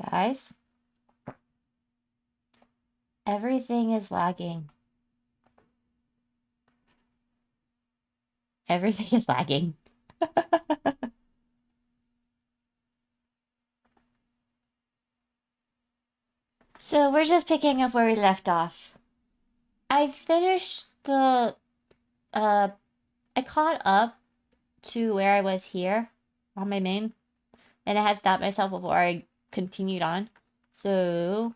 Guys? Everything is lagging. Everything is lagging. So we're just picking up where we left off. I finished the, I caught up to where I was here on my main, and I had stopped myself before I continued on. So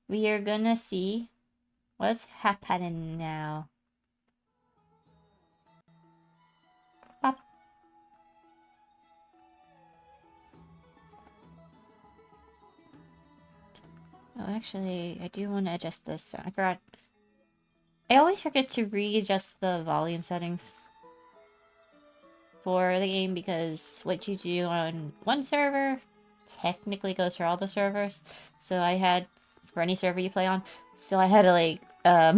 we are gonna see what's happening now. Pop. Oh, actually, I do want to adjust this. I forgot. I always forget to readjust the volume settings for the game because what you do on one server technically goes for all the servers. So I had, for any server you play on, so I had to like, I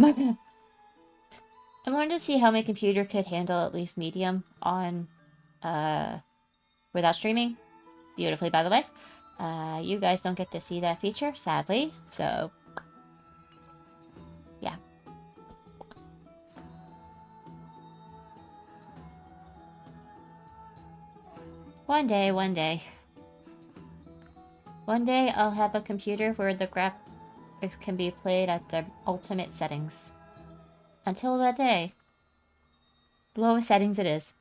wanted to see how my computer could handle at least medium on, without streaming. Beautifully, by the way. You guys don't get to see that feature, sadly, so yeah. One day, one day. One day I'll have a computer where the graphics can be played at their ultimate settings. Until that day, lowest settings it is.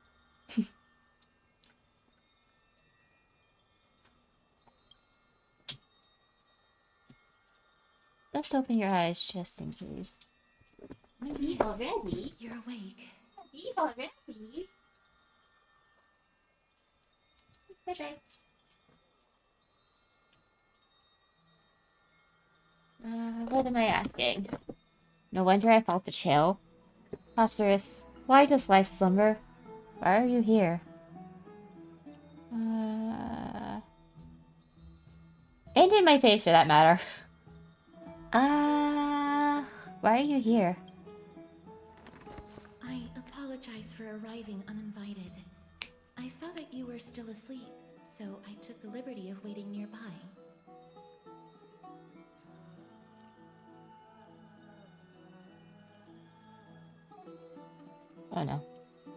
Just open your eyes just in case. Yes, already? You're awake. Already? Bye-bye. What am I asking? No wonder I felt the chill. Amphoreus, why does life slumber? Why are you here? And in my face, for that matter. Why are you here? I apologize for arriving uninvited. I saw that you were still asleep, so I took the liberty of waiting nearby. Oh no.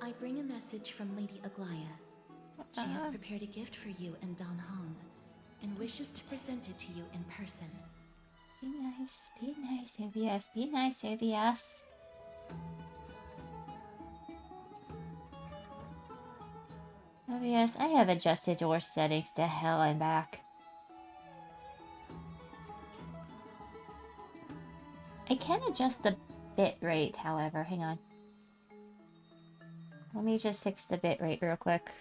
I bring a message from Lady Aglaya. She has prepared a gift for you and Don Hong, and wishes to present it to you in person. Be nice, Amphoreus, be nice, Amphoreus. Oh yes, I have adjusted your settings to hell and back. I can adjust the bitrate, however, hang on. Let me just fix the bitrate real quick.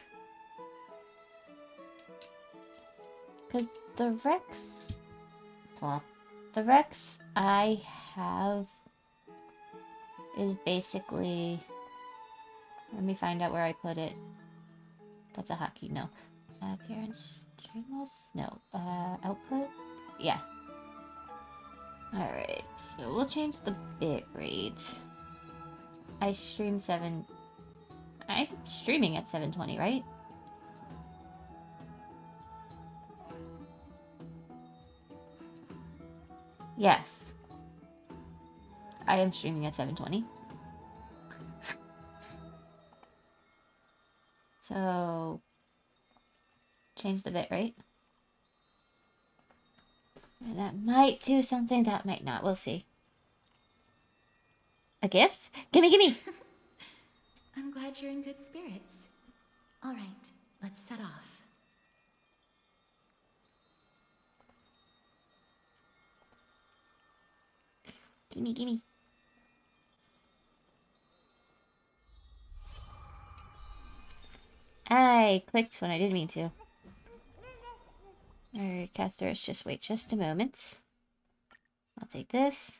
Because the Rex... Plop. The Rex I have is basically... Let me find out where I put it. That's a hotkey, no. Appearance, streamless? No. Output? Yeah. Alright, so we'll change the bitrate. I'm streaming at 720, right? Yes. I am streaming at 720. So, change the bitrate. And that might do something, that might not. We'll see. A gift? Gimme, gimme! I'm glad you're in good spirits. Alright, let's set off. Gimme, gimme. I clicked when I didn't mean to. Alright, casters, just wait just a moment. I'll take this.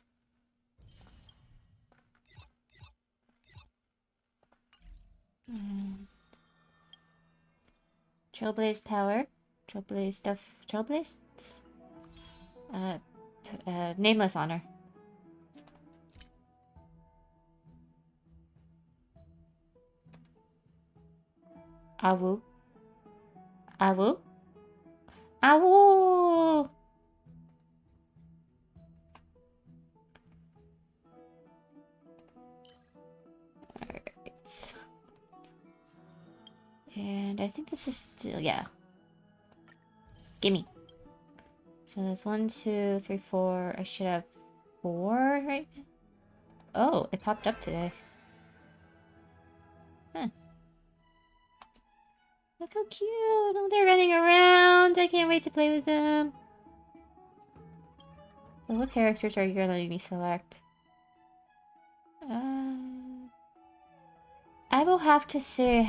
Trailblaze power. Trailblaze stuff. Trailblaze? Nameless honor. Awu. Awu? Ow! Alright. And I think this is still, yeah. Gimme. So that's 1, 2, 3, 4. I should have 4 right now. Oh, it popped up today. Huh. Look how cute! Oh, they're running around! I can't wait to play with them! So what characters are you gonna let me select? I will have to see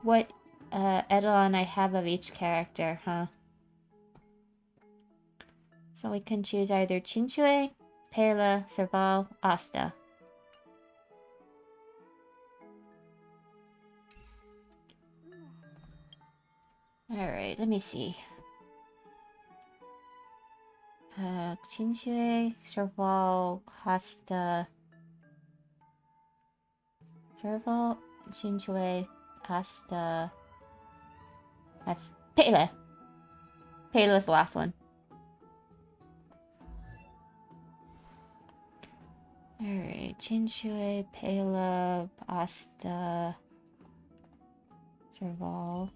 what Eidolon I have of each character, huh? So we can choose either Chinchue, Pela, Serval, Asta. Alright, let me see. Chinchue, Serval, Asta. Serval, Chinchue, Asta. Pela. Pela's the last one. Alright, Chinchue, Pela, Asta, Serval.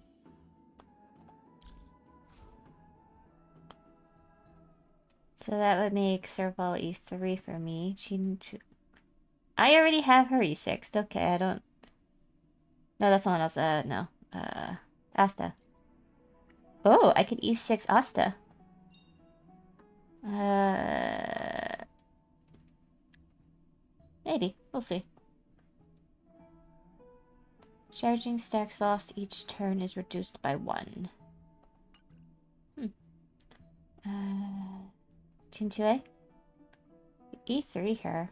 So that would make Serval E3 for me. Chinchue. I already have her E6. Okay, I don't... No, that's someone else. No. Asta. Oh, I could E6 Asta. Maybe. We'll see. Charging stacks lost each turn is reduced by 1. Chinchue? E3 her.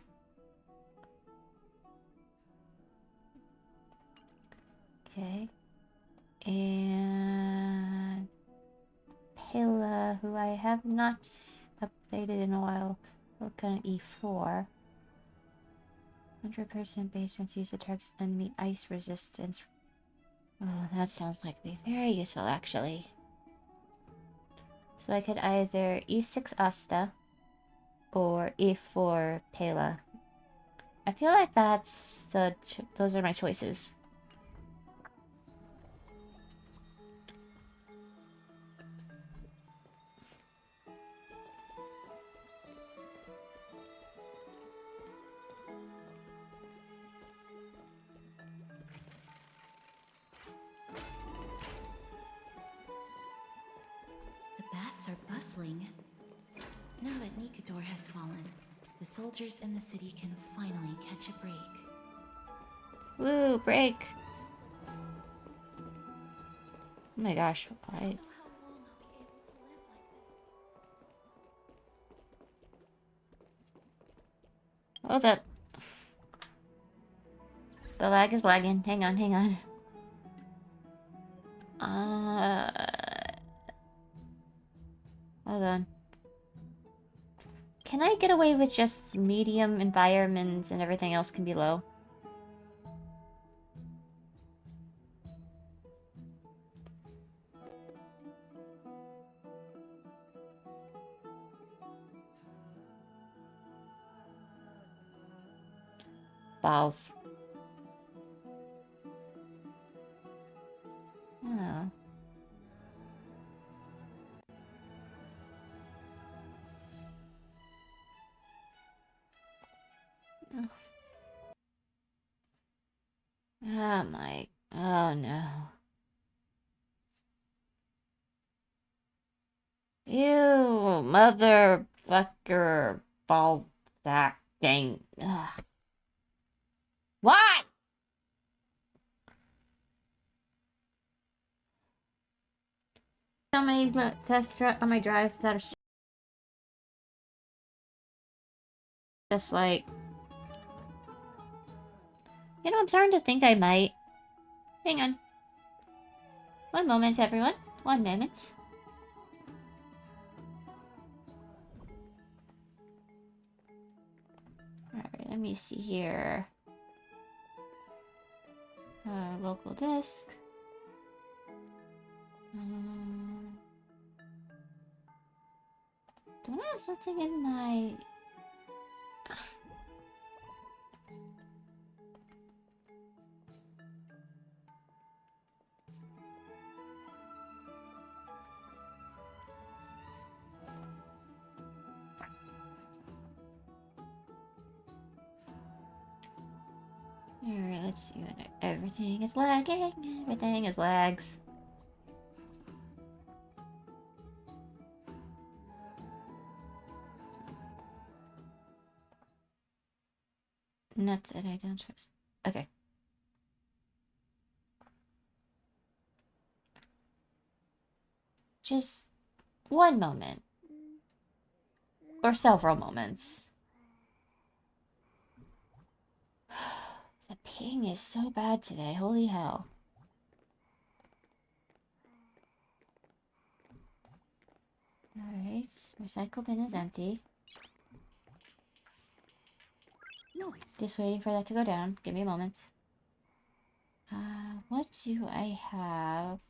Okay. And... Pela, who I have not updated in a while. Look on E4. 100% base once use the target's enemy ice resistance. Oh, that sounds like it'd be very useful, actually. So I could either E6 Asta or E4 Pela. I feel like that's those are my choices. The baths are bustling. Now that Nikador has fallen, the soldiers in the city can finally catch a break. Woo, break! Oh my gosh, why? Hold up. The lag is lagging. Hang on, hang on. Hold on. Can I get away with just medium environments and everything else can be low? Balls. Oh. Oh my. Oh no. Ew, motherfucker, ball sack thing. Ugh. Why? On my test on my drive that are just like, you know, I'm starting to think I might. Hang on. One moment, everyone. One moment. Alright, let me see here. Local disk. Don't I have something in my... Alright, let's see what everything is lagging. Everything is lags. Nuts that I don't trust. Okay. Just one moment. Or several moments. The ping is so bad today. Holy hell. Alright. Recycle bin is empty. Noise. Just waiting for that to go down. Give me a moment. What do I have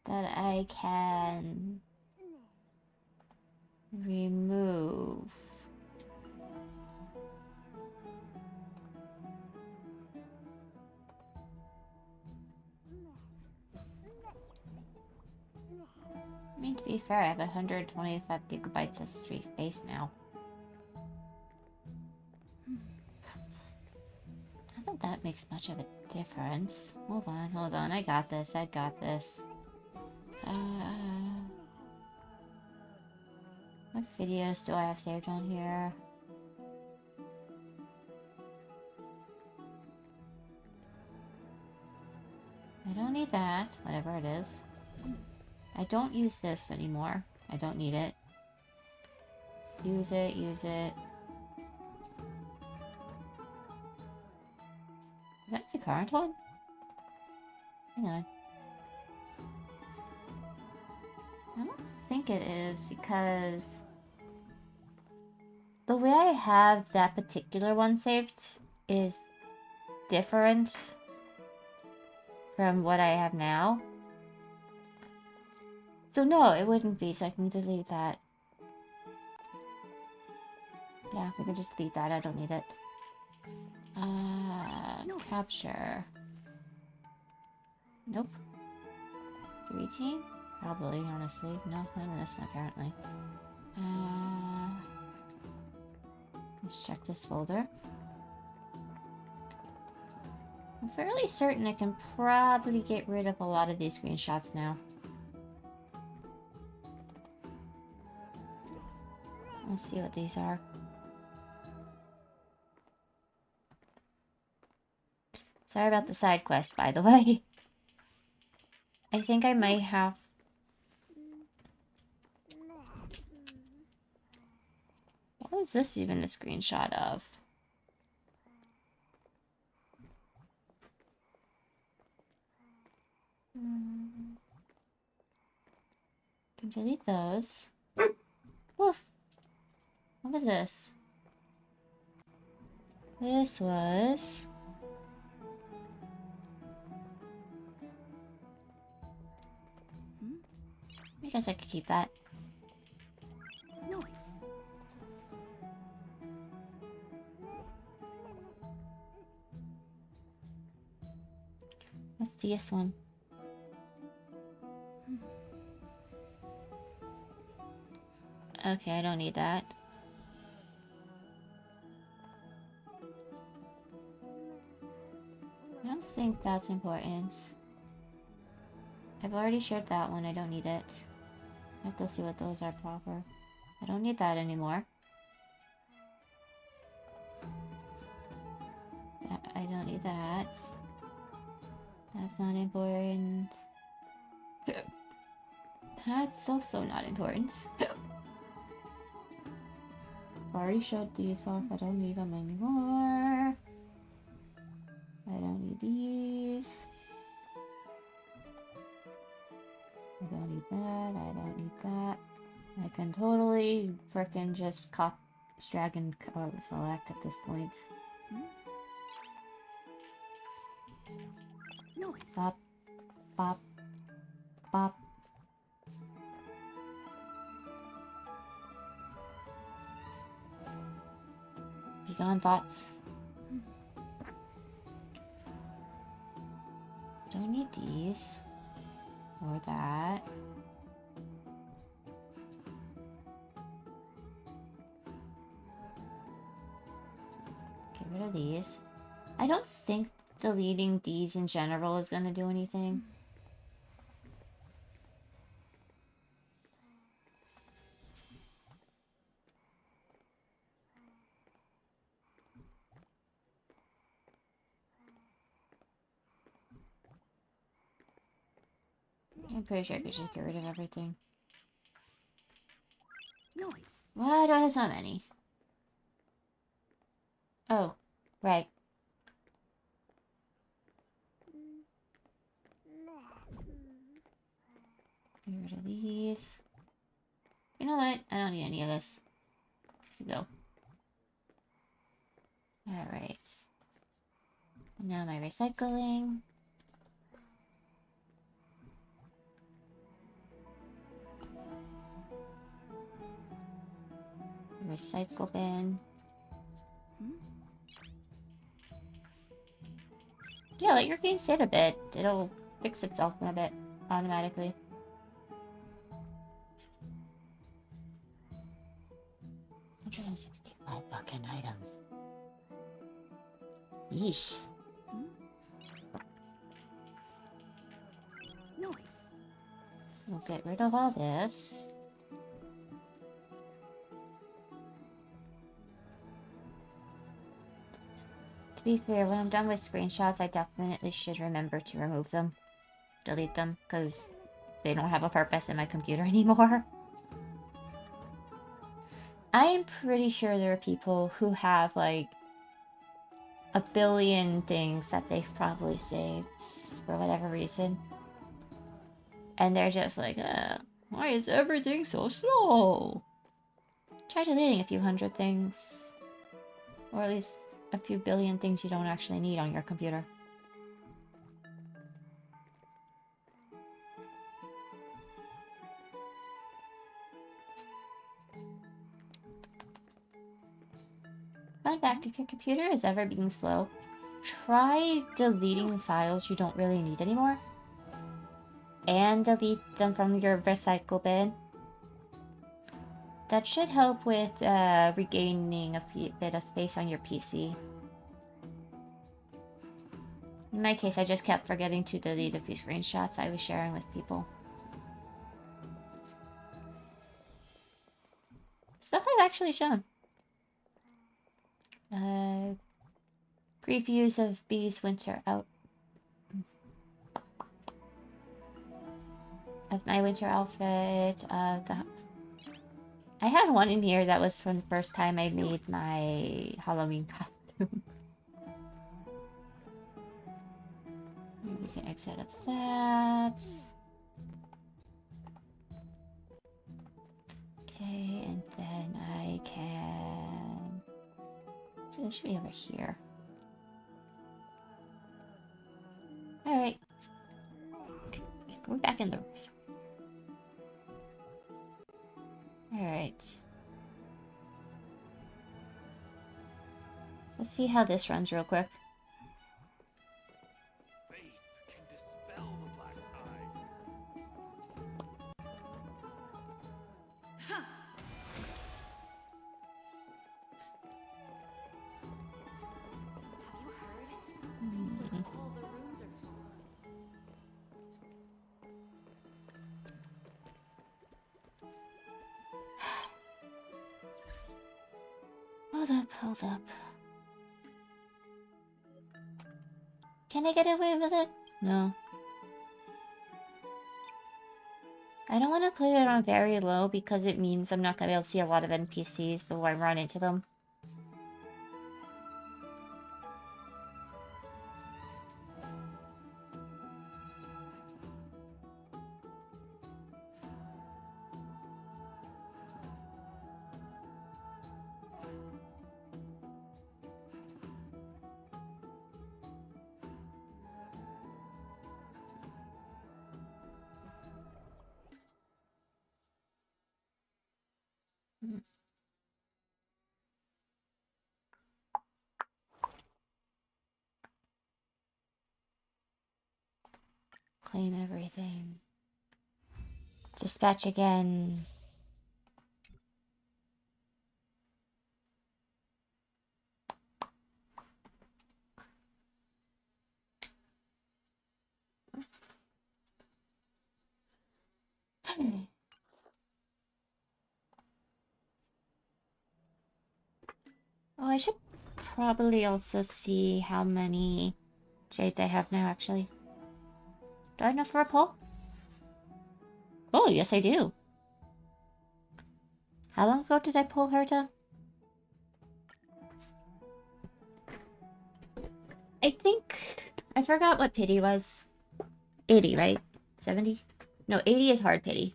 that I can remove? I mean, to be fair, I have 125 gigabytes of space now. Not that that makes much of a difference. Hold on. I got this. What videos do I have saved on here? I don't need that, whatever it is. I don't use this anymore. I don't need it. Use it. Is that my current one? Hang on. I don't think it is because the way I have that particular one saved is different from what I have now. So no, it wouldn't be, so I can delete that. Yeah, we can just delete that, I don't need it. Capture. Nope. 3 team? Probably, honestly. No, none of this one apparently. Let's check this folder. I'm fairly certain I can probably get rid of a lot of these screenshots now. Let's see what these are. Sorry about the side quest, by the way. I think I might have... What is this even a screenshot of? Can delete those. Woof! What was this? This was... I guess I could keep that. Noise. What's this one? Okay, I don't need that. I don't think that's important. I've already shared that one, I don't need it. I have to see what those are proper. I don't need that anymore. I don't need that. That's not important. That's also not important. Already showed these off. I don't need them anymore. I don't need these. I don't need that. I don't need that. I can totally frickin' just drag and select at this point. Noise. Bop, bop, bop. gone, thoughts. Don't need these. Or that. Get rid of these. I don't think deleting these in general is gonna do anything. I'm pretty sure I could just get rid of everything. Noise. Why do I have so many? Oh, right. Get rid of these. You know what? I don't need any of this. Go. Alright. Now my recycling. Recycle bin. Yeah, let your game sit a bit. It'll fix itself in a bit automatically. $165 fucking items. Yeesh. Noise. We'll get rid of all this. To be fair, when I'm done with screenshots, I definitely should remember to remove them. Delete them, because they don't have a purpose in my computer anymore. I am pretty sure there are people who have, like, a billion things that they've probably saved for whatever reason. And they're just like, why is everything so slow? Try deleting a few hundred things. Or at least a few billion things you don't actually need on your computer. Fun fact, if your computer is ever being slow, try deleting files you don't really need anymore. And delete them from your recycle bin. That should help with regaining a bit of space on your PC. In my case, I just kept forgetting to delete a few screenshots I was sharing with people. Stuff I've actually shown. Previews of Bee's winter out. Of my winter outfit. I had one in here that was from the first time I made my Halloween costume. We can exit of that. Okay, and then I can... So this should be over here. Alright. We're back in the... Alright. Let's see how this runs real quick. Faith can dispel the black tide. Have you heard? Seems like all the rooms are full. Hold up. Can I get away with it? No. I don't want to put it on very low because it means I'm not going to be able to see a lot of NPCs before I run into them. Claim everything. Dispatch again. Oh, I should probably also see how many jades I have now, actually. Do I have enough for a pull? Oh, yes I do. How long ago did I pull her to? I think... I forgot what pity was. 80, right? 70? No, 80 is hard pity.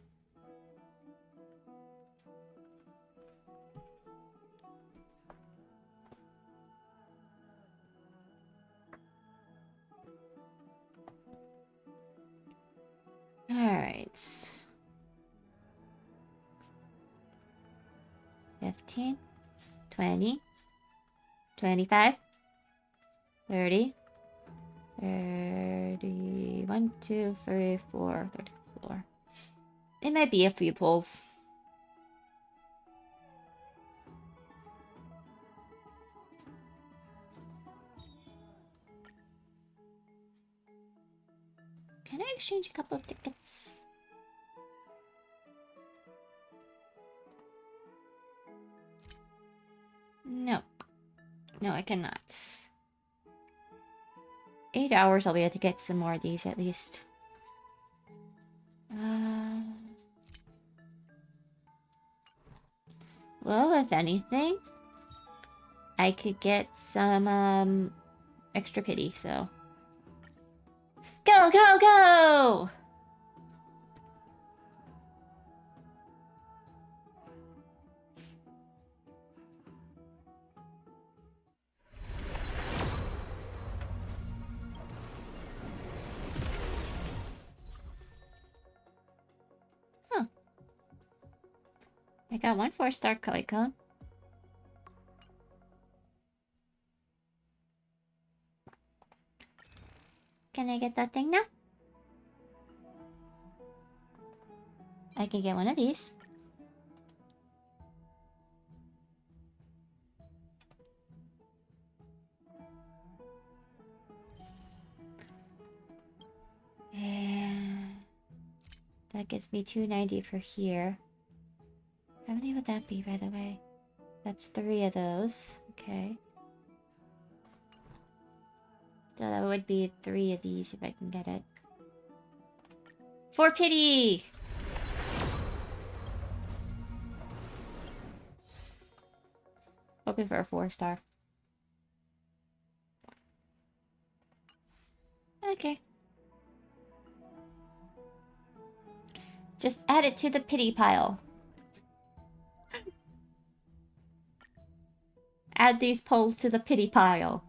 Alright. 15, 20, 25, 30, 31, 2, 3, 4, 34. It might be a few pulls. Can I exchange a couple of tickets? No. No, I cannot. 8 hours I'll be able to get some more of these at least. Well, if anything, I could get some extra pity, so. Go, go, go! Huh. I got one 4-star koi cone. Can I get that thing now? I can get one of these. And that gives me 290 for here. How many would that be, by the way? That's 3 of those. Okay. So that would be 3 of these if I can get it. For pity! Hoping for a 4-star. Okay. Just add it to the pity pile. Add these pulls to the pity pile.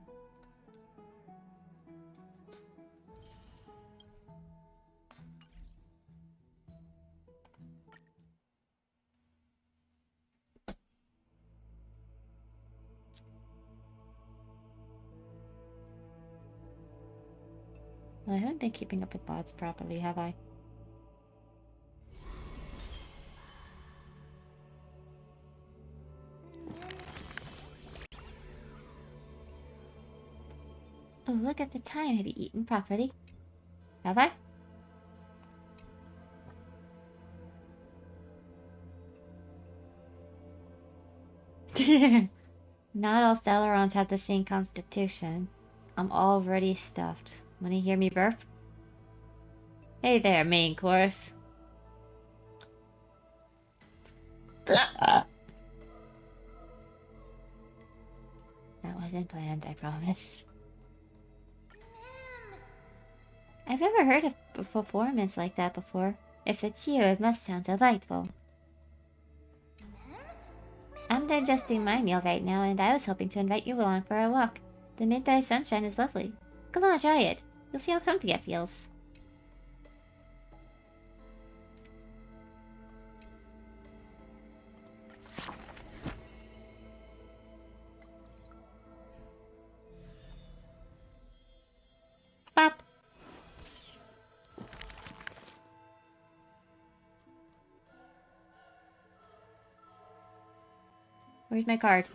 Well, I haven't been keeping up with bots properly, have I? Oh, look at the time. Have you eaten properly? Have I? Not all Stellarons have the same constitution. I'm already stuffed. Wanna hear me burp? Hey there, main course. That wasn't planned, I promise. I've never heard of a performance like that before. If it's you, it must sound delightful. I'm digesting my meal right now, and I was hoping to invite you along for a walk. The midday sunshine is lovely. Come on, try it. You'll see how comfy it feels. Bop. Where's my card?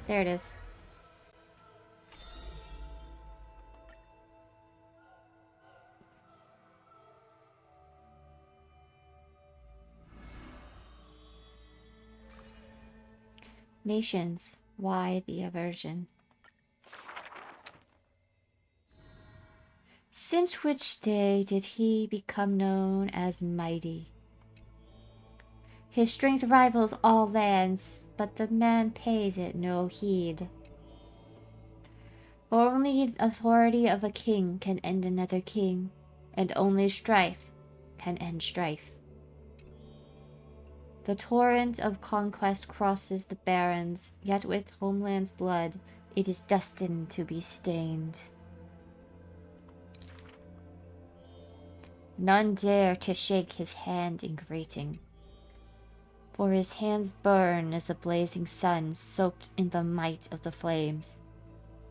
There it is. Nations, why the aversion? Since which day did he become known as mighty? His strength rivals all lands, but the man pays it no heed. Only the authority of a king can end another king, and only strife can end strife. The torrent of conquest crosses the barrens, yet with homeland's blood, it is destined to be stained. None dare to shake his hand in greeting, for his hands burn as the blazing sun soaked in the might of the flames.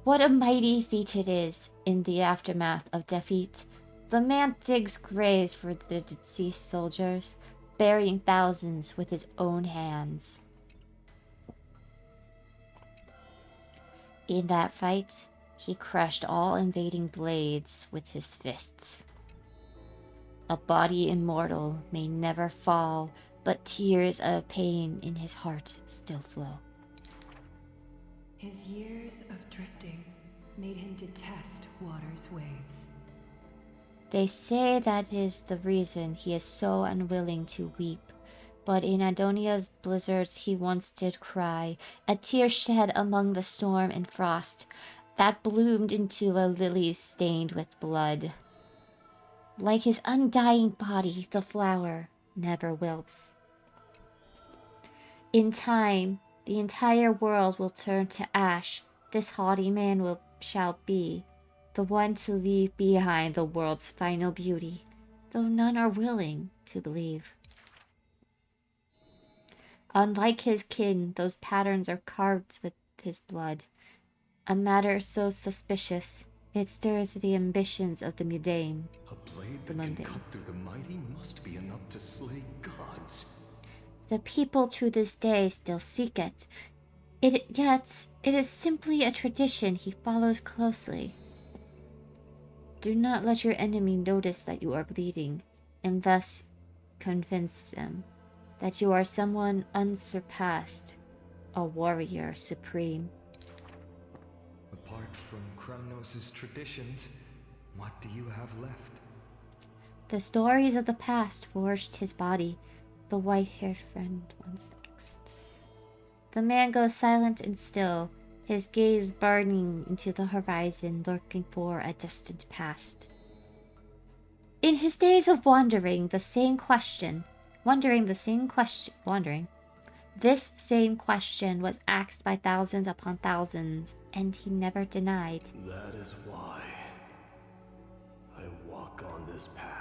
What a mighty feat it is, in the aftermath of defeat. The man digs graves for the deceased soldiers, burying thousands with his own hands. In that fight, he crushed all invading blades with his fists. A body immortal may never fall, but tears of pain in his heart still flow. His years of drifting made him detest water's waves. They say that is the reason he is so unwilling to weep. But in Adonia's blizzards he once did cry, a tear shed among the storm and frost, that bloomed into a lily stained with blood. Like his undying body, the flower never wilts. In time, the entire world will turn to ash. This haughty man shall be the one to leave behind the world's final beauty, though none are willing to believe. Unlike his kin, those patterns are carved with his blood. A matter so suspicious, it stirs the ambitions of the mundane. A blade that can cut through the mighty must be enough to slay gods. The people to this day still seek it. Yet it is simply a tradition he follows closely. Do not let your enemy notice that you are bleeding, and thus convince them that you are someone unsurpassed, a warrior supreme. Apart from Kremnos' traditions, what do you have left? The stories of the past forged his body, the white-haired friend once next. The man goes silent and still, his gaze burning into the horizon, lurking for a distant past. In his days of wandering, this same question was asked by thousands upon thousands, and he never denied. That is why I walk on this path.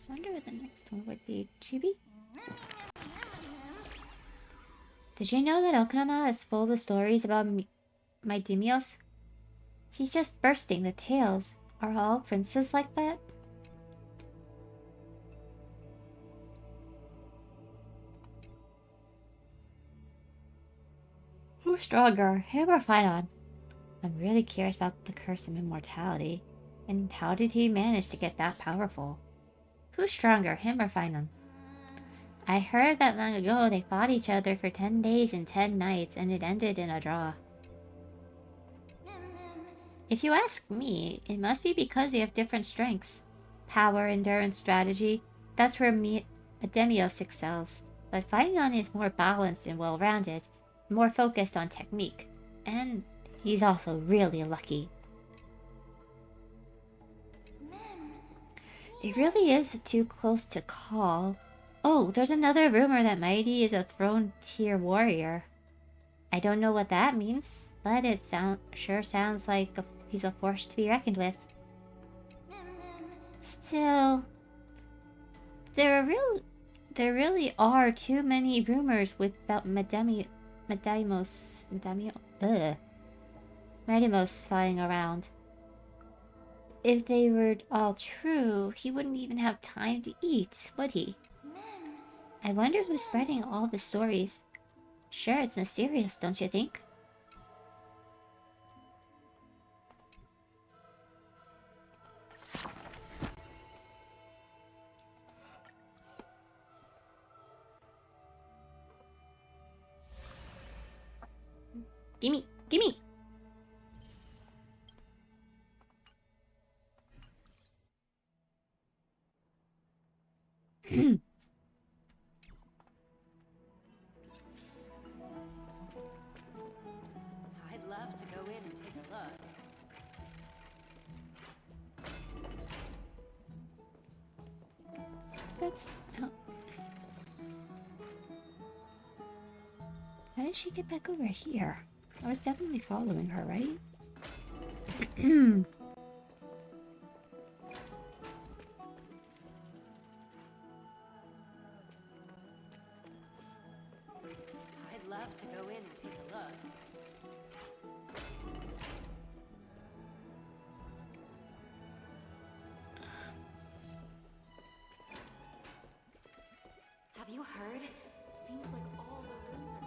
I wonder what the next one would be. Chibi? Did you know that Okama is full of stories about my Dimios? He's just bursting with tales. Are all princes like that? Who's stronger, him or Huion? I'm really curious about the curse of immortality. And how did he manage to get that powerful? Who's stronger, him or Huion? I heard that long ago they fought each other for 10 days and 10 nights, and it ended in a draw. If you ask me, it must be because they have different strengths. Power, endurance, strategy, that's where Demios excels. But Huion is more balanced and well-rounded, more focused on technique. And he's also really lucky. It really is too close to call. Oh, there's another rumor that Mighty is a throne tier warrior. I don't know what that means, but it sure sounds like he's a force to be reckoned with. Still, there really are too many rumors about Medimos flying around. If they were all true, he wouldn't even have time to eat, would he? I wonder who's spreading all the stories. Sure, it's mysterious, don't you think? Gimme! Gimme! I'd love to go in and take a look. That's... How did she get back over here? I was definitely following her, right? I'd love to go in and take a look. Have you heard? Seems like all the rooms are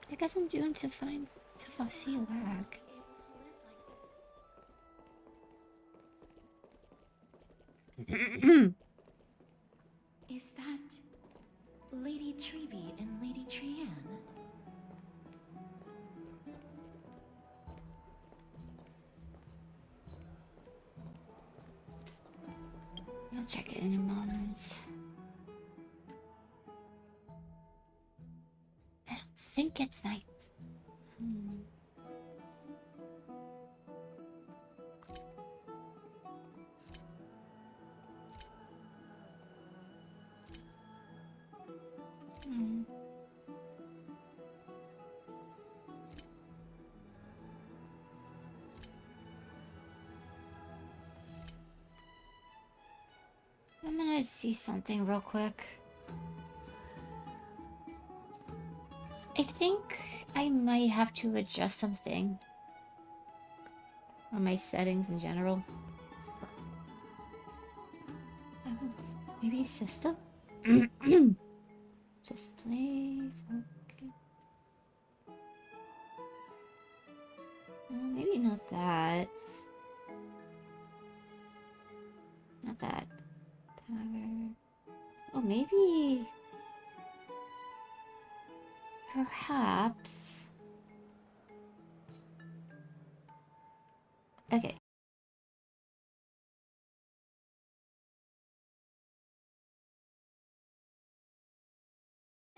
I guess I'm doomed to see lag. able to live like this. Is that Lady Trevi and Lady Trianne? I'll check it in a moment. I don't think it's night. I'm gonna see something real quick. I think I might have to adjust something on my settings in general. Maybe system? Display. Okay. Maybe not that. Not that. Power. Oh, maybe. Perhaps. Okay.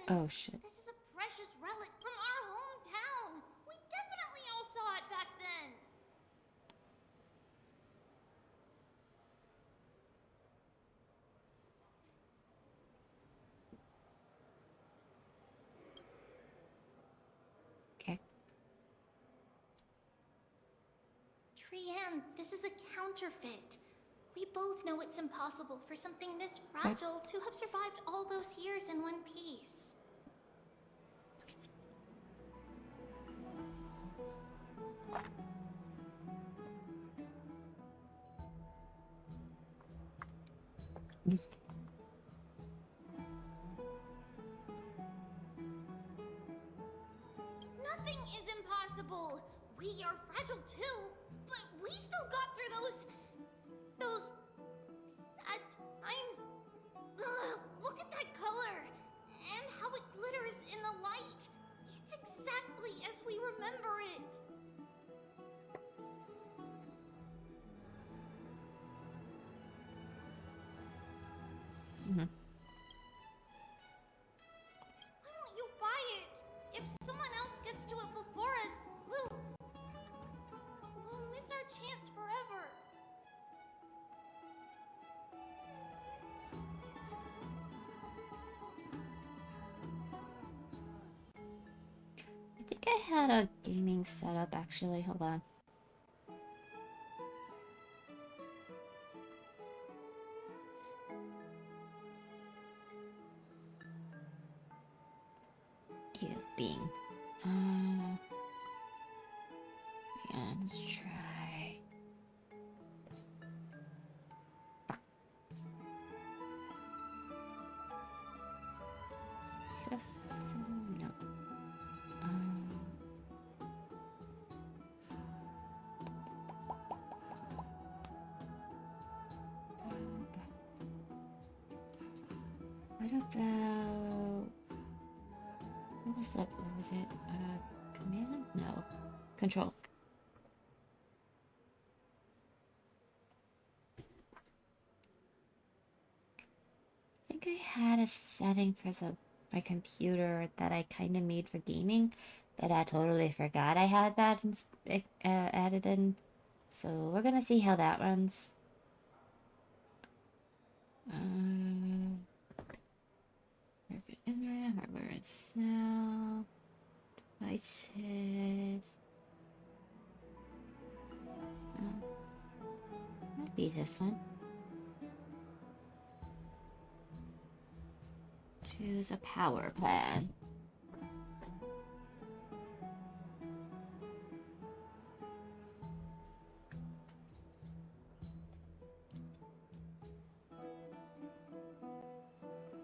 Oh shit. This is a precious relic from our hometown. We definitely all saw it back then. Okay. Trianne, this is a counterfeit. We both know it's impossible for something this fragile to have survived all those years in one piece. Nothing is impossible. We are fragile too, but we still got through those sad times. Ugh, look at that color and how it glitters in the light. It's exactly as we remember it. Why won't you buy it? If someone else gets to it before us, we'll miss our chance forever. I had a gaming setup actually. Hold on. You being. Yeah, let's try. No. What about... What was that? What was it? Command? No. Control. I think I had a setting for my computer that I kind of made for gaming, but I totally forgot I had that added in. So we're gonna see how that runs. Internet, hardware and sound, devices. Might be this one. Choose a power plan.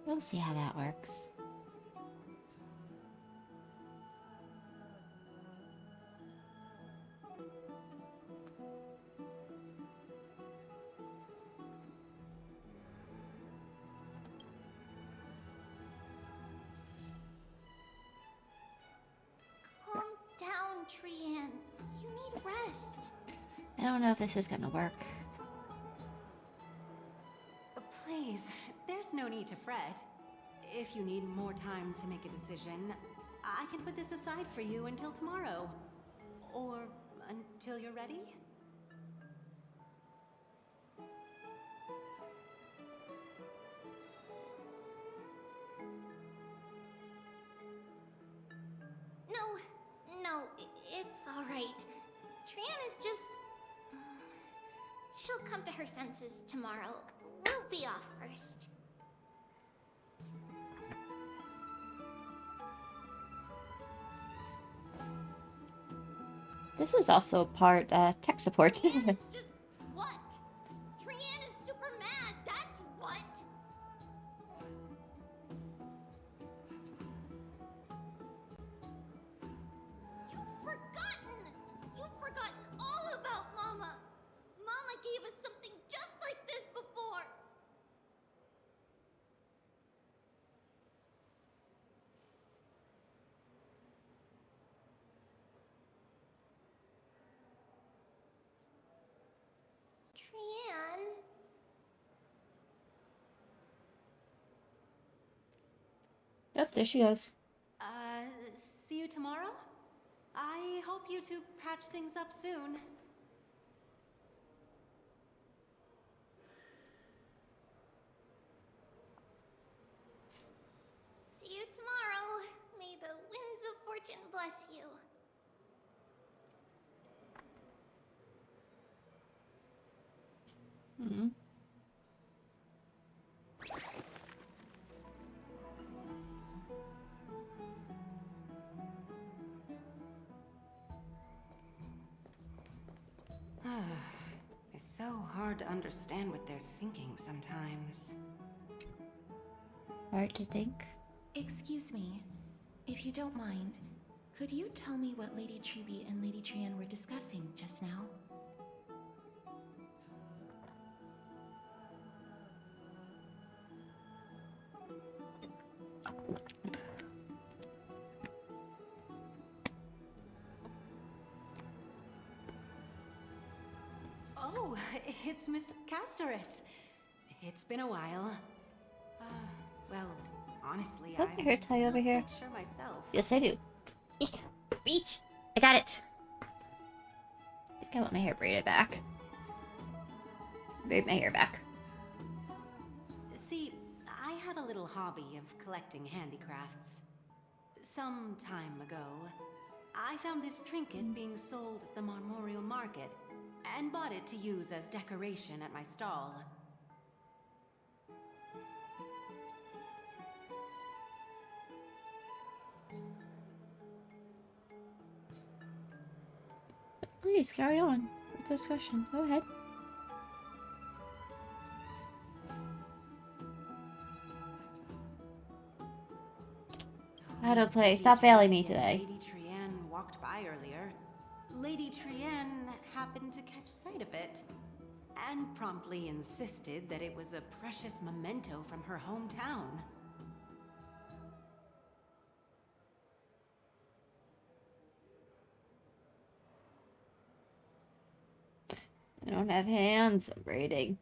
We'll see how that works. Calm down, Trian. You need rest. I don't know if this is gonna work. Please, there's no need to fret. If you need more time to make a decision, I can put this aside for you until tomorrow. Or until you're ready? No, it's alright. Trian is just... She'll come to her senses tomorrow. We'll be off first. This is also part tech support. Trian is just... what? Trian is super mad, that's what! You've forgotten all about Mama! Mama gave us something just like this before! Trian... Yep, there she goes. See you tomorrow? I hope you two patch things up soon. See you tomorrow. May the winds of fortune bless you. Hmm. It's so hard to understand what they're thinking sometimes. Hard to think. Excuse me, if you don't mind, could you tell me what Lady Truby and Lady Trian were discussing just now? Oh, it's Miss Castoris. It's been a while. Well, honestly, Don't my hair tie over here? not quite sure myself. Yes, I do. Eek. Reach! I got it! I think I want my hair braided back. Braid my hair back. See, I have a little hobby of collecting handicrafts. Some time ago, I found this trinket being sold at the Marmorial Market and bought it to use as decoration at my stall. Please carry on with the discussion. Go ahead. Autoplay, stop failing me today. Lady Trienne walked by earlier. Lady Trienne happened to catch sight of it and promptly insisted that it was a precious memento from her hometown. I don't have hands. I'm reading.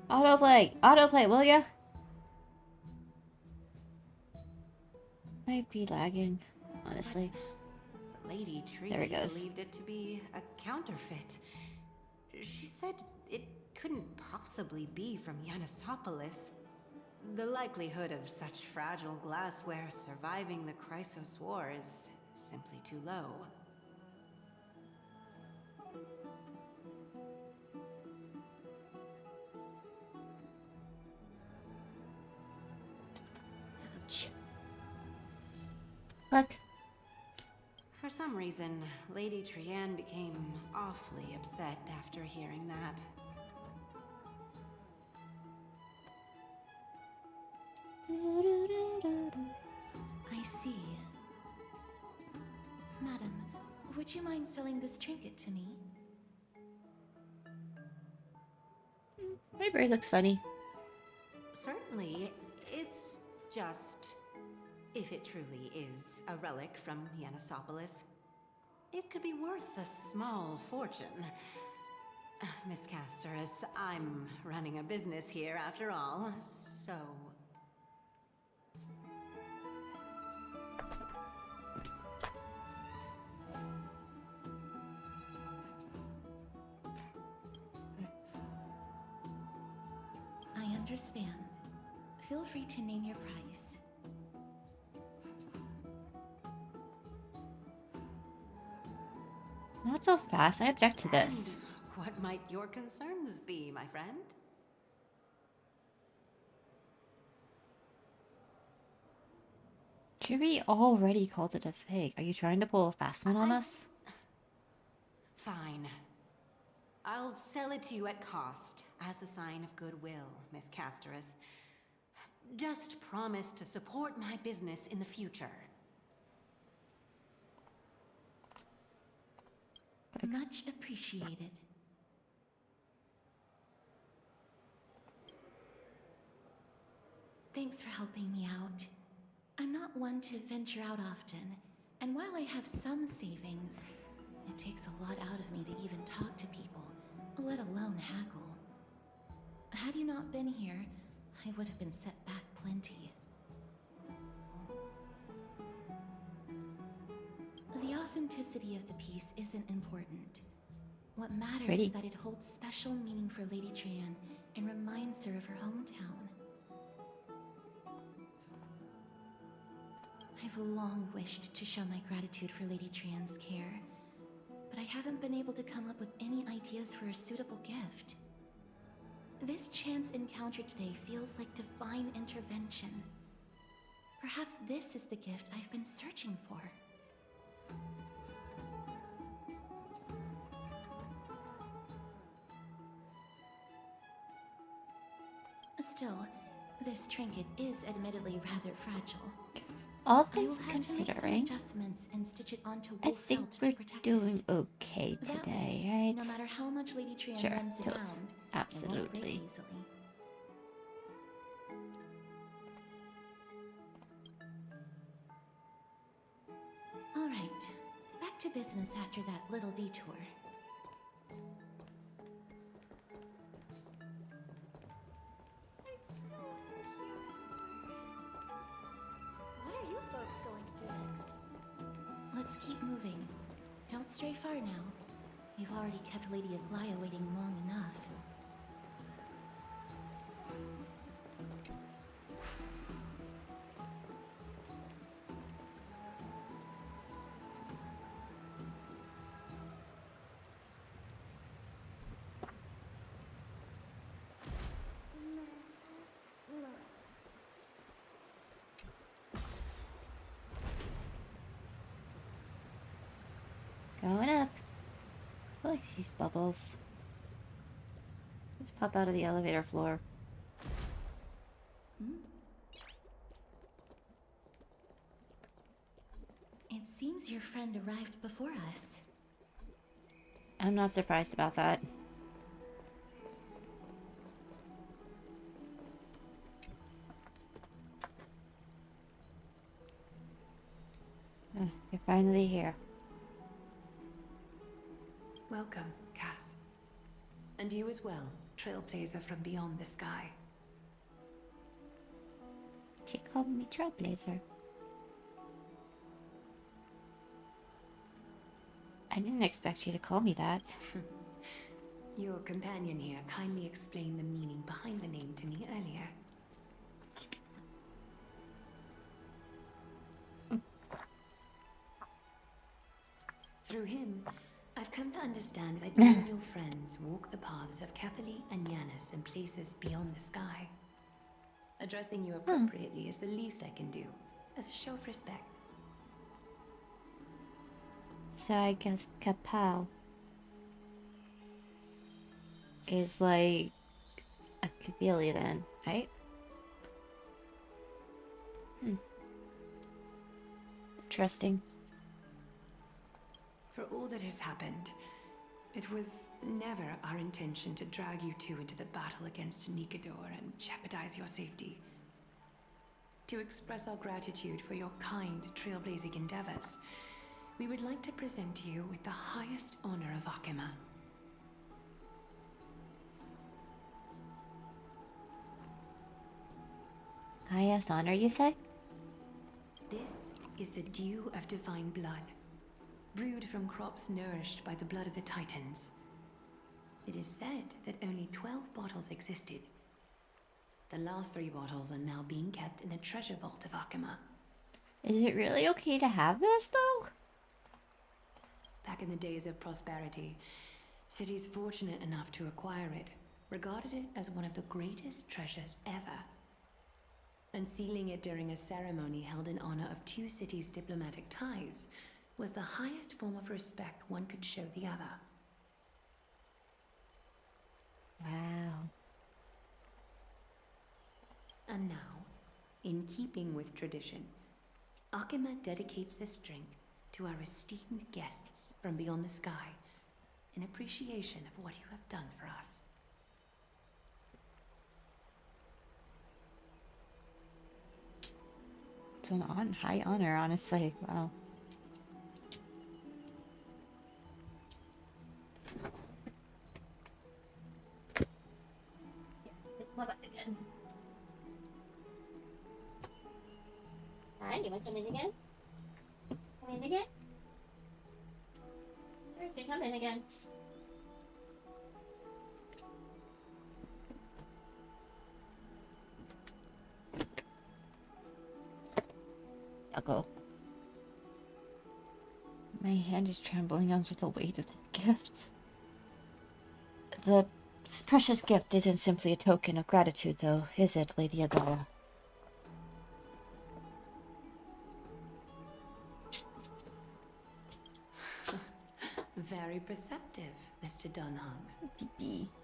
Autoplay, will ya? Might be lagging, honestly. The lady There it truly goes. believed it to be a counterfeit. She said it couldn't possibly be from Yanisopolis. The likelihood of such fragile glassware surviving the Chrysos War is simply too low. Ouch. Look. For some reason, Lady Trienne became awfully upset after hearing that. I see. Madam, would you mind selling this trinket to me? My bird looks funny. Certainly, it's just... if it truly is a relic from Yanisopolis, it could be worth a small fortune. Miss Casterus, I'm running a business here after all, so... I understand. Feel free to name your price. Not so fast. I object to this. And what might your concerns be, my friend? Jimmy already called it a fake. Are you trying to pull a fast one on us? Fine. I'll sell it to you at cost, as a sign of goodwill, Miss Casterus. Just promise to support my business in the future. Much appreciated. Thanks for helping me out. I'm not one to venture out often, and while I have some savings, it takes a lot out of me to even talk to people, let alone haggle. Had you not been here, I would have been set back plenty. The authenticity of the piece isn't important. What matters Pretty. is that it holds special meaning for Lady Trienne and reminds her of her hometown. I've long wished to show my gratitude for Lady Trienne's care, but I haven't been able to come up with any ideas for a suitable gift. This chance encounter today feels like divine intervention. Perhaps this is the gift I've been searching for. Still, this trinket is admittedly rather fragile. All I will things have to make some considering, adjustments and stitch it onto I wool think felt to we're protect doing it. okay That today, way, right? No matter how much Lady Trienne Sure, runs it totes. around, it won't Absolutely. break easily. All right, back to business after that little detour. What are you folks going to do next? Let's keep moving. Don't stray far now. You've already kept Lady Aglaya waiting long enough. like these bubbles. Just pop out of the elevator floor. It seems your friend arrived before us. I'm not surprised about that. You're finally here. Welcome, Cass. And you as well, trailblazer from beyond the sky. She called me Trailblazer. I didn't expect you to call me that. Your companion here kindly explained the meaning behind the name to me earlier. Through him, I've come to understand that you and your friends walk the paths of Kefali and Yanis in places beyond the sky. Addressing you appropriately is the least I can do, as a show of respect. So I guess Kapal is like a Kabili then, right? Interesting. For all that has happened, it was never our intention to drag you two into the battle against Nikador and jeopardize your safety. To express our gratitude for your kind, trailblazing endeavors, we would like to present you with the highest honor of Akima. Highest honor, you say? This is the dew of divine blood, brewed from crops nourished by the blood of the Titans. It is said that only 12 bottles existed. The last 3 bottles are now being kept in the treasure vault of Akima. Is it really okay to have this, though? Back in the days of prosperity, cities fortunate enough to acquire it regarded it as one of the greatest treasures ever. Unsealing it during a ceremony held in honor of 2 cities' diplomatic ties was the highest form of respect one could show the other. Wow. And now, in keeping with tradition, Akima dedicates this drink to our esteemed guests from beyond the sky in appreciation of what you have done for us. It's an high honor, honestly. Wow. Again. Hi, you want to come in again? Come in again? Okay, come in again. I'll go. My hand is trembling under the weight of this gift. The precious gift isn't simply a token of gratitude, though, is it, Lady Agala? Very perceptive, Mr. Dunham.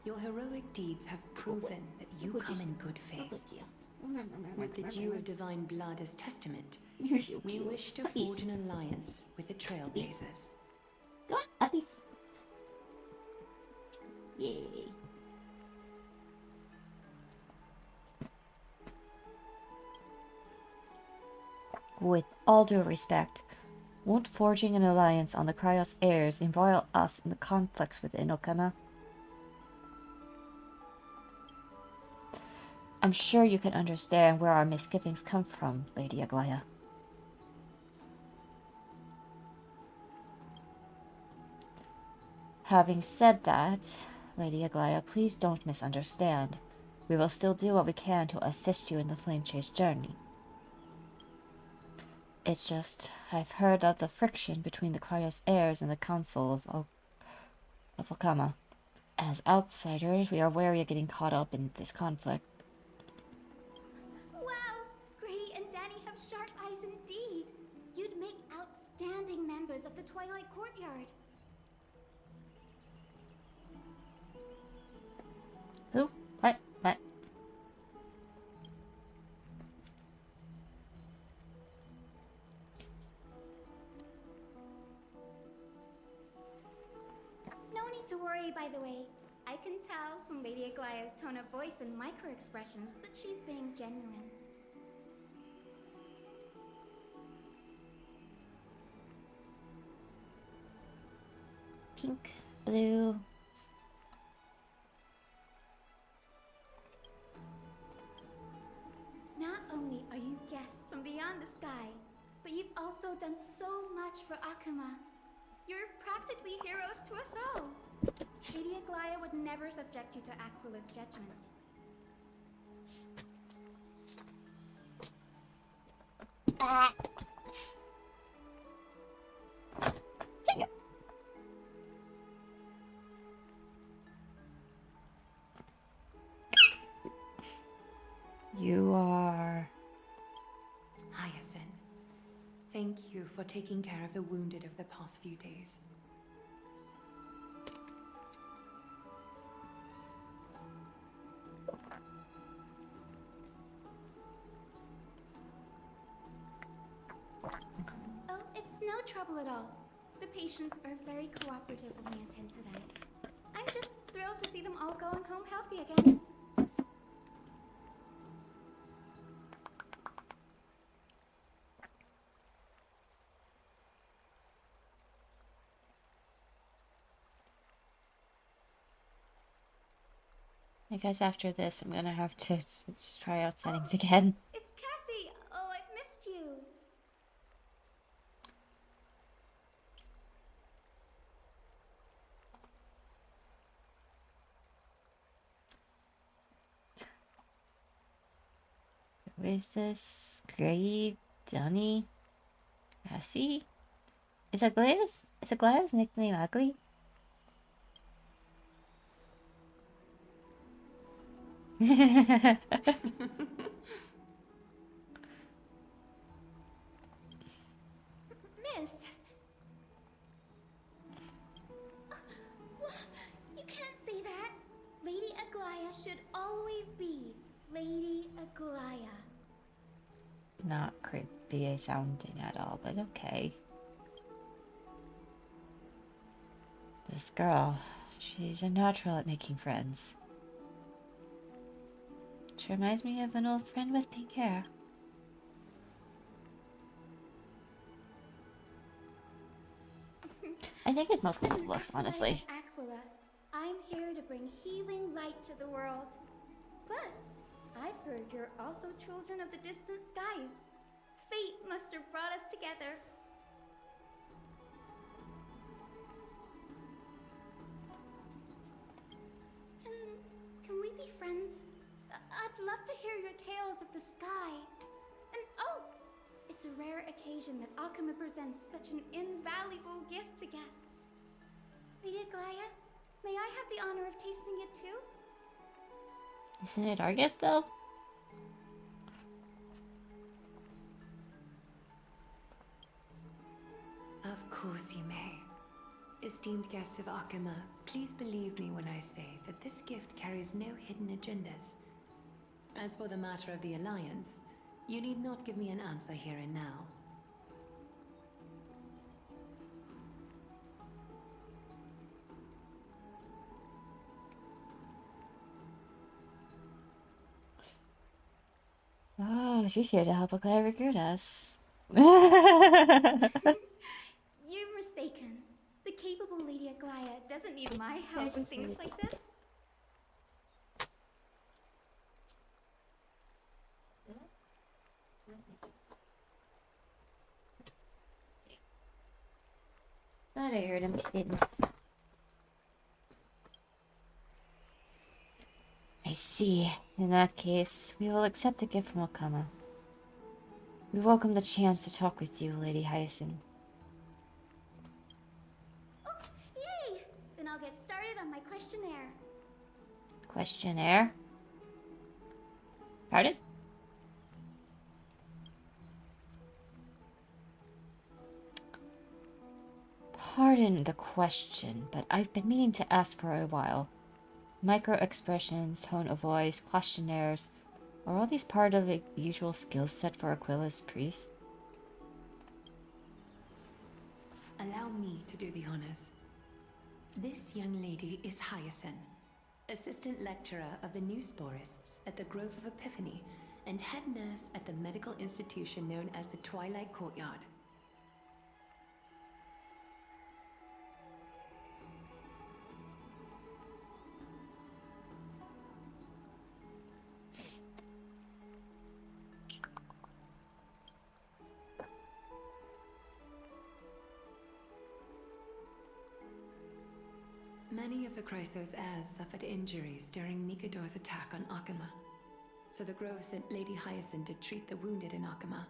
Your heroic deeds have proven that you come in good faith. With the dew of divine blood as testament, we wish to forge an alliance with the Trailblazers. Come on, puppies. Yay. With all due respect, won't forging an alliance on the Cryos heirs embroil us in the conflicts within Okama? I'm sure you can understand where our misgivings come from, Lady Aglaya. Having said that, Lady Aglaya, please don't misunderstand. We will still do what we can to assist you in the Flame Chase journey. It's just, I've heard of the friction between the Cryos heirs and the Council of Okama. As outsiders, we are wary of getting caught up in this conflict. Wow! Grady and Danny have sharp eyes indeed. You'd make outstanding members of the Twilight Courtyard. to worry, by the way. I can tell from Lady Aglaya's tone of voice and micro-expressions that she's being genuine. Pink, blue. Not only are you guests from beyond the sky, but you've also done so much for Akuma. You're practically heroes to us all. Lady Aglaya would never subject you to Aquila's judgment. Ah. You are... Hyacinth, thank you for taking care of the wounded of the past few days. Oh, it's no trouble at all. The patients are very cooperative when we attend to them. I'm just thrilled to see them all going home healthy again. I guess after this, I'm gonna have to try out settings again. It's Cassie! Oh, I've missed you. Who is this? Gray, Dunny, Cassie? Is Aglaya's nickname Ugly? Miss! You can't say that! Lady Aglaya should always be Lady Aglaya. Not creepy sounding at all, but okay. This girl, she's a natural at making friends. She reminds me of an old friend with pink hair. I think it's mostly the looks, honestly. Aquila, I'm here to bring healing light to the world. Plus, I've heard you're also children of the distant skies. Fate must have brought us together. Can we be friends? I'd love to hear your tales of the sky. And oh, it's a rare occasion that Akuma presents such an invaluable gift to guests. Lady Aglaya, may I have the honor of tasting it too? Isn't it our gift, though? Of course you may. Esteemed guests of Akuma, please believe me when I say that this gift carries no hidden agendas. As for the matter of the Alliance, you need not give me an answer here and now. Oh, she's here to help Aglaya recruit us. You're mistaken. The capable Lady Aglaya doesn't need my help with things like this. Thought I heard him, didn't. I see. In that case, we will accept a gift from Akuma. We welcome the chance to talk with you, Lady Hyacinth. Oh, yay! Then I'll get started on my questionnaire. Questionnaire? Pardon? Pardon the question, but I've been meaning to ask for a while. Micro-expressions, tone of voice, questionnaires, are all these part of the usual skill set for Aquila's priest? Allow me to do the honors. This young lady is Hyacin, assistant lecturer of the Newsporists at the Grove of Epiphany, and head nurse at the medical institution known as the Twilight Courtyard. Many of the Chrysos heirs suffered injuries during Mikador's attack on Akama, so the Grove sent Lady Hyacin to treat the wounded in Akama.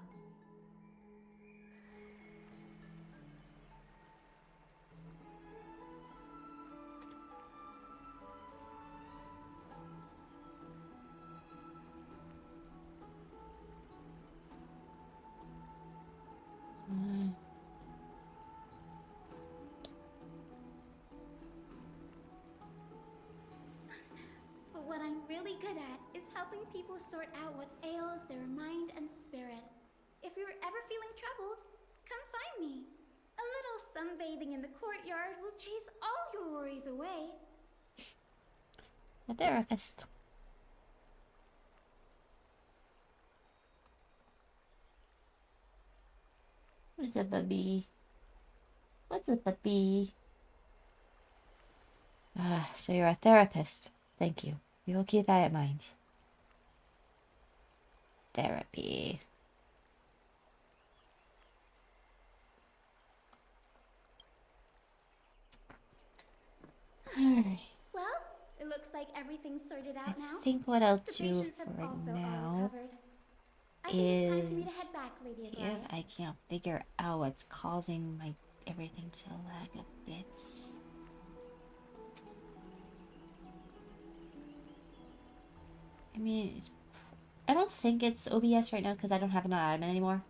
But what I'm really good at is helping people sort out what ails their mind and spirit. If you're ever feeling troubled, come find me. A little sunbathing in the courtyard will chase all your worries away. A therapist. What's up, puppy? What's up, puppy? So you're a therapist. Thank you. We will keep that in mind. Therapy. Alright. Well, it looks like everything's sorted out now. I think what I'll The do patients have for also all now recovered. I think it's time for me to is head back, Lady see Aglaya. if I can't figure out what's causing my everything to lag a bit. I mean, I don't think it's OBS right now because I don't have an admin anymore.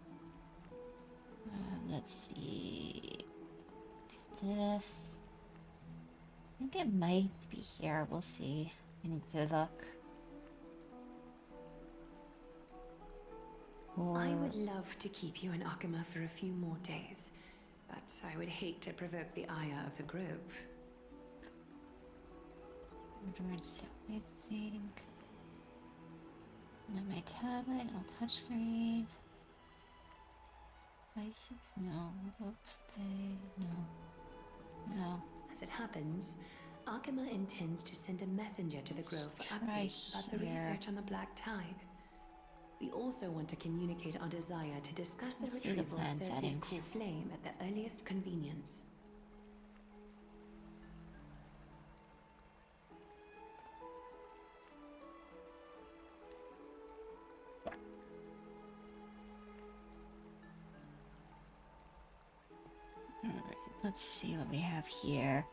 Let's see. Do this. I think it might be here. We'll see. I need to look. I would love to keep you in Akama for a few more days, but I would hate to provoke the ire of the Grove. I think. No, my tablet, no touchscreen. Devices, no. Oops, no. As it happens, Akama intends to send a messenger to the Grove for Try updates about the here. research on the Black Tide. We also want to communicate our desire to discuss the Let's see the retrieval plan of Cersei's settings. cool flame at the earliest convenience. Alright, let's see what we have here.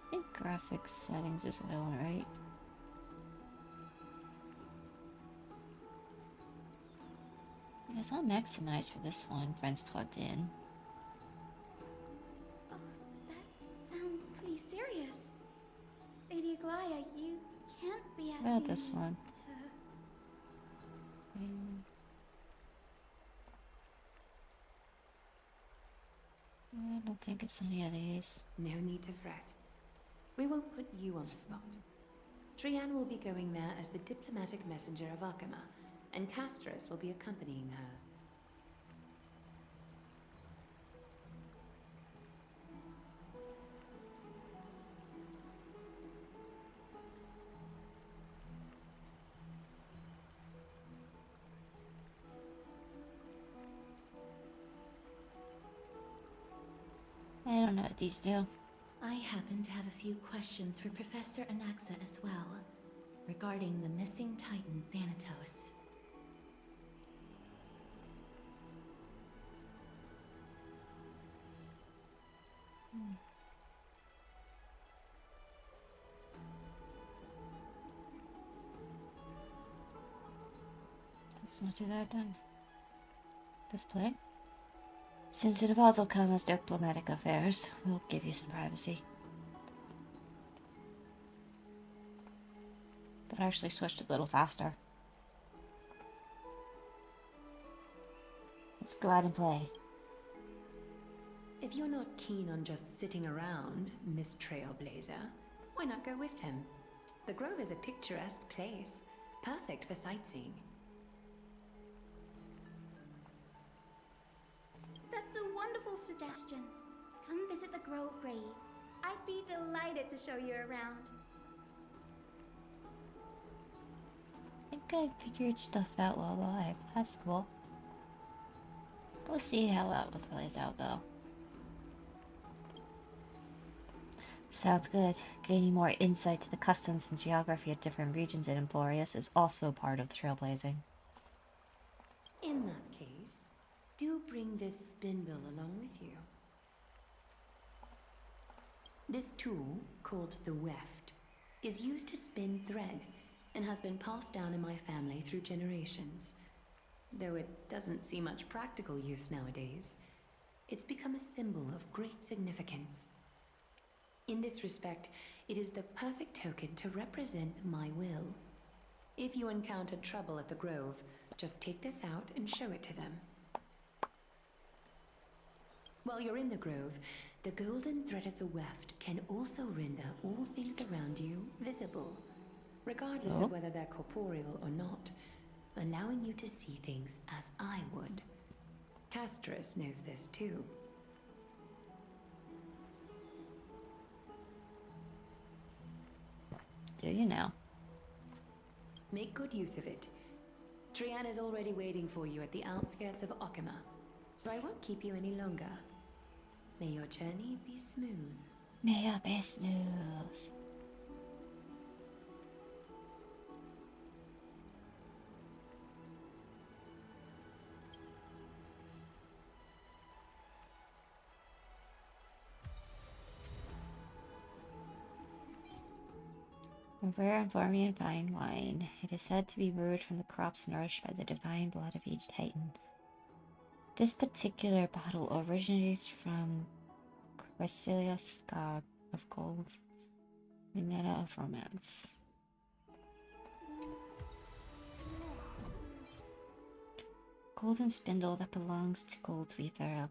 I think graphics settings is what I want, right? It's all maximized for this one. Friends plugged in. Oh, that sounds pretty serious. Lady Aglaya, you can't be asking What about this one? to... I don't think it's any of these. No need to fret. We won't put you on the spot. Trian will be going there as the diplomatic messenger of Akama, and Castros will be accompanying her. I don't know what these do. I happen to have a few questions for Professor Anaxa as well, regarding the missing Titan Thanatos. Let's not do that then. Display. Since it involves Okama's diplomatic affairs, we'll give you some privacy. But I actually switched a little faster. Let's go out and play. If you're not keen on just sitting around, Miss Trailblazer, why not go with him? The Grove is a picturesque place, perfect for sightseeing. That's a wonderful suggestion. Come visit the Grove, Grady. I'd be delighted to show you around. I think I figured stuff out while alive. That's cool. We'll see how that plays out, though. Sounds good. Gaining more insight to the customs and geography of different regions in Amphoreus is also part of the trailblazing. In that case, do bring this spindle along with you. This tool, called the weft, is used to spin thread and has been passed down in my family through generations. Though it doesn't see much practical use nowadays, it's become a symbol of great significance. In this respect, it is the perfect token to represent my will. If you encounter trouble at the Grove, just take this out and show it to them. While you're in the Grove, the golden thread of the weft can also render all things around you visible, regardless of whether they're corporeal or not, allowing you to see things as I would. Castrus knows this too. Do you know? Make good use of it. Trian is already waiting for you at the outskirts of Okima, so I won't keep you any longer. May your journey be smooth. May it be smooth. A rare and Vormian fine wine. It is said to be brewed from the crops nourished by the divine blood of each Titan. This particular bottle originates from Chrysilius, god of gold, Minetta of romance. Golden spindle that belongs to Gold Weaver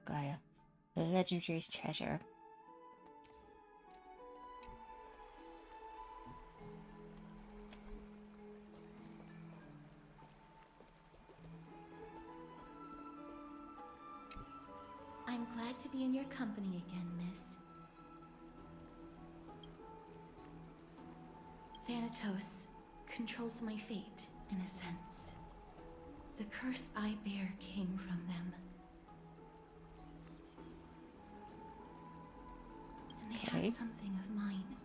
Gaia, the legendary treasure. I'm glad to be in your company again, miss. Thanatos controls my fate, in a sense. The curse I bear came from them. And they have something of mine.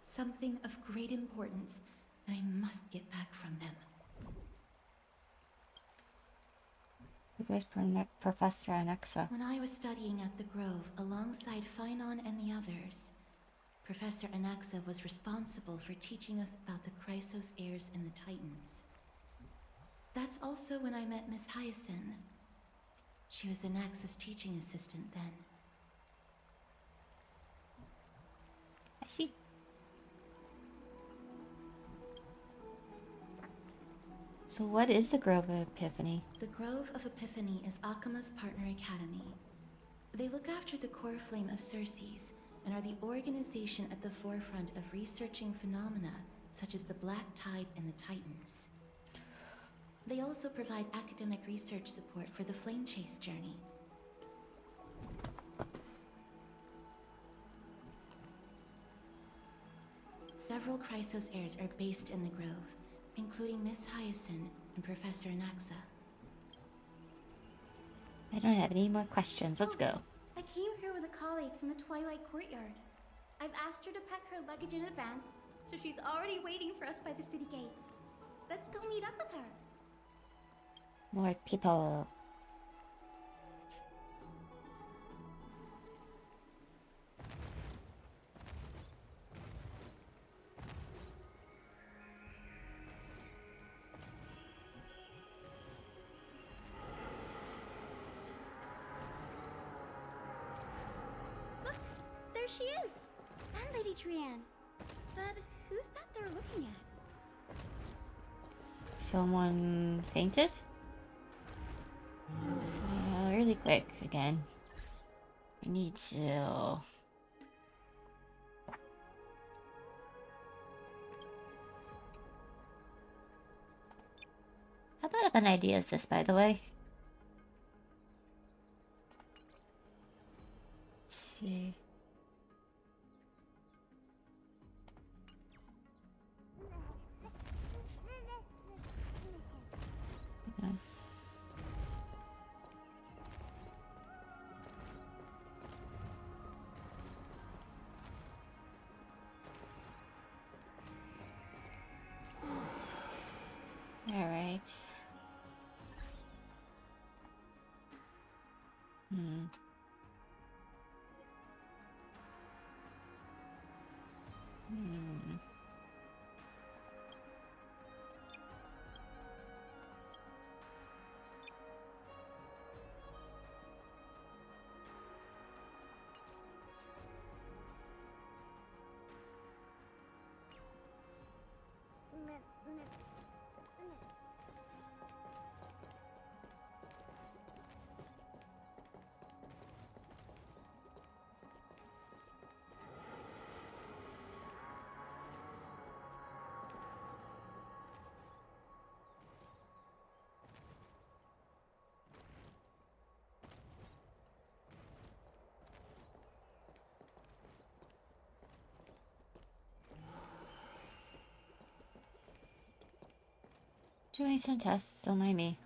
Something of great importance that I must get back from them. Who is Professor Anexa? When I was studying at the Grove alongside Huion and the others, Professor Anaxa was responsible for teaching us about the Chrysos heirs and the Titans. That's also when I met Miss Hyacinth. She was Anaxa's teaching assistant then. I see. So what is the Grove of Epiphany? The Grove of Epiphany is Akima's partner academy. They look after the core flame of Circes and are the organization at the forefront of researching phenomena such as the Black Tide and the Titans. They also provide academic research support for the Flame Chase journey. Several Chrysos heirs are based in the Grove, including Miss Hyacinth and Professor Anaxa. I don't have any more questions. Let's go. I came here with a colleague from the Twilight Courtyard. I've asked her to pack her luggage in advance, so she's already waiting for us by the city gates. Let's go meet up with her. More people. Look, there she is! And Lady Trian. But who's that they're looking at? Someone fainted? Really quick again. We need to... How bad of an idea is this, by the way? Let's see. Hang on. All right. Hmm. Hmm. Doing some tests, don't mind me.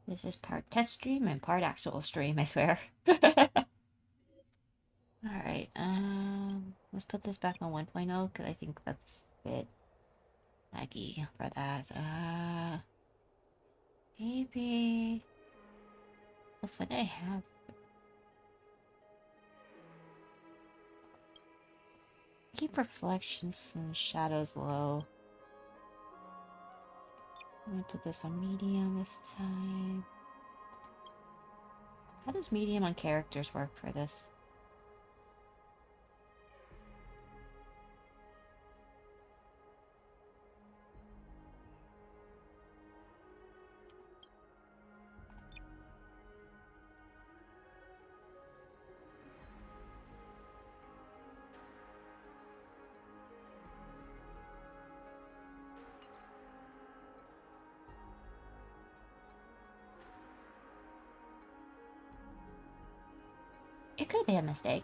This is part test stream and part actual stream, I swear. Alright, let's put this back on 1.0 because I think that's a bit laggy for that. Maybe... What I have... Keep reflections and shadows low. I'm gonna put this on medium this time. How does medium on characters work for this? It could be a mistake.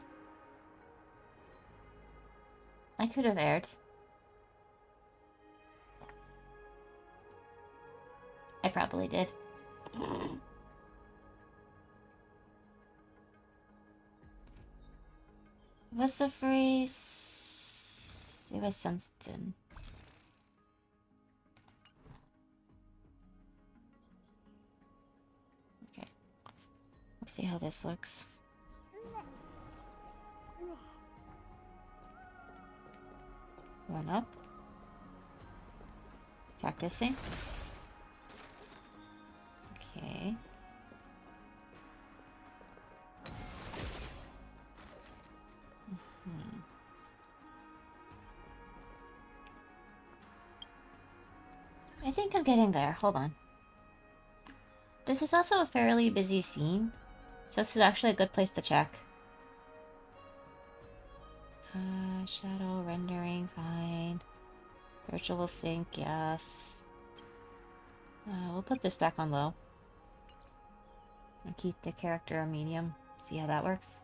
I could have erred. I probably did. What's the phrase? It was something. Okay. Let's see how this looks. One up. Attack this thing. Okay. I think I'm getting there. Hold on. This is also a fairly busy scene, so this is actually a good place to check. Shadow rendering, fine. Virtual sync, yes. We'll put this back on low. And keep the character on medium. See how that works?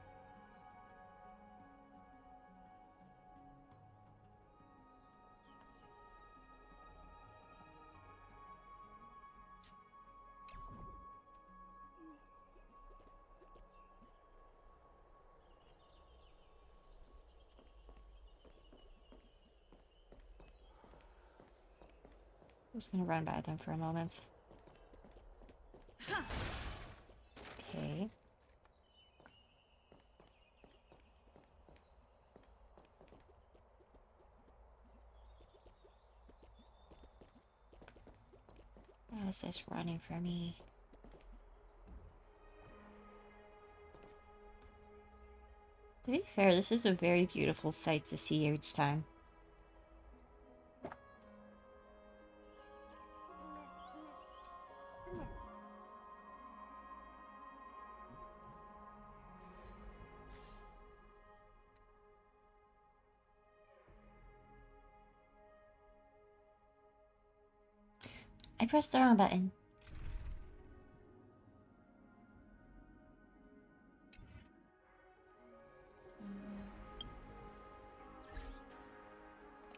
I'm just gonna run by them for a moment. Okay. How is this running for me? To be fair, this is a very beautiful sight to see each time. I pressed the wrong button.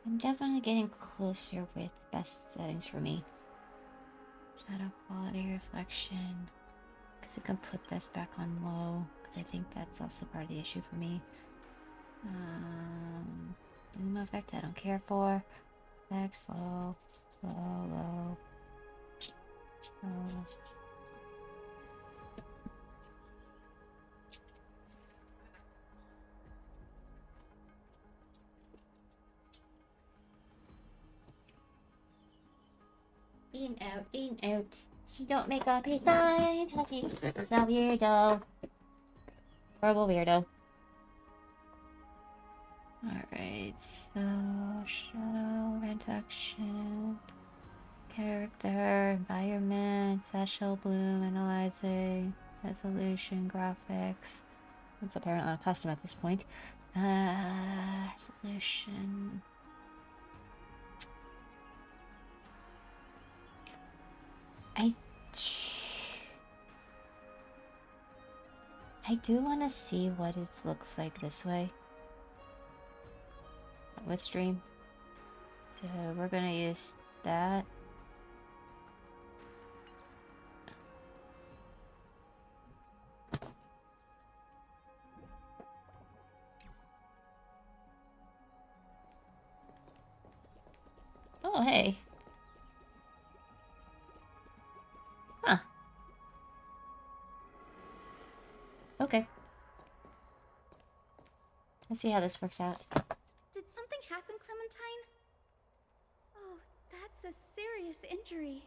I'm definitely getting closer with best settings for me. Shadow quality, reflection. Because I can put this back on low. Because I think that's also part of the issue for me. Zoom effect I don't care for. Effects low, low. In out, in out. He don't make up his mind. Has he? The weirdo. Horrible weirdo. Alright, so shadow, reduction, character, environment, special bloom, analyzing, resolution, graphics. It's apparently not custom at this point. Resolution. I do want to see what it looks like this way with stream, so we're gonna use that. Oh, hey. Huh. Okay. Let's see how this works out. Did something happen, Clementine? Oh, that's a serious injury.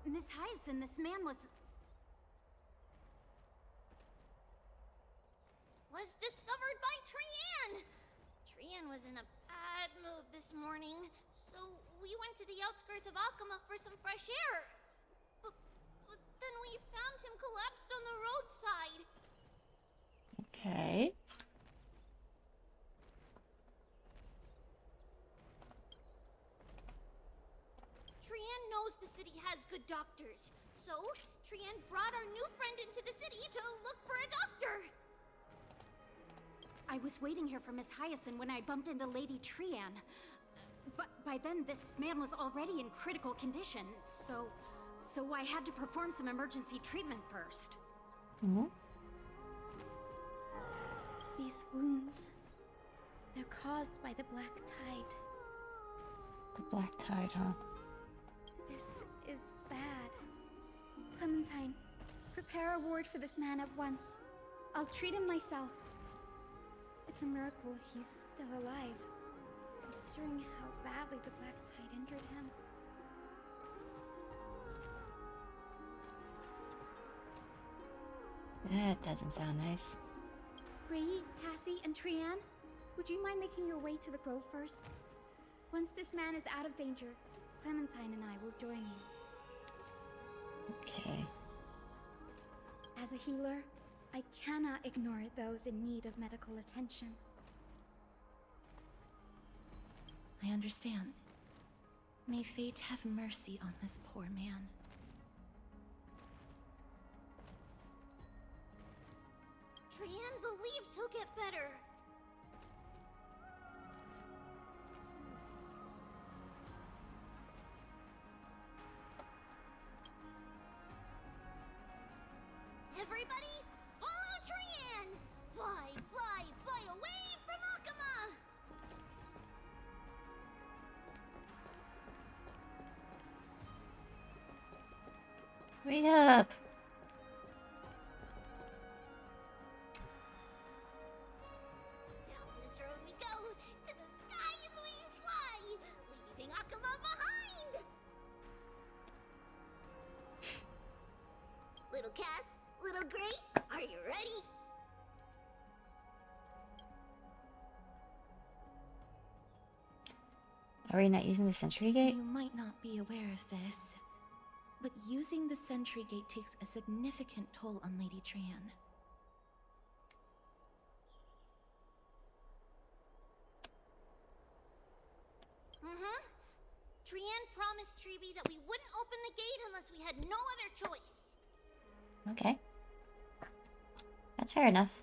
Miss Hyacin, this man was discovered by Trian! Trian was in a bad mood this morning, so we went to the outskirts of Akama for some fresh air. But then we found him collapsed on the roadside. Okay. Trian knows the city has good doctors, so Trian brought our new friend into the city to look for a doctor. I was waiting here for Miss Hyacin when I bumped into Lady Trian. But by then, this man was already in critical condition, so I had to perform some emergency treatment first. Mm-hmm. These wounds, they're caused by the Black Tide. The Black Tide, huh? This is bad. Clementine, prepare a ward for this man at once. I'll treat him myself. It's a miracle he's still alive, considering how badly the Black Tide injured him. That doesn't sound nice. Ray, Cassie, and Trian, would you mind making your way to the grove first? Once this man is out of danger, Clementine and I will join you. Okay. As a healer, I cannot ignore those in need of medical attention. I understand. May fate have mercy on this poor man. Trian believes he'll get better. Everybody, follow Trian! Fly, fly, fly away from Akama! Wait up! Down this road we go, to the skies we fly, leaving Akama behind! Little Cass, little Gray, are you ready? Are we not using the sentry gate? You might not be aware of this, but using the sentry gate takes a significant toll on Lady Trian. Trian promised Treeby that we wouldn't open the gate unless we had no other choice. Okay. That's fair enough.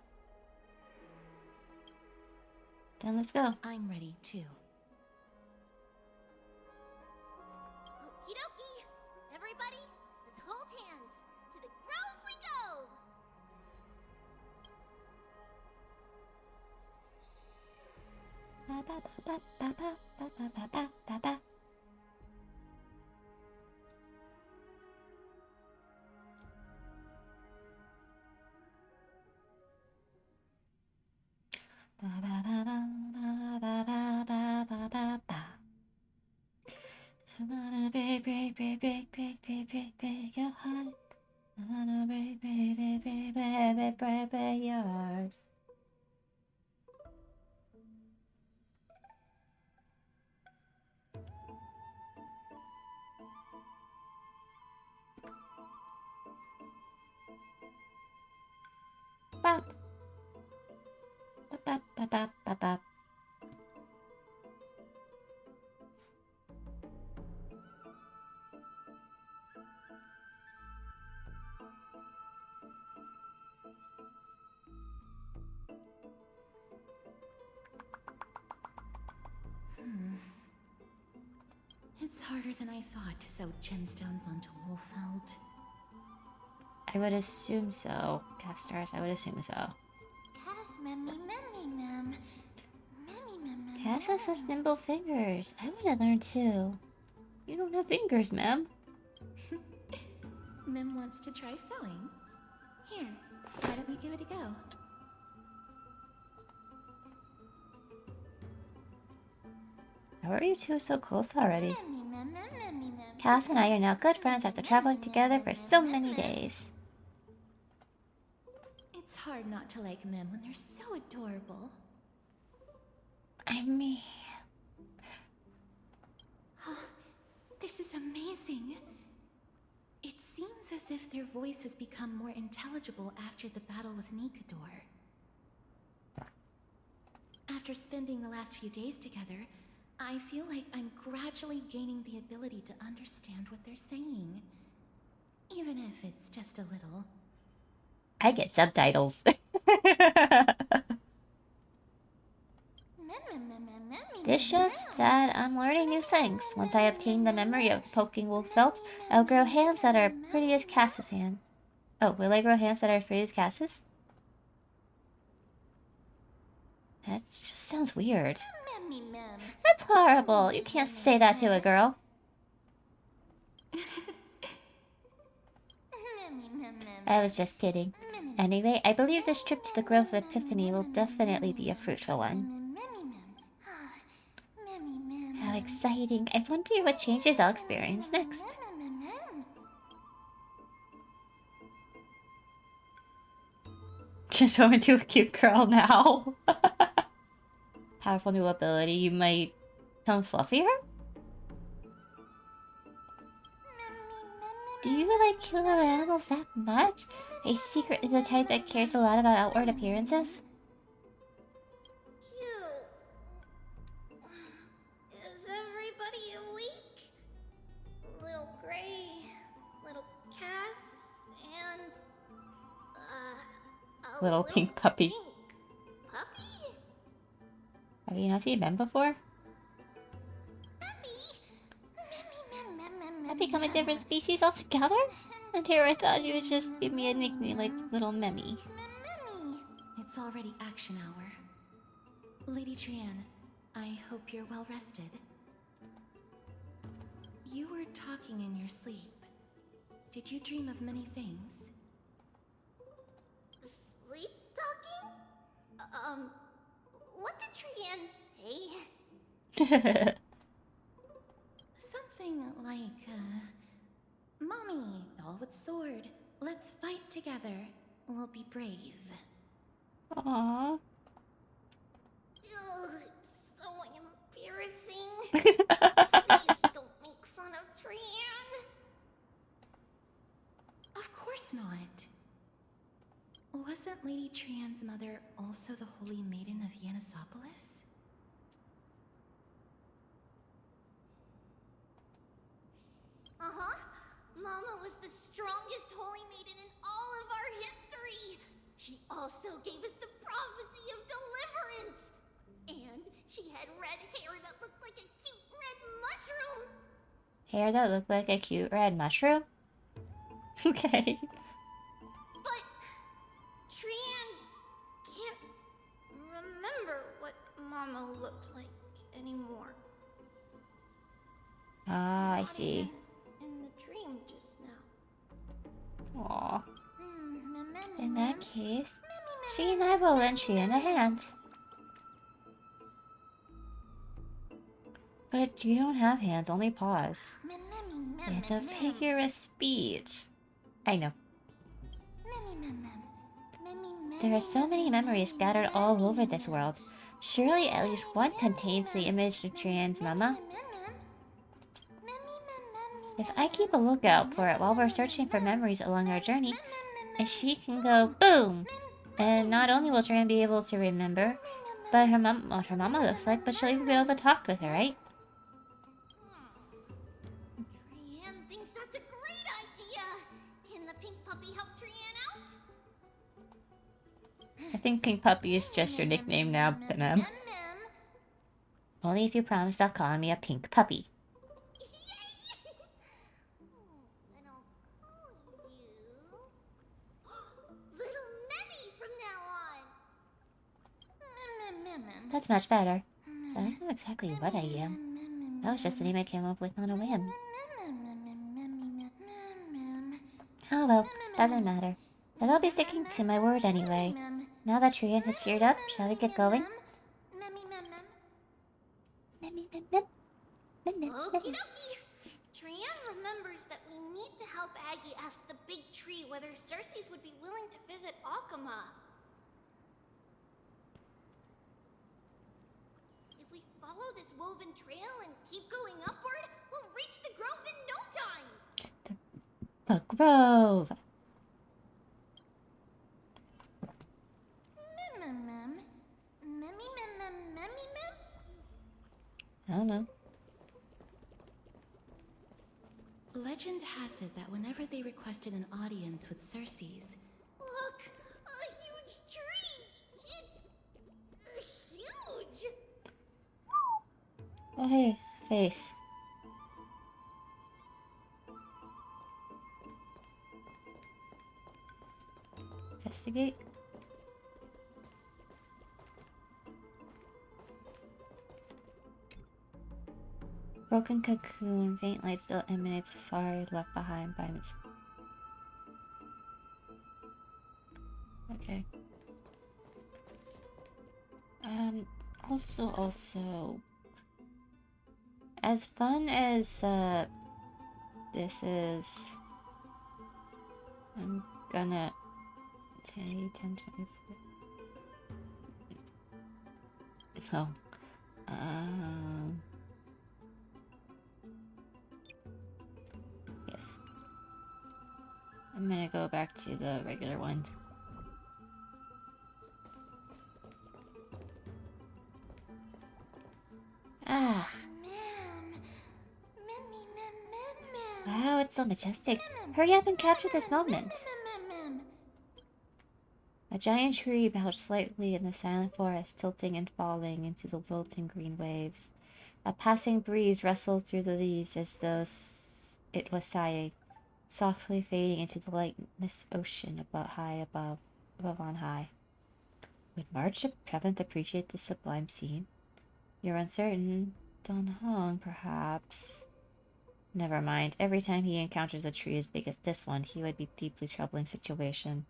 Then let's go. I'm ready too. Okie dokie. Everybody, let's hold hands. To the grove we go! Ba ba ba ba ba ba ba ba ba ba ba. Ba ba ba ba ba ba ba ba ba ba. I wanna break, break, break, break, break, break, break, break your heart. I wanna break, break, break, break, break, break, break, break your heart. Bop. Bop, bop, bop, bop, bop, bop. It's harder than I thought to sew gemstones onto Wolfeld. I would assume so. Castars, I would assume so. Cass, memmy, memmy, mem. Memmy, mem, mem. Cass has such nimble fingers. I want to learn too. You don't have fingers, ma'am. Mim wants to try sewing. Here, why don't we give it a go? How are you two so close already? Memmy, mem, mem, memmy, mem. Cass and I are now good friends after traveling together for so many days. It's hard not to like Mim when they're so adorable. I mean... This is amazing. It seems as if their voice has become more intelligible after the battle with Nikador. After spending the last few days together, I feel like I'm gradually gaining the ability to understand what they're saying. Even if it's just a little. I get subtitles. This shows that I'm learning new things. Once I obtain the memory of poking Wolfelt, I'll grow hands that are pretty as Cass's hand. Oh, will I grow hands that are as pretty as Cass's? That just sounds weird. Memmy, mem. That's horrible. You can't say that to a girl. Memmy, mem, mem. I was just kidding. Anyway, I believe this trip to the Grove of Epiphany will definitely be a fruitful one. Memmy, mem. Memmy, mem. How exciting. I wonder what changes I'll experience next. Mem, mem, mem. Just turn into a cute girl now. Powerful new ability. You might become fluffier? Do you like cute little animals that much? Are you secretly the type that cares a lot about outward appearances? Cute. Is everybody awake? Little Gray, little Cass, and a Little pink puppy. pink puppy? Have you not seen men before? I've become a different species altogether? And here I thought you would just give me a nickname like Little Memmy. It's already action hour. Lady Trian, I hope you're well rested. You were talking in your sleep. Did you dream of many things? Sleep talking? What did Trian say? Something like, Mommy, doll with sword, let's fight together. We'll be brave. Aww. Ugh, it's so embarrassing. Please don't make fun of Trian. Of course not. Wasn't Lady Trian's mother also the Holy Maiden of Yanisopolis? Mama was the strongest holy maiden in all of our history. She also gave us the prophecy of deliverance. And she had red hair that looked like a cute red mushroom. Hair that looked like a cute red mushroom? Okay. But Trian can't remember what Mama looked like anymore. Ah, I Not see. even in the dream just now. Aw. In that case, she and I will lend Trian a hand. But you don't have hands, only paws. It's a figure of speech. I know. There are so many memories scattered all over this world. Surely at least one contains the image of Trian's mama. If I keep a lookout for it while we're searching for memories along our journey, and she can go boom! And not only will Trian be able to remember, but what her mama looks like, but she'll even be able to talk with her, right? Trian thinks that's a great idea. Can the pink puppy help Trian out? I think Pink Puppy is just your nickname now, Mem. Only if you promise not calling me a pink puppy. Then I'll call you Little Memmy from now on. That's much better. So I know exactly what I am. That was just the name I came up with on a whim. Oh well, doesn't matter. But I'll be sticking to my word anyway. Now that Trian has cheered up, shall we get going? Okie dokie. Trian remembers that we need to help Aggie ask the big tree whether Cersei's would be willing to visit Akama. If we follow this woven trail and keep going upward, we'll reach the grove in no time. The grove! I don't know. Legend has it that whenever they requested an audience with Cersei's, Look, a huge tree. It's huge. Oh hey, face. Investigate. Broken cocoon, faint light still emanates. Sorry, left behind by this. Okay. Also, as fun as this is, I'm gonna 10, 10, 24. No. Yes. I'm gonna go back to the regular one. Ah. Wow, it's so majestic. Hurry up and capture this moment. A giant tree bowed slightly in the silent forest, tilting and falling into the wilting green waves. A passing breeze rustled through the leaves as though it was sighing, softly fading into the lightless ocean above on high. Would March of Prevent appreciate this sublime scene? You're uncertain. Don Hong, perhaps. Never mind. Every time he encounters a tree as big as this one, he would be deeply troubling situation.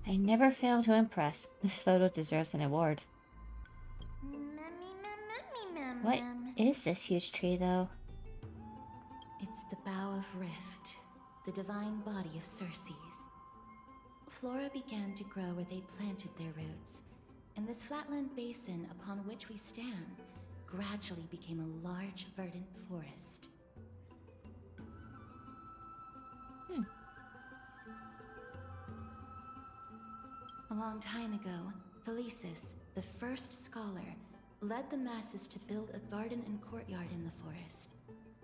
I never fail to impress. This photo deserves an award. What is this huge tree, though? it's the divine body of Circe's. Flora began to grow where they planted their roots, and this flatland basin upon which we stand gradually became a large, verdant forest. A long time ago, Thelesis, the first scholar, led the masses to build a garden and courtyard in the forest,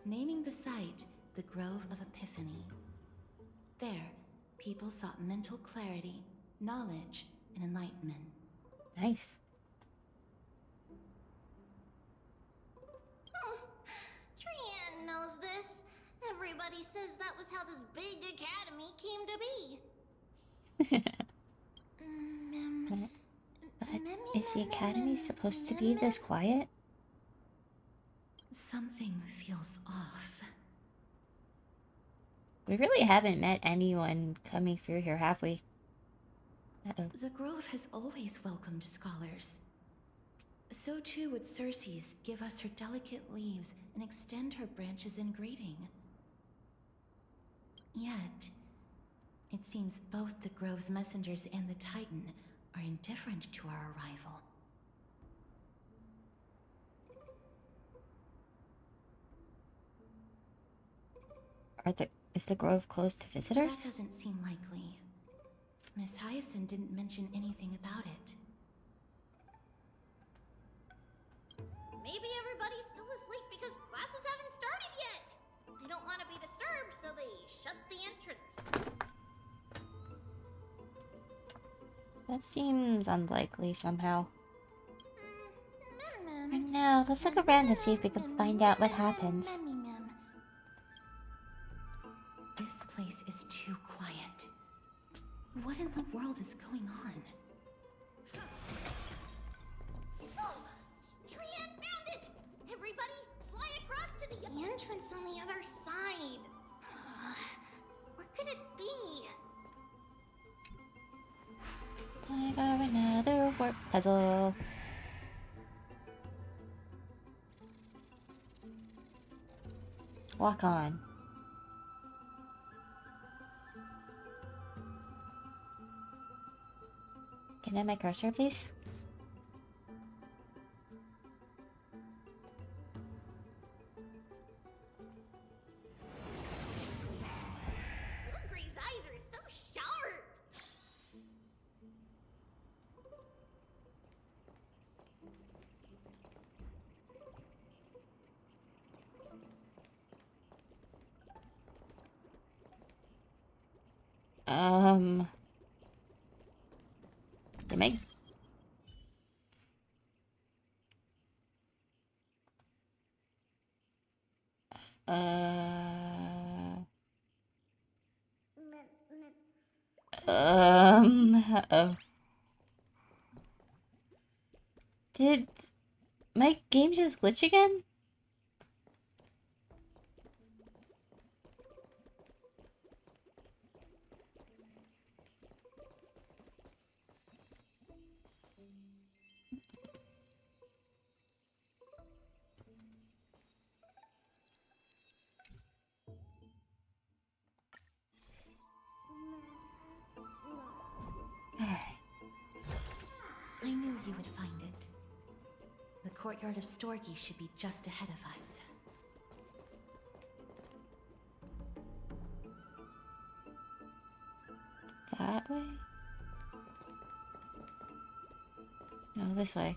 naming the site the Grove of Epiphany. There, people sought mental clarity, knowledge, and enlightenment. Nice. Trian knows this. Everybody says that was how this big academy came to be. But is the academy supposed to be this quiet? Something feels off. We really haven't met anyone coming through here, have we? Uh-oh. The Grove has always welcomed scholars. So too would Circe's give us her delicate leaves and extend her branches in greeting. Yet, it seems both the Grove's messengers and the Titan are indifferent to our arrival. Is the Grove closed to visitors? That doesn't seem likely. Miss Hyacinth didn't mention anything about it. Maybe everybody's still asleep because classes haven't started yet. They don't want to be disturbed, so they shut the entrance. That seems unlikely somehow. For now, let's look around and see if we can find out what happens. This place is too quiet. What in the world is going on? Oh, Trian found it! Everybody, fly across to the entrance on the other side. Where could it be? Time for another work puzzle. Walk on. Can I have my cursor, please? Hungry's eyes are so sharp. They make. Uh-oh. Did my game just glitch again? I knew you would find it. The courtyard of Storgi should be just ahead of us. That way? No, this way.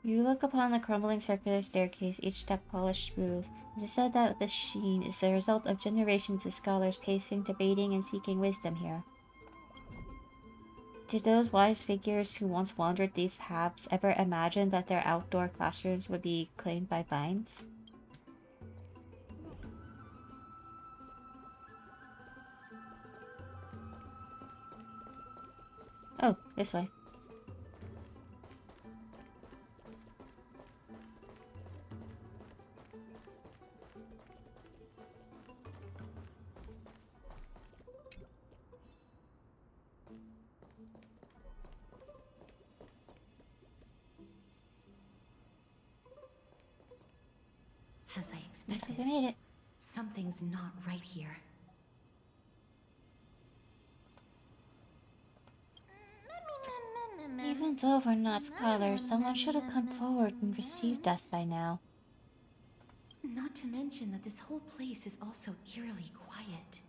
You look upon the crumbling circular staircase, each step polished smooth. It is said that this sheen is the result of generations of scholars pacing, debating, and seeking wisdom here. Did those wise figures who once wandered these paths ever imagine that their outdoor classrooms would be claimed by vines? Oh, this way. As I Looks like expected, we made it. something's not right here. Even though we're not scholars, someone should have come forward and received us by now. Not to mention that this whole place is also eerily quiet.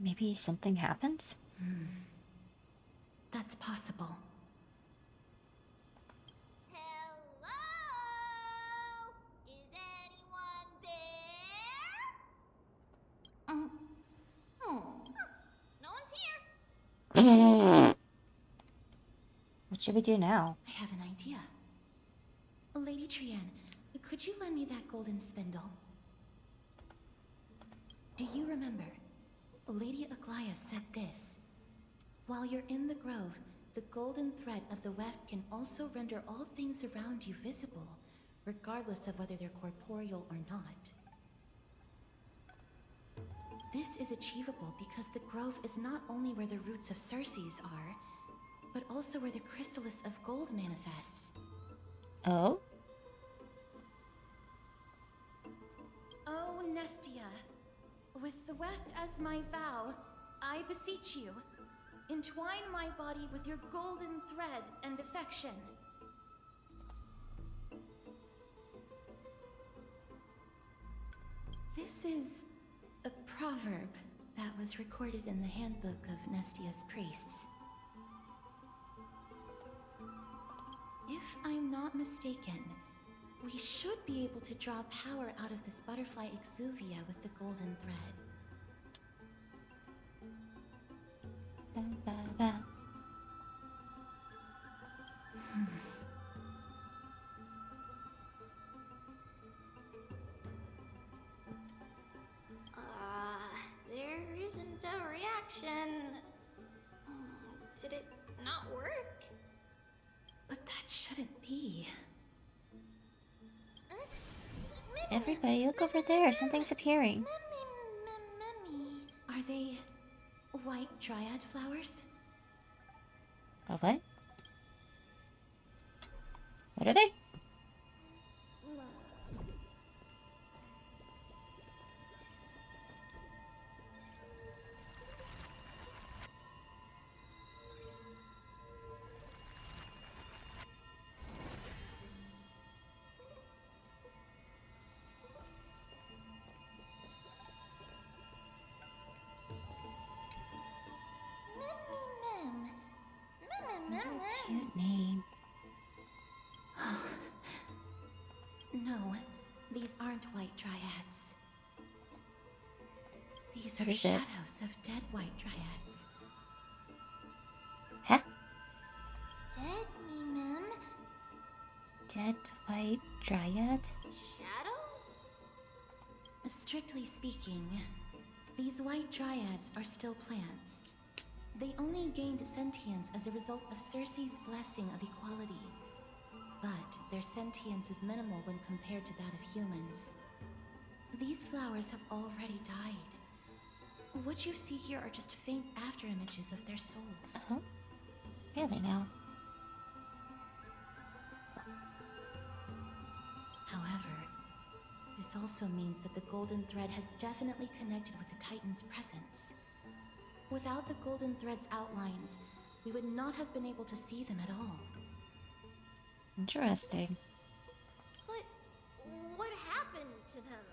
Maybe something happened? That's possible. Hello? Is anyone there? No one's here. What should we do now? I have an idea. Lady Trian, could you lend me that golden spindle? Do you remember? Lady Aglaya said this. While you're in the grove, the golden thread of the weft can also render all things around you visible, regardless of whether they're corporeal or not. This is achievable because the grove is not only where the roots of Circes are, but also where the chrysalis of gold manifests. Oh? Oh, Nestia, with the weft as my vow, I beseech you, entwine my body with your golden thread and affection. This is a proverb that was recorded in the handbook of Nestia's priests. If I'm not mistaken, we should be able to draw power out of this butterfly exuvia with the golden thread. There isn't a reaction. Did it not work? But that shouldn't be. Everybody, look over there. Something's appearing. Are they white dryad flowers? Oh, what? What are they? Cute name. No, these aren't white dryads. These are What is it? shadows of dead white dryads. Huh? Dead me, ma'am. Dead white dryad? Shadow? Strictly speaking, these white dryads are still plants. They only gained sentience as a result of Circe's blessing of equality. But their sentience is minimal when compared to that of humans. These flowers have already died. What you see here are just faint afterimages of their souls. Oh? Really now? However, this also means that the golden thread has definitely connected with the Titan's presence. Without the golden thread's outlines, we would not have been able to see them at all. Interesting. But what happened to them?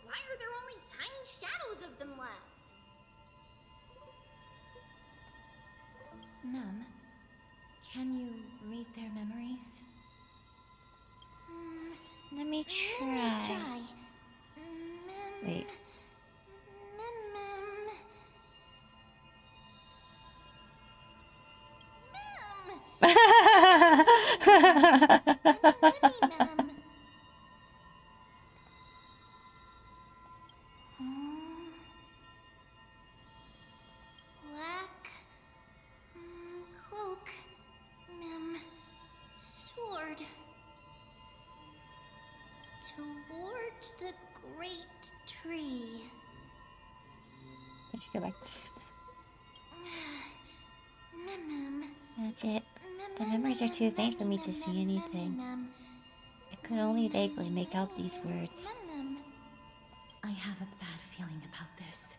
Why are there only tiny shadows of them left? Ma'am, can you read their memories? Let me try. Wait. Black cloak, sword. Toward the great tree. I should go back. Mem. That's it. The memories are too faint for me to see anything. I could only vaguely make out these words. I have a bad feeling about this.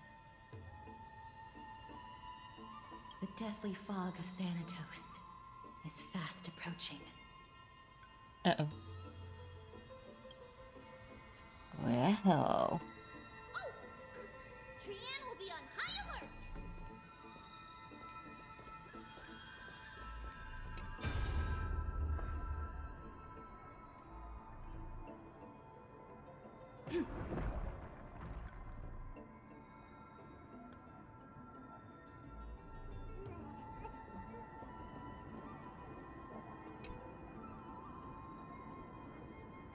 The deathly fog of Thanatos is fast approaching. Uh-oh. Well... Oh! Trian will be on high alert!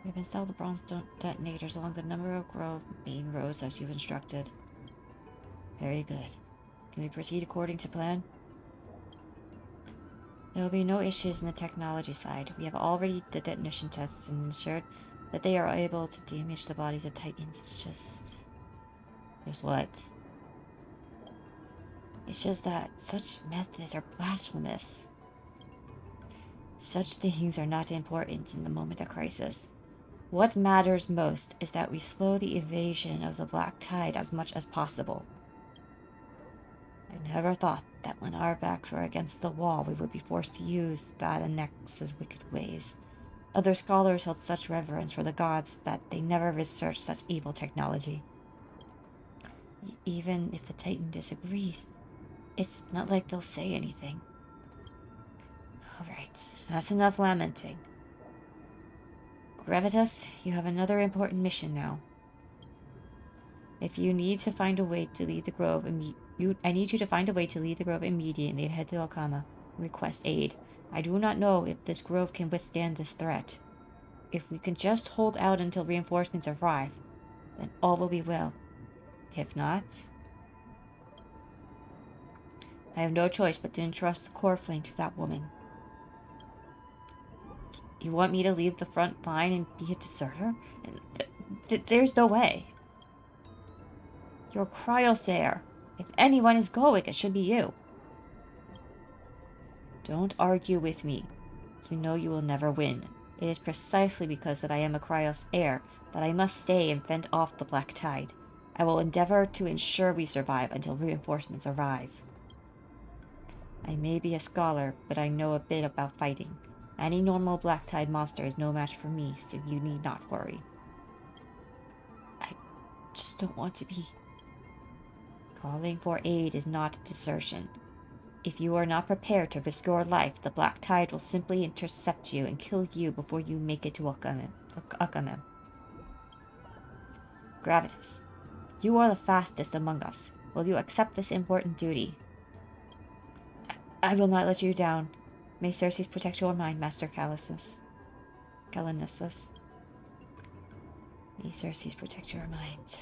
We've installed the bronze detonators along the number of grove main roads as you've instructed. Very good. Can we proceed according to plan? There will be no issues in the technology side. We have already the detonation tests and ensured that they are able to damage the bodies of Titans. It's just... There's what? It's just that such methods are blasphemous. Such things are not important in the moment of crisis. What matters most is that we slow the evasion of the Black Tide as much as possible. I never thought that when our backs were against the wall, we would be forced to use that Annex's wicked ways. Other scholars held such reverence for the gods that they never researched such evil technology. Even if the Titan disagrees, it's not like they'll say anything. Alright, that's enough lamenting. Gravitas, you have another important mission now. If you need to find a way to lead the grove, I need you to find a way to lead the grove immediately and head to Okama. Request aid. I do not know if this grove can withstand this threat. If we can just hold out until reinforcements arrive, then all will be well. If not, I have no choice but to entrust the core flame to that woman. You want me to lead the front line and be a deserter? There's no way. You're Cryosair. If anyone is going, it should be you. Don't argue with me. You know you will never win. It is precisely because that I am a Cryosair that I must stay and fend off the Black Tide. I will endeavor to ensure we survive until reinforcements arrive. I may be a scholar, but I know a bit about fighting. Any normal Black Tide monster is no match for me, so you need not worry. I just don't want to be... Calling for aid is not desertion. If you are not prepared to risk your life, the Black Tide will simply intercept you and kill you before you make it to Okama. Gravitas, you are the fastest among us. Will you accept this important duty? I will not let you down. May Circes protect your mind, Master Callisus. May Circes protect your mind.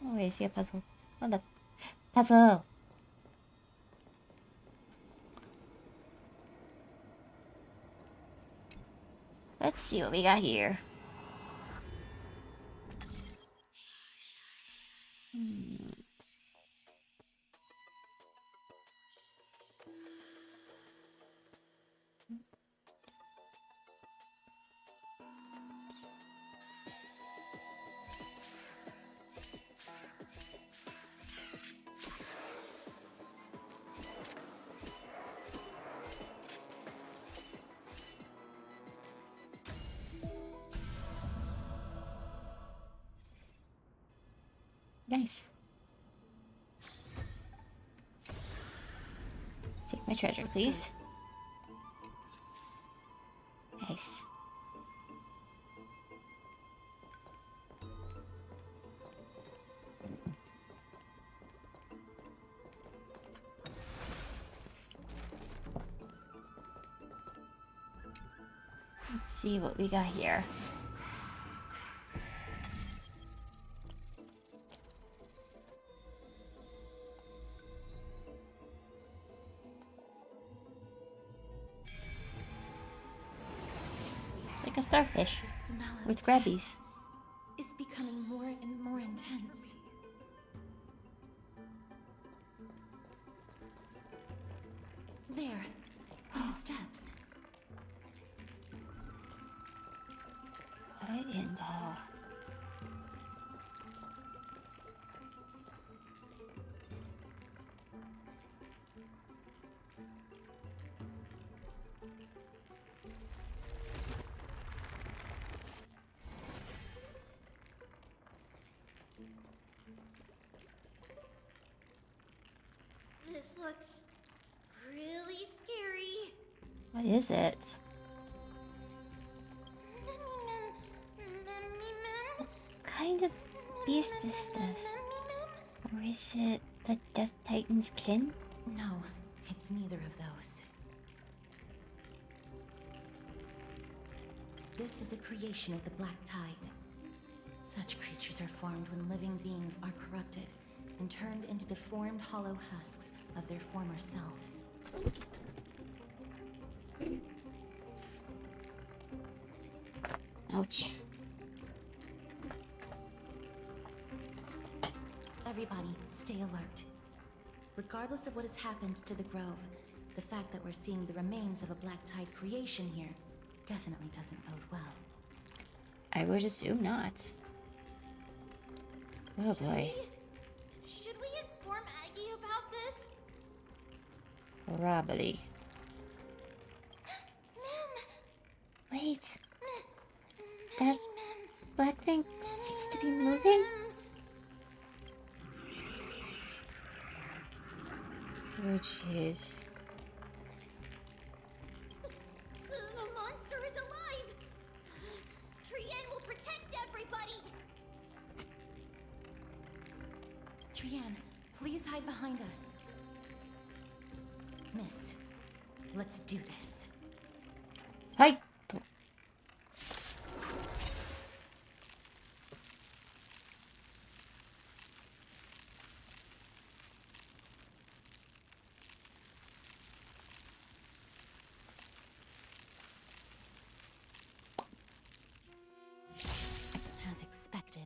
Oh, wait, I see a puzzle. Oh, the puzzle! Let's see what we got here. Nice. Take my treasure, please. Nice. Let's see what we got here. starfish The smell of with death grabbies. is becoming more and more intense. There, on the steps. What in the hell? This looks really scary. What is it? What kind of beast is this? Or is it the Death Titan's kin? No, it's neither of those. This is a creation of the Black Tide. Such creatures are formed when living beings are corrupted and turned into deformed hollow husks of their former selves. Ouch. Everybody, stay alert. Regardless of what has happened to the Grove, the fact that we're seeing the remains of a Black Tide creation here definitely doesn't bode well. I would assume not. Oh boy. Should we inform Aggie about this? Probably. Mem! Wait. That black thing seems to be moving? Oh jeez. The monster is alive! Trien will protect everybody! Trian, please hide behind us. Miss, let's do this. Hi. As expected.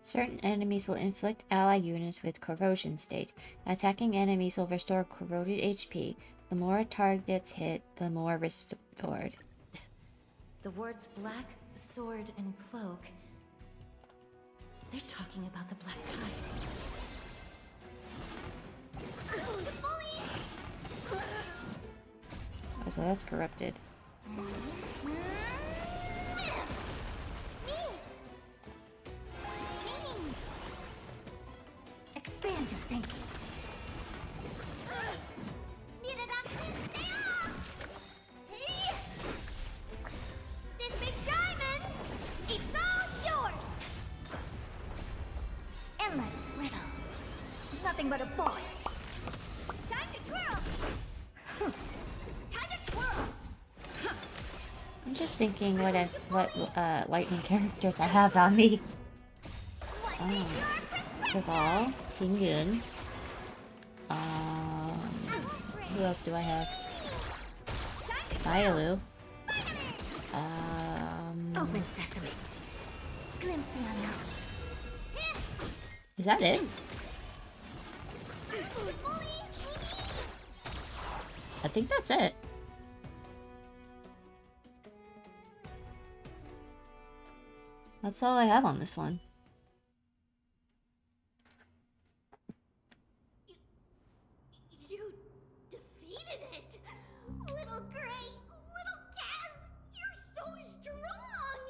Certain enemies will inflict ally units with corrosion state. Attacking enemies will restore corroded HP. The more targets hit, the more restored. The words black, sword, and cloak. They're talking about the Black Tide. Oh, so that's corrupted. Expand your thinking. This big diamond, it's all yours! Endless riddles. Nothing but a bullet. Time to twirl! Time to twirl! I'm just thinking what lightning characters I have on me. Oh. Cheval, Tingyun. Who else do I have? Bailu. Open sesame. Glimpse the unknown. Is that it? I think that's it. That's all I have on this one. You defeated it! Little Gray, little Kaz, you're so strong!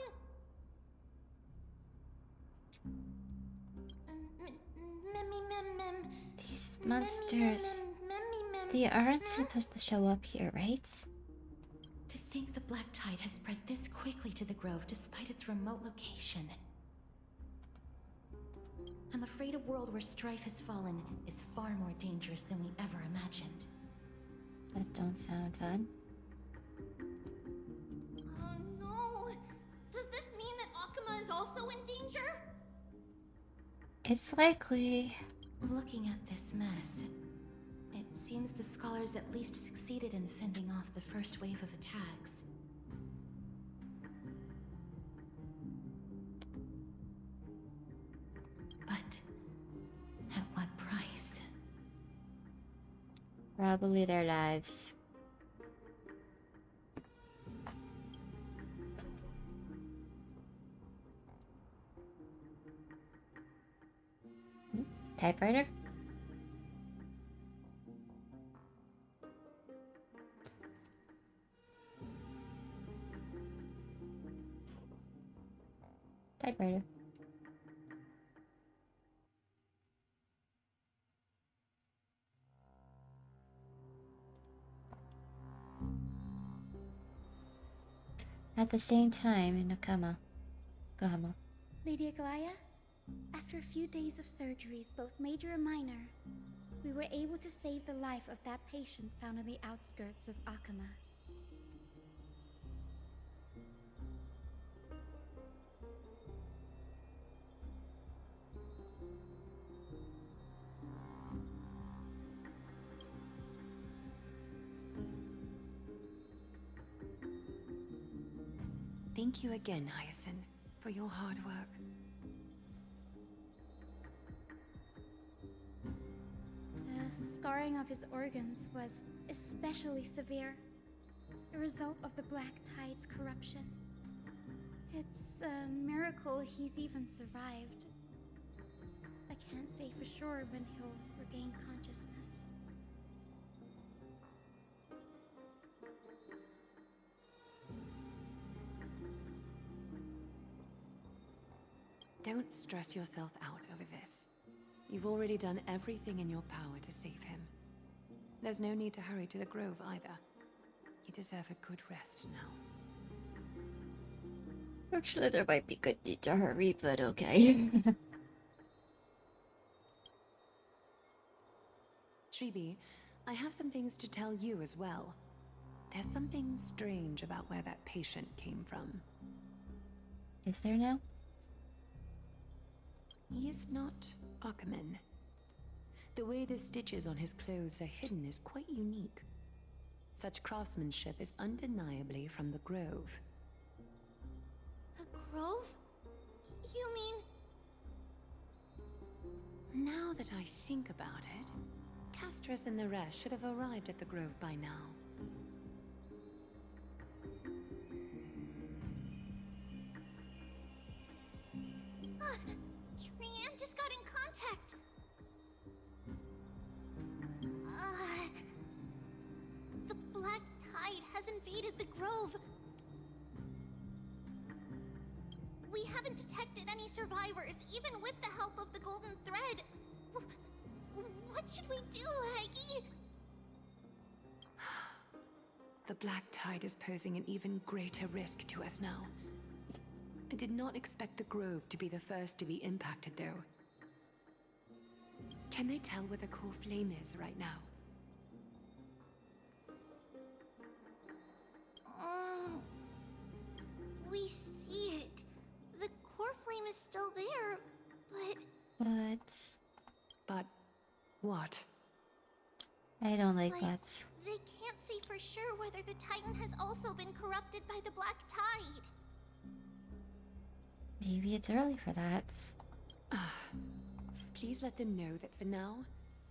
These monsters, they aren't supposed to show up here, right? To think the Black Tide has spread this quickly to the Grove despite its remote location. I'm afraid a world where strife has fallen is far more dangerous than we ever imagined. That don't sound fun. Oh no! Does this mean that Akuma is also in danger? It's likely. Looking at this mess, it seems the scholars at least succeeded in fending off the first wave of attacks. Probably their lives. Typewriter? Typewriter. At the same time in Nakama. Gahama. Lady Aglaya, after a few days of surgeries, both major and minor, we were able to save the life of that patient found on the outskirts of Akama. Thank you again, Hyacinth, for your hard work. The scarring of his organs was especially severe, a result of the Black Tide's corruption. It's a miracle he's even survived. I can't say for sure when he'll regain consciousness. Don't stress yourself out over this. You've already done everything in your power to save him. There's no need to hurry to the grove either. You deserve a good rest now. Actually, there might be good need to hurry, but okay. Tribi, I have some things to tell you as well. There's something strange about where that patient came from. Is there now? He is not Akaman. The way the stitches on his clothes are hidden is quite unique. Such craftsmanship is undeniably from the Grove. The Grove? You mean... Now that I think about it, Castris and the rest should have arrived at the Grove by now. Trian just got in contact. The Black Tide has invaded the Grove. We haven't detected any survivors, even with the help of the Golden Thread. What should we do, Aggie? The Black Tide is posing an even greater risk to us now. I did not expect the Grove to be the first to be impacted, though. Can they tell where the core flame is right now? We see it. The core flame is still there, but... But what? I don't like Like, butts. they can't say for sure whether the Titan has also been corrupted by the Black Tide. Maybe it's early for that. Please let them know that for now,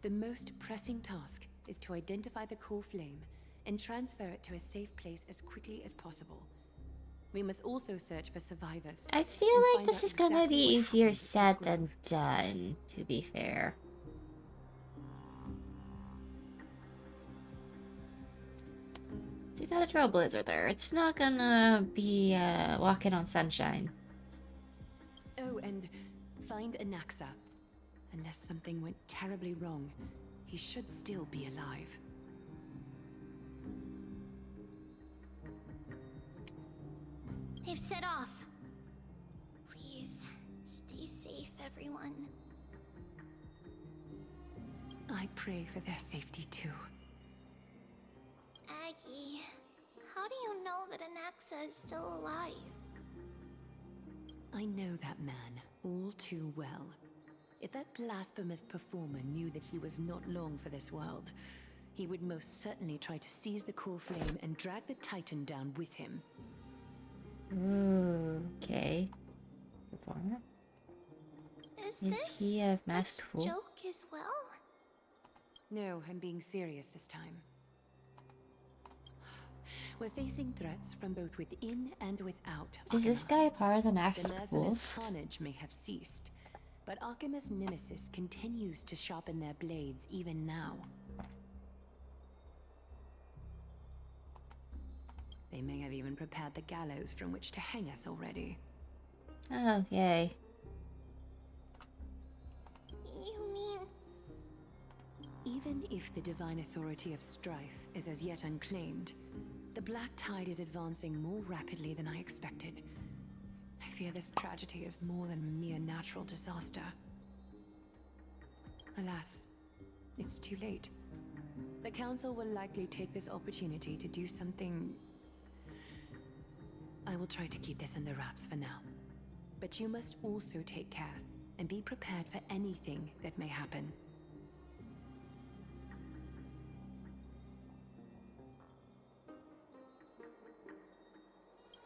the most pressing task is to identify the core flame and transfer it to a safe place as quickly as possible. We must also search for survivors. I feel and like find this out is gonna exactly be what easier happened to the said than Grove. done, to be fair. So you got a trailblazer there. It's not gonna be walking on sunshine. Oh, and find Anaxa. Unless something went terribly wrong, he should still be alive. They've set off. Please, stay safe, everyone. I pray for their safety too. Aggie, how do you know that Anaxa is still alive? I know that man all too well. If that blasphemous performer knew that he was not long for this world, he would most certainly try to seize the core flame and drag the Titan down with him. Ooh, okay. Performer? Is Is this he a masked fool? joke as well? No, I'm being serious this time. We're facing threats from both within and without Is this Arkema. guy a part of the Max The merciless Schools? carnage may have ceased, but Arkema's nemesis continues to sharpen their blades even now. They may have even prepared the gallows from which to hang us already. Oh, yay. You mean... Even if the divine authority of strife is as yet unclaimed, the Black Tide is advancing more rapidly than I expected. I fear this tragedy is more than a mere natural disaster. Alas, it's too late. The Council will likely take this opportunity to do something... I will try to keep this under wraps for now. But you must also take care and be prepared for anything that may happen.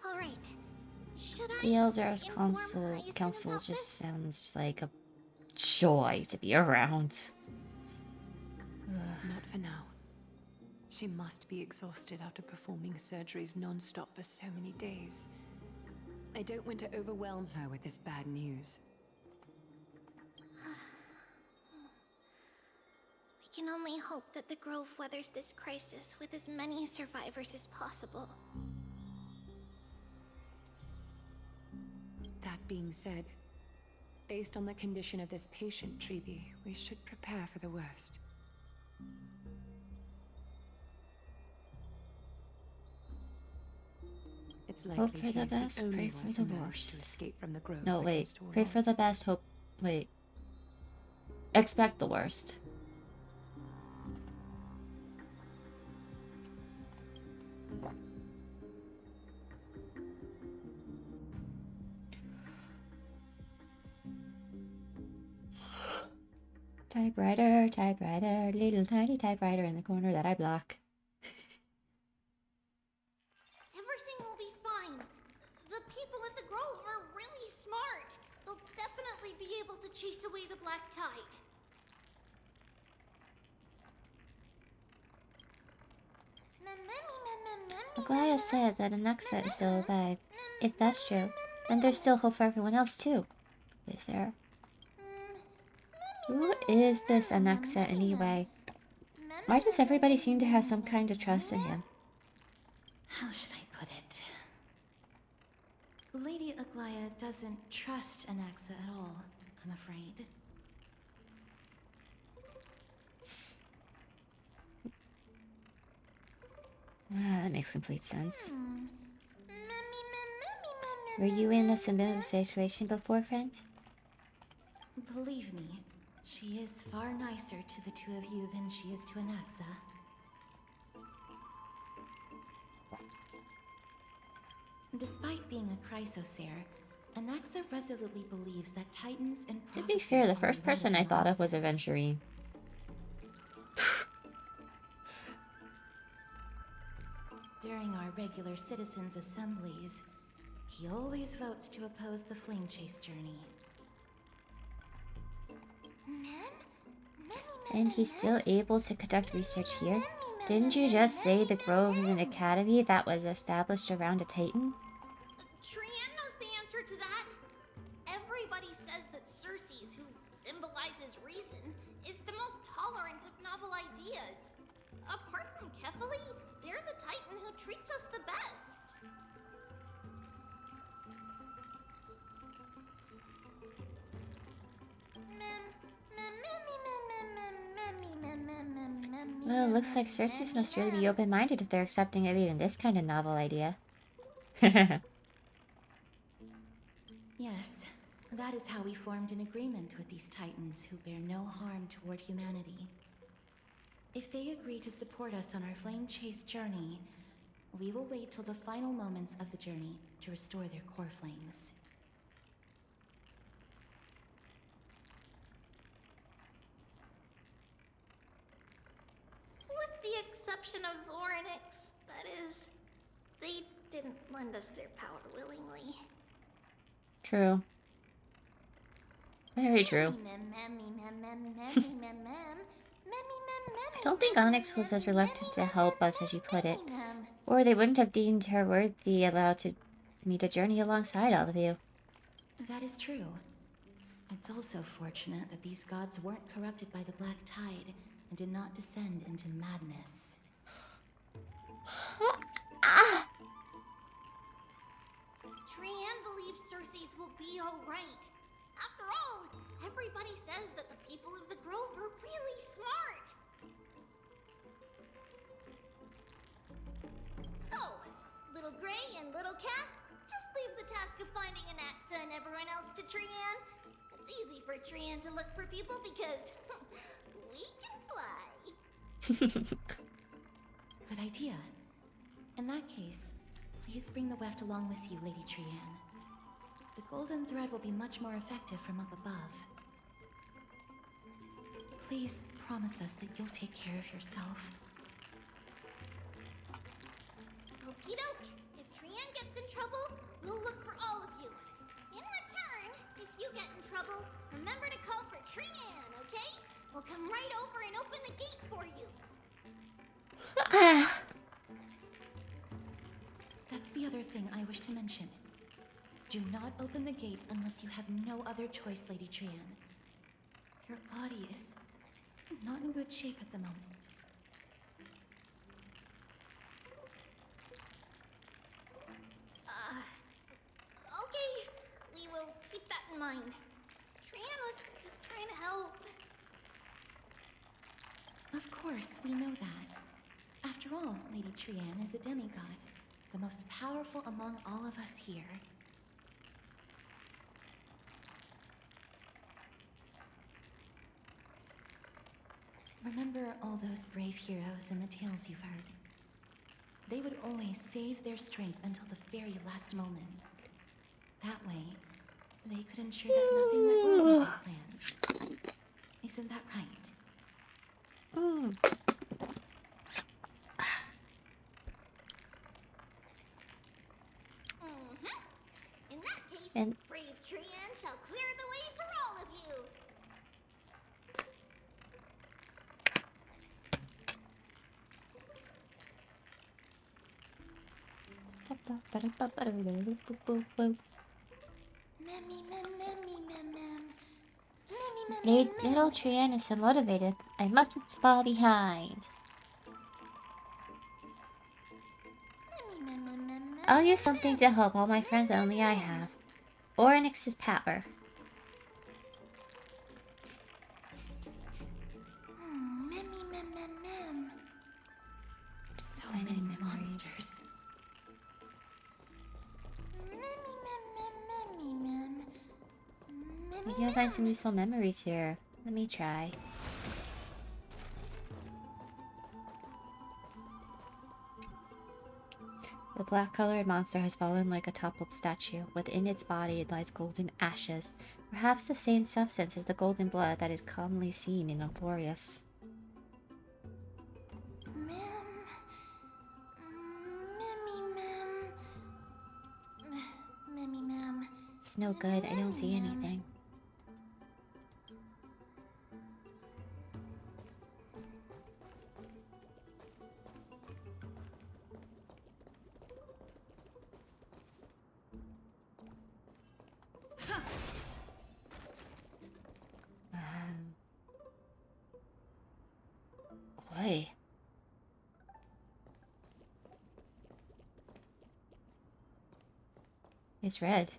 All right. Should I The Elders inform Council Hyacinth about just this? sounds like a joy to be around. Not for now. She must be exhausted after performing surgeries non-stop for so many days. I don't want to overwhelm her with this bad news. We can only hope that the Grove weathers this crisis with as many survivors as possible. That being said, based on the condition of this patient, Tribi, we should prepare for the worst. It's likely Hope for the he's best, only pray one for the who managed worst. to escape from the Grove No, wait. against all Pray for the odds. best, hope... Wait. Expect the worst. Typewriter, typewriter, little tiny typewriter in the corner that I block. Everything will be fine. The people at the Grove are really smart. They'll definitely be able to chase away the Black Tide. Aglaya said that Anexa is still alive. If that's true, then there's still hope for everyone else too. Is there? Who is this Anexa anyway? Why does everybody seem to have some kind of trust in him? How should I put it? Lady Aglaya doesn't trust Anaxa at all, I'm afraid. Ah, that makes complete sense. Were you in a similar situation before, friend? Believe me, she is far nicer to the two of you than she is to Anaxa. Despite being a chrysosaur, Anaxa resolutely believes that Titans and To be fair, the prophecies first are person I related thought of was nonsense. Aventurine. During our regular citizens' assemblies, he always votes to oppose the Flame Chase journey. And he's still able to conduct research here? Didn't you just say the Grove is an academy that was established around a Titan? Trian knows the answer to that. Everybody says that Circes, who symbolizes reason, is the most tolerant of novel ideas. Apart from Kefali, they're the Titan who treats us the best. Well, it looks like Circes must really be open-minded if they're accepting of even this kind of novel idea. Yes, that is how we formed an agreement with these Titans who bear no harm toward humanity. If they agree to support us on our Flame Chase journey, we will wait till the final moments of the journey to restore their core flames. With the exception of Voronix, that is, they didn't lend us their power willingly. True. Very true. Don't think Onyx was as reluctant to help us as you put it. Mem. Or they wouldn't have deemed her worthy allowed to me to journey alongside all of you. That is true. It's also fortunate that these gods weren't corrupted by the Black Tide and did not descend into madness. Trianne believes Circe's will be alright. After all, everybody says that the people of the Grove are really smart. So, Little Gray and Little Cass, just leave the task of finding an Acta and everyone else to Trianne. It's easy for Trianne to look for people because we can fly. Good idea. In that case, please bring the weft along with you, Lady Trianne. The golden thread will be much more effective from up above. Please promise us that you'll take care of yourself. Okie doke. If Trianne gets in trouble, we'll look for all of you. In return, if you get in trouble, remember to call for Trianne, okay? We'll come right over and open the gate for you. That's the other thing I wish to mention. Do not open the gate unless you have no other choice, Lady Trianne. Your body is not in good shape at the moment. Okay. We will keep that in mind. Trianne was just trying to help. Of course, we know that. After all, Lady Trianne is a demigod, the most powerful among all of us here. Remember all those brave heroes and the tales you've heard. They would always save their strength until the very last moment. That way, they could ensure that nothing went wrong with their plans. Isn't that right? In that case, And- brave Trianne shall clear the way for all of you. Little Trianne is so motivated. I mustn't fall behind. I'll use something to help all my friends that only I have. Onyx's power. So Finding many memories. monsters. Maybe I'll find some useful memories here. Let me try. The black-colored monster has fallen like a toppled statue. Within its body lies golden ashes, perhaps the same substance as the golden blood that is commonly seen in Amphoreus. It's no good. I don't see anything. Boy. It's red.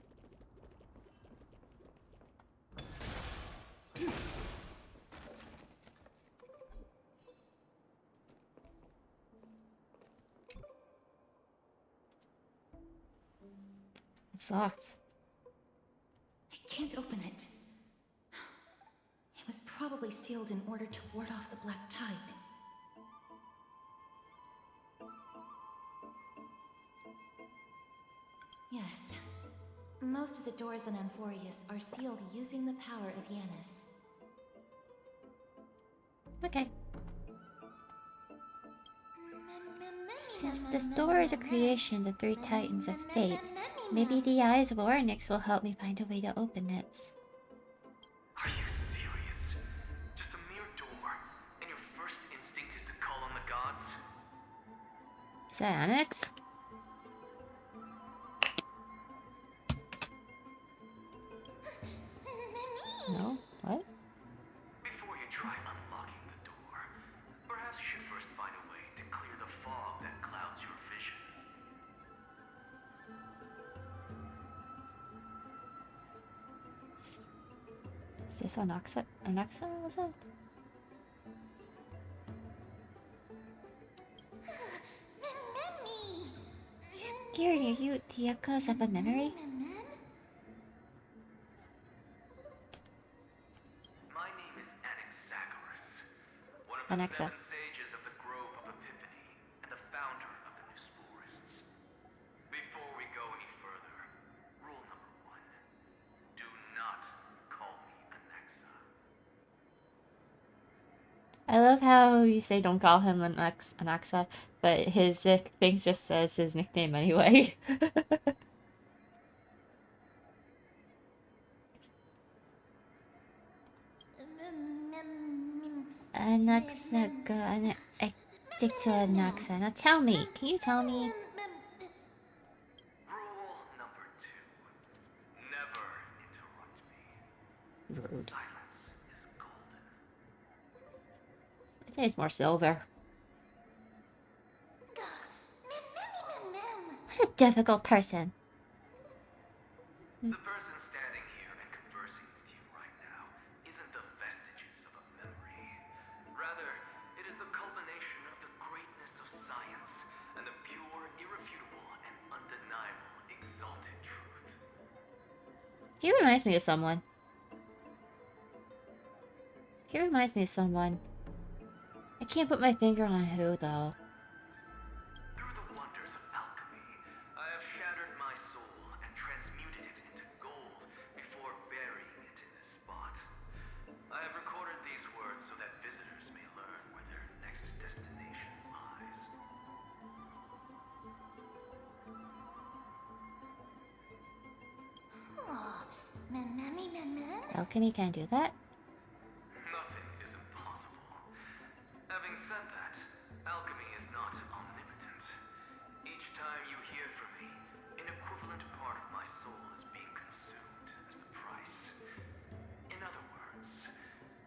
It's locked. I can't open it. It was probably sealed in order to ward off the Black Tide. Yes. Most of the doors in Amphoreus are sealed using the power of Yanis. Okay. Since this door is a creation of the three titans of fate, maybe the eyes of Onyx will help me find a way to open it. Are you serious? Just a mere door, and your first instinct is Is that Annex? No? What? Before you try unlocking the door, perhaps you should first find a way to clear the fog that clouds your vision. Is this Anaxa? Anaxa, was it? You scared you the echoes of a memory? My name is Anaxagoras, one of the Anaxa. 7 sages of the Grove of Epiphany and the founder of the New Sporists. Before we go any further, rule number 1. Do not call me Anaxa. I love how you say don't call him Anaxa, but his thing just says his nickname anyway. Anaxa, I stick to Anaxa. Now tell me, can you tell me? Rule number 2. Never interrupt me. Rude. Silence is golden. I think it's more silver. What a difficult person. The person standing here and conversing with you right now isn't the vestiges of a memory. Rather, it is the culmination of the greatness of science and the pure, irrefutable, and undeniable exalted truth. He reminds me of someone. He reminds me of someone. I can't put my finger on who, though. Through the wonders of alchemy, I have shattered my soul and transmuted it into gold before burying it in this spot. I have recorded these words so that visitors may learn where their next destination lies. Alchemy can't do that? Nothing is impossible. Having said that, alchemy is not omnipotent. Each time you hear from me, an equivalent part of my soul is being consumed as the price. In other words,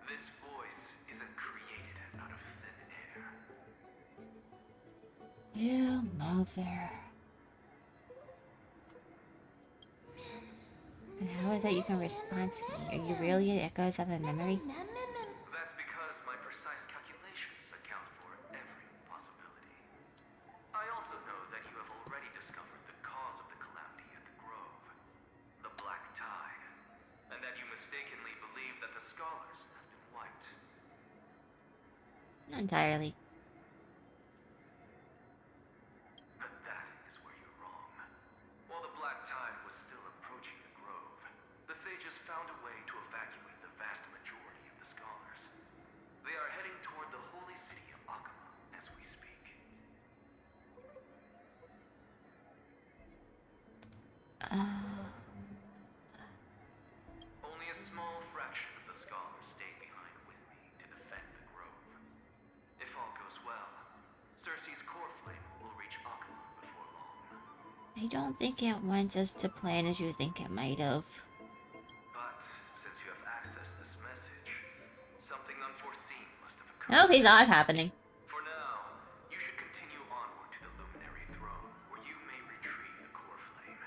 this voice isn't created out of thin air. You mother. And how is that you can respond to me? Are you really the echoes of a memory? That's because my precise calculations account for every possibility. I also know that you have already discovered the cause of the calamity at the Grove, the Black Tide, and that you mistakenly believe that the scholars have been wiped. Not entirely. But that is where you're wrong. While the Black Tide was still approaching the Grove, the sages found a way to evacuate the vast majority of the scholars. They are heading toward the holy city of Akama as we speak. Only a small fraction of the scholars stayed behind with me to defend the Grove. If all goes well, Cersei's core flame will reach Akama before long. I don't think it wants us to plan as you think it might have. But since you have accessed this message, something unforeseen must have occurred. No, he's not happening. For now, you should continue onward to the Luminary Throne, where you may retrieve the core flame.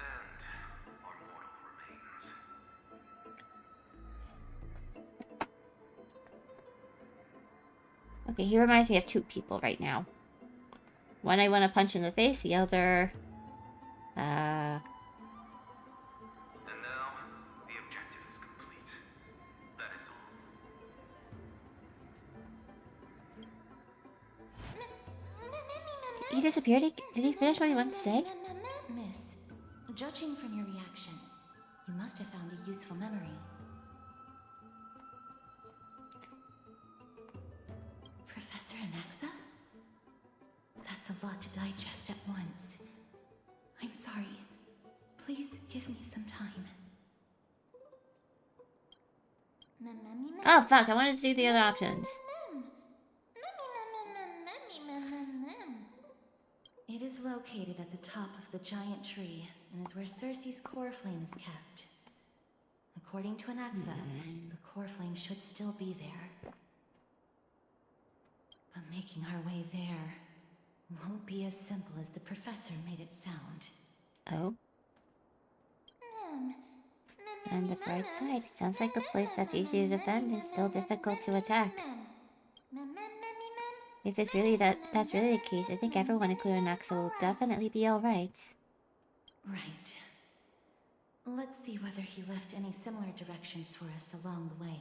And our mortal remains. Okay, he reminds me of two people right now. One I want to punch in the face, the other... And now, the objective is complete. That is all. He disappeared? Did he finish what he wanted to say? Miss, judging from your reaction, you must have found a useful memory. Professor Anaxa? That's a lot to digest at once. I'm sorry. Please give me some time. Oh, fuck, I wanted to see the other options. located at the top of the giant tree and is where Circe's core flame is kept. According to Anaxa, the core flame should still be there. But making our way there won't be as simple as the professor made it sound. Oh? On the bright side, sounds like a place that's easy to defend and still difficult to attack. If that's really the case, I think everyone, including Axel, will definitely be alright. Right. Let's see whether he left any similar directions for us along the way.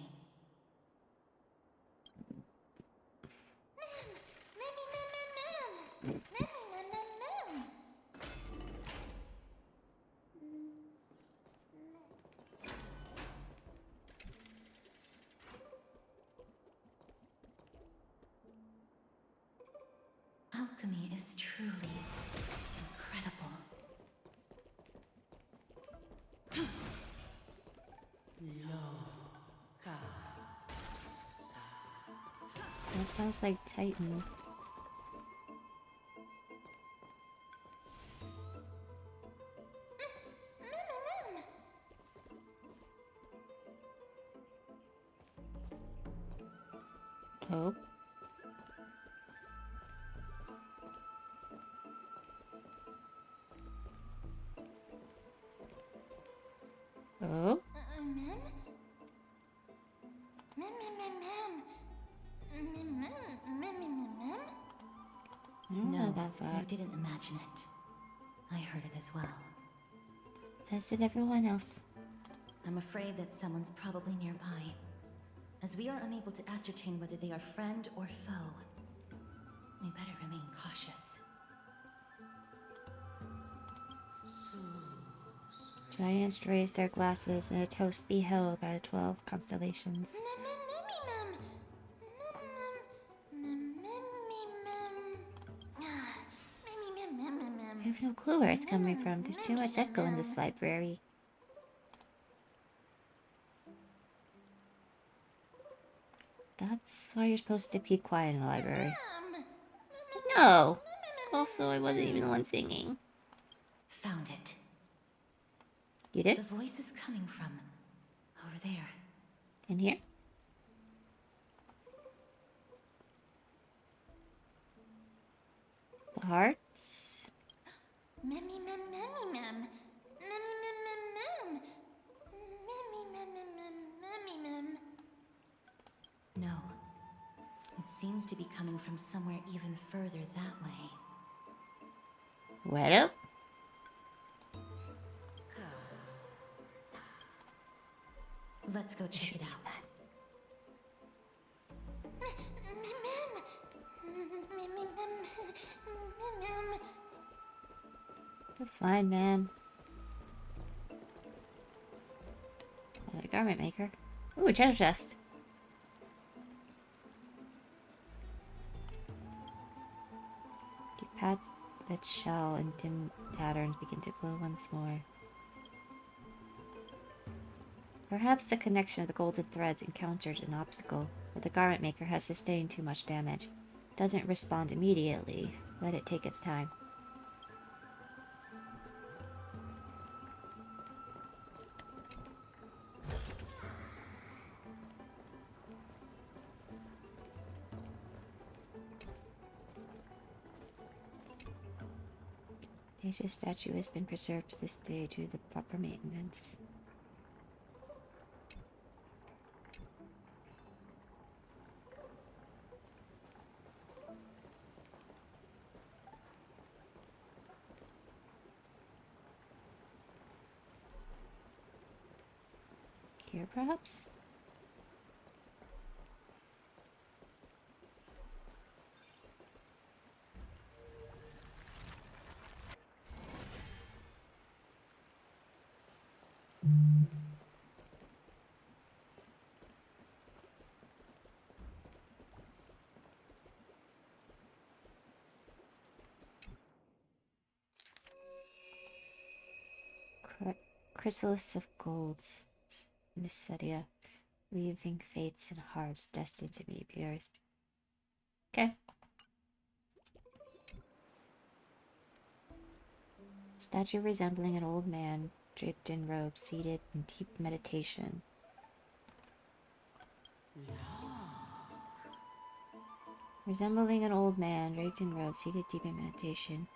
Alchemy is truly incredible. That sounds like Titan. Oh. Oh. I don't know about that. You didn't imagine it. I heard it as well. As did everyone else. I'm afraid that someone's probably nearby, as we are unable to ascertain whether they are friend or foe. We better remain cautious. Giants raise their glasses and a toast be held by the 12 constellations. I have no clue where it's coming from. There's too much echo in this library. That's why you're supposed to be quiet in the library. No! Also, I wasn't even the one singing. Found it. You did? The voice is coming from over there. In here? The hearts? No. It seems to be coming from somewhere even further that way. Well? Let's go check it out. It's fine, ma'am. A garment maker. Ooh, a treasure chest. You pat its shell and dim patterns begin to glow once more. Perhaps the connection of the golden threads encountered an obstacle, but the garment maker has sustained too much damage. Doesn't respond immediately. Let it take its time. Asia's statue has been preserved to this day due to the proper maintenance. Here, perhaps? Chrysalis of gold. Nicetia. Weaving fates and hearts destined to be pierced. Okay. Statue resembling an old man draped in robes, seated in deep meditation. Resembling an old man draped in robes, seated deep in meditation,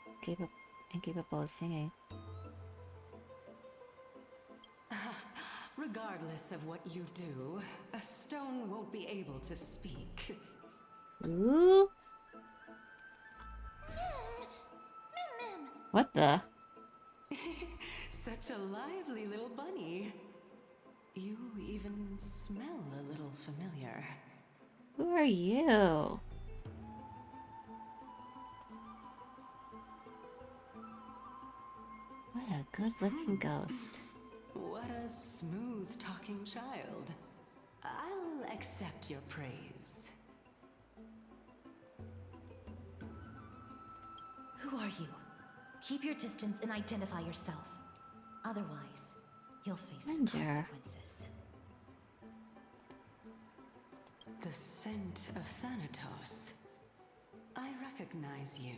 incapable of singing. Regardless of what you do, a stone won't be able to speak. Ooh. Mim. What the? Such a lively little bunny. You even smell a little familiar. Who are you? What a good-looking ghost. What a smooth-talking child. I'll accept your praise. Who are you? Keep your distance and identify yourself. Otherwise, you'll face the Ranger. consequences. The scent of Thanatos. I recognize you.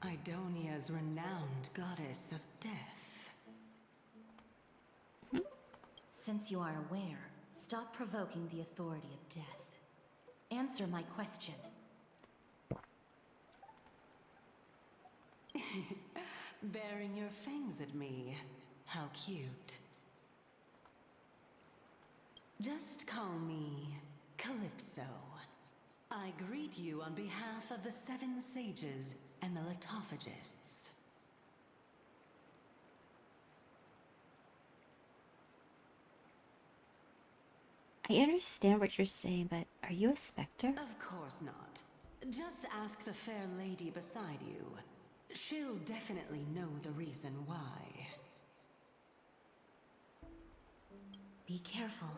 Idonia's renowned goddess of death. Since you are aware, stop provoking the authority of death. Answer my question. Baring your fangs at me. How cute. Just call me Calypso. I greet you on behalf of the 7 sages and the litophagists. I understand what you're saying, but are you a specter? Of course not. Just ask the fair lady beside you. She'll definitely know the reason why. Be careful.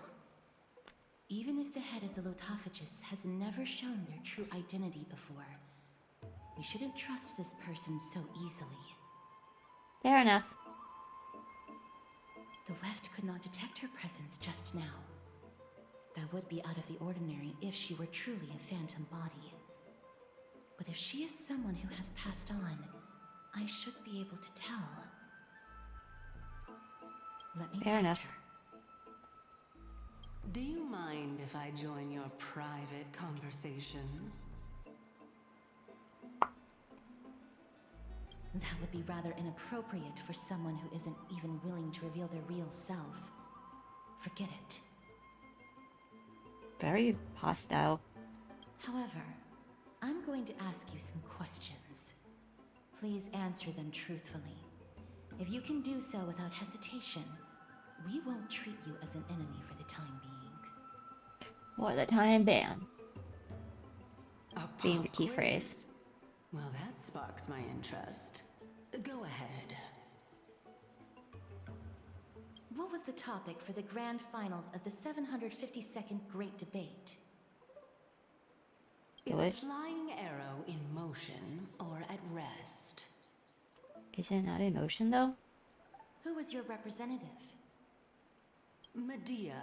Even if the head of the Lotophagus has never shown their true identity before, we shouldn't trust this person so easily. Fair enough. The Weft could not detect her presence just now. That would be out of the ordinary if she were truly a phantom body. But if she is someone who has passed on, I should be able to tell. Let me Fair test enough. her. Do you mind if I join your private conversation? That would be rather inappropriate for someone who isn't even willing to reveal their real self. Forget it. Very hostile. However, I'm going to ask you some questions. Please answer them truthfully. If you can do so without hesitation, we won't treat you as an enemy for the time being. For the time being. A Being the pop key quiz? phrase. Well, that sparks my interest. Go ahead. What was the topic for the grand finals of the 752nd Great Debate? Is What? a flying arrow in motion or at rest? Is it not emotion though? Who was your representative? Medea.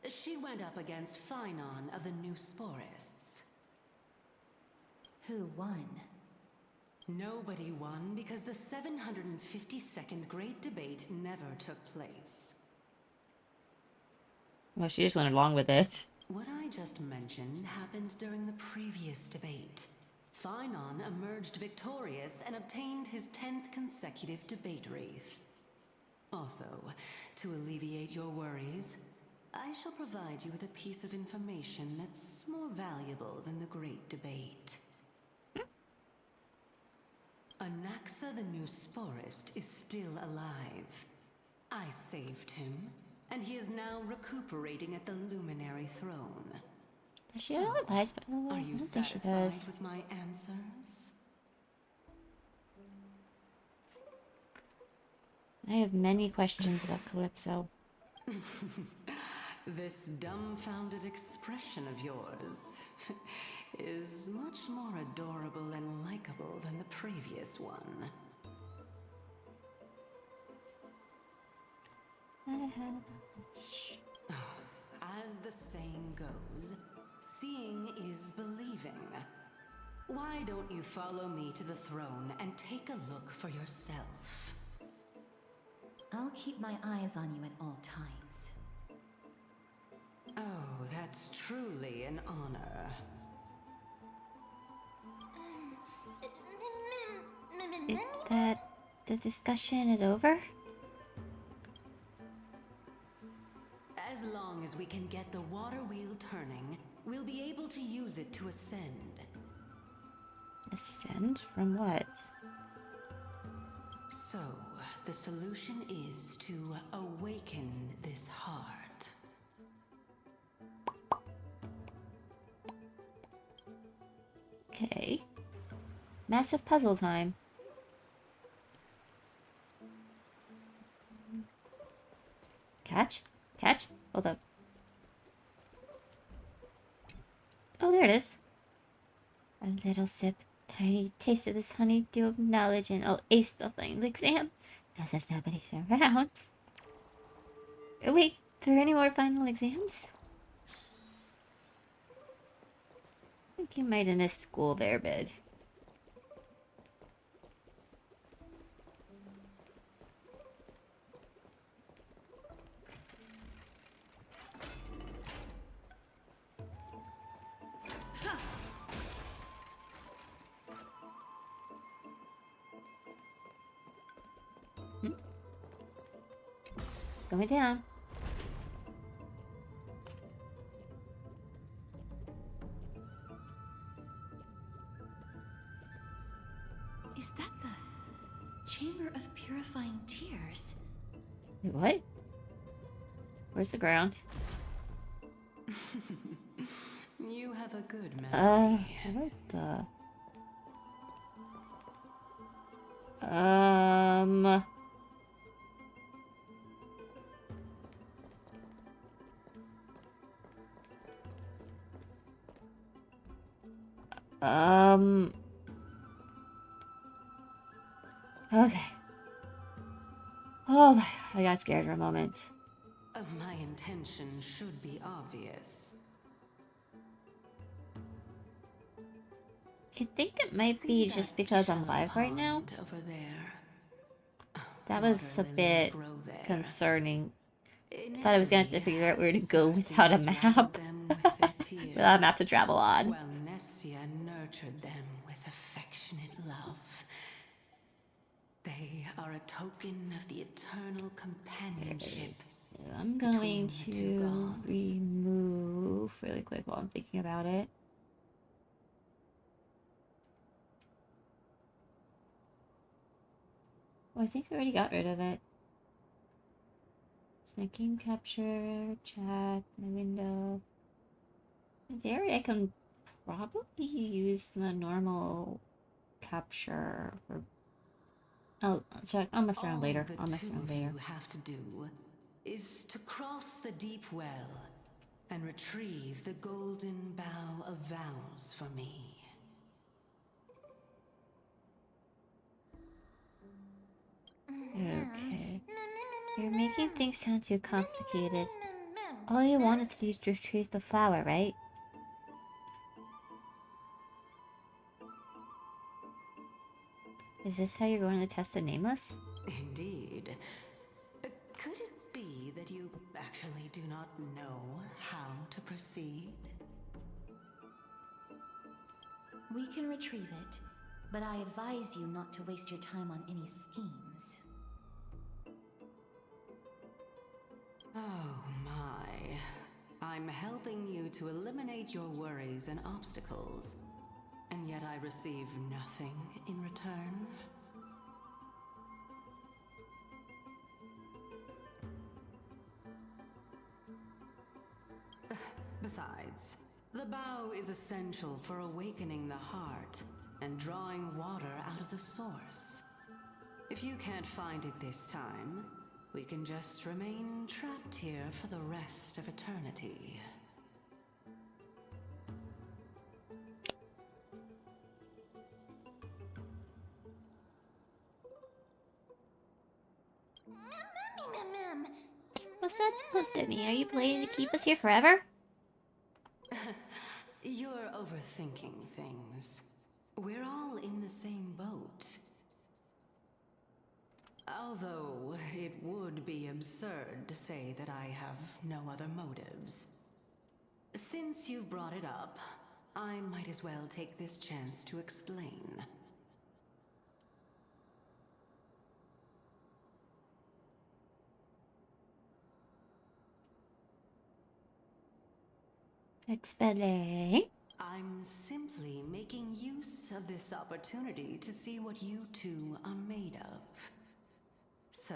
She went up against Huion of the New Sporists. Who won? Nobody won because the 752nd Great Debate never took place. Well, she just went along with it. What I just mentioned happened during the previous debate. Huion emerged victorious and obtained his 10th consecutive debate wreath. Also, to alleviate your worries, I shall provide you with a piece of information that's more valuable than the Great Debate. Anaxa the New Sporist is still alive. I saved him, and he is now recuperating at the Luminary Throne. Does she have advice? By the way? Are I you don't think she satisfied does. with my answers? I have many questions about Calypso. This dumbfounded expression of yours is much more adorable and likable than the previous one. I As the saying goes, seeing is believing. Why don't you follow me to the throne and take a look for yourself? I'll keep my eyes on you at all times. Oh, that's truly an honor. That the discussion is over? As long as we can get the water wheel turning, we'll be able to use it to ascend. Ascend from what? So, the solution is to awaken this heart. Okay. Massive puzzle time. Catch? Catch? Hold up. Oh, there it is. A little sip. Tiny taste of this honeydew of knowledge and I'll ace the final exam. Now since nobody's around. Oh, wait, are there any more final exams? I think you might have missed school there, bud. Going down. Is that the Chamber of Purifying Tears? Wait, what? Where's the ground? You have a good memory. What the? Okay. Oh, I got scared for a moment. My intention should be obvious. I think it might See be that just because I'm shallow live right now. pond over there. That was a Water bit lilies grow there. concerning. I thought I was going to have to figure out where to go Initially, without a Xerxes map. watered them with their tears, Without a map to travel on. while Nestia nurtured them with affectionate love. They are a token of the eternal companionship. So I'm between going the two to gods. remove really quick while I'm thinking about it. Oh, I think I already got rid of it. Snake game capture, chat, my window. In theory, I can probably use my normal capture for. Oh, sorry, I'll mess around later. I'll mess around later. All the two of you have to do is to cross the deep well and retrieve the golden bough of vows for me. Okay. You're making things sound too complicated. All you want is to retrieve the flower, right? Is this how you're going to test the nameless? Indeed. Could it be that you actually do not know how to proceed? We can retrieve it, but I advise you not to waste your time on any schemes. Oh my. I'm helping you to eliminate your worries and obstacles, and yet I receive nothing in return. Besides, the bow is essential for awakening the heart and drawing water out of the source. If you can't find it this time, we can just remain trapped here for the rest of eternity. What's that supposed to mean? Are you planning to keep us here forever? You're overthinking things. We're all in the same boat. Although it would be absurd to say that I have no other motives. Since you've brought it up, I might as well take this chance to explain. Explain. I'm simply making use of this opportunity to see what you two are made of. So,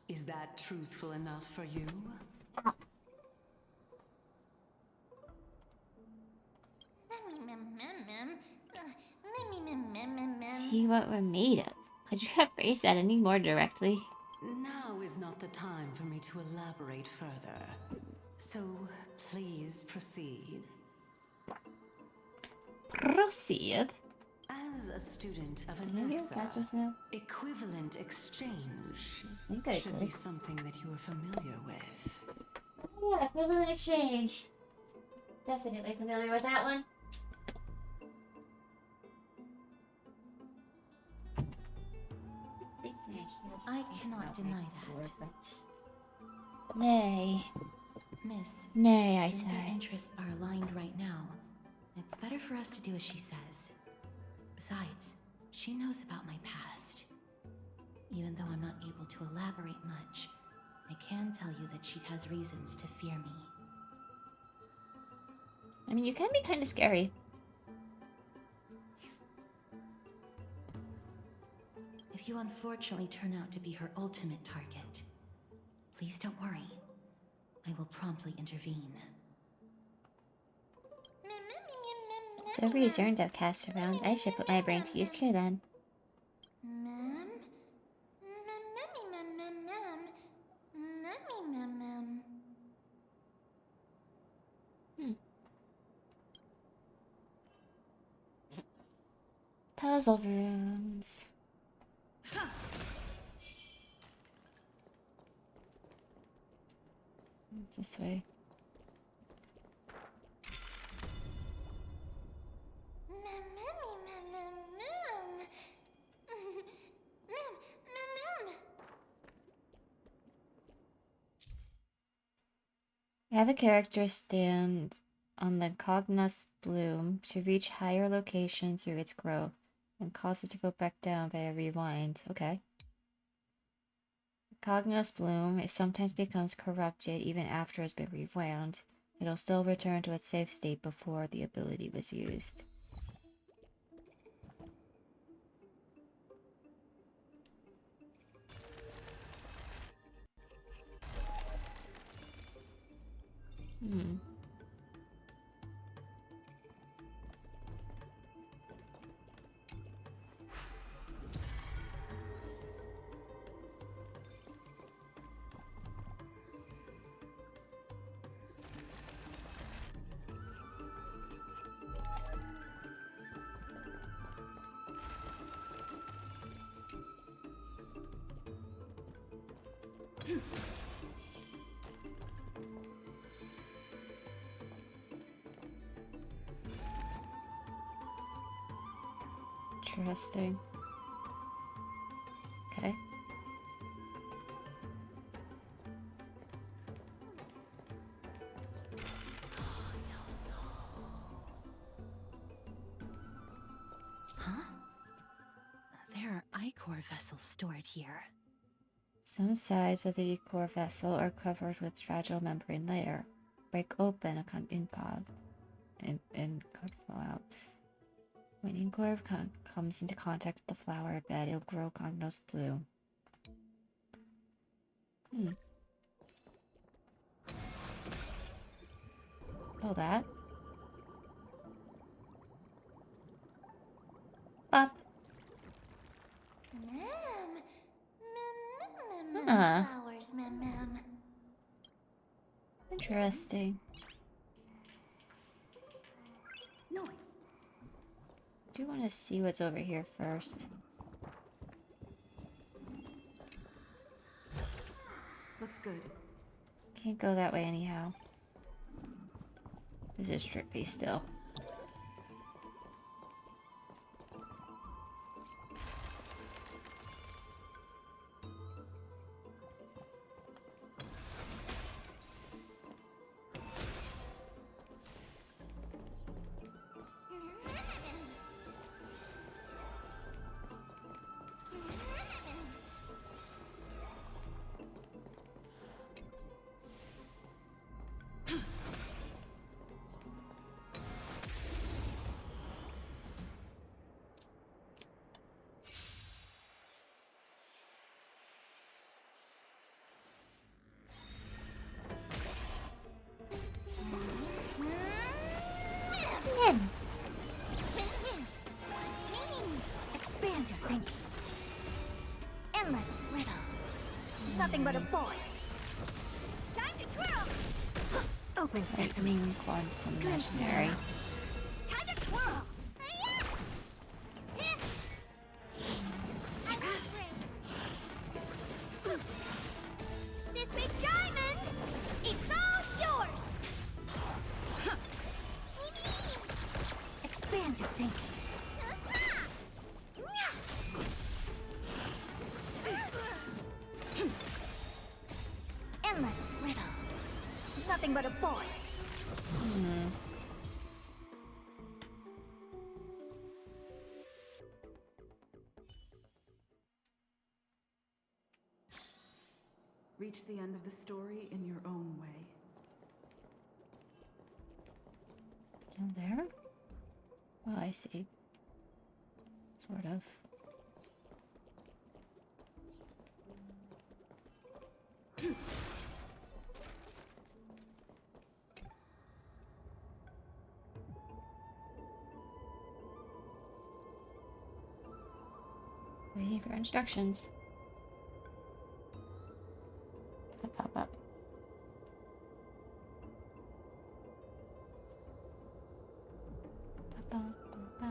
is that truthful enough for you? See what we're made of. Could you have phrased that any more directly? Now is not the time for me to elaborate further. So, please proceed. Proceed. As a student of Can I hear that just Alexa, now? equivalent exchange I think I should could. be something that you are familiar with. Yeah, equivalent exchange. Definitely familiar with that one. I cannot deny that. Nay. Miss, Nay, I since our say. interests are aligned right now, it's better for us to do as she says. Besides, she knows about my past. Even though I'm not able to elaborate much, I can tell you that she has reasons to fear me. I mean, you can be kind of scary. If you unfortunately turn out to be her ultimate target, please don't worry. I will promptly intervene. So reassuring to have cast around. I should put my brain to use too then. Puzzle rooms. This way. Have a character stand on the Cognos bloom to reach higher location through its growth and cause it to go back down by a rewind. Okay. Cognos bloom, it sometimes becomes corrupted even after it's been rewound. It'll still return to its safe state before the ability was used. Interesting. Okay. Huh? There are ichor vessels stored here. Some sides of the core vessel are covered with fragile membrane layer. Break open a impod and fall out. When Incore comes into contact with the flower bed, it'll grow Cognos bloom. Oh, that. Up. Flowers, ma'am. Interesting. Noise. Do you want to see what's over here first? Looks good. Can't go that way anyhow. This is trippy still. in. Expand your thinking. Endless riddles. Nothing but a void. Time to twirl. Open sesame. Lightning, quantum, legendary. Time to twirl. This big diamond, it's all yours. Expand your thinking. Endless riddles. Nothing but a void. Reach the end of the story in your own way. Down there? Oh, I see. Sort of. Waiting for instructions to pop up. Ba-ba-ba-ba-ba.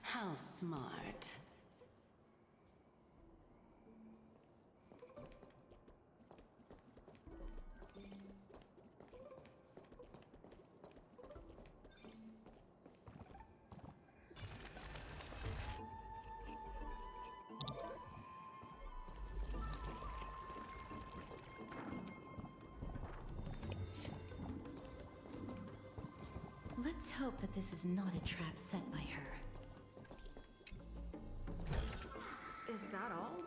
How smart. Let's hope that this is not a trap set by her. Is that all?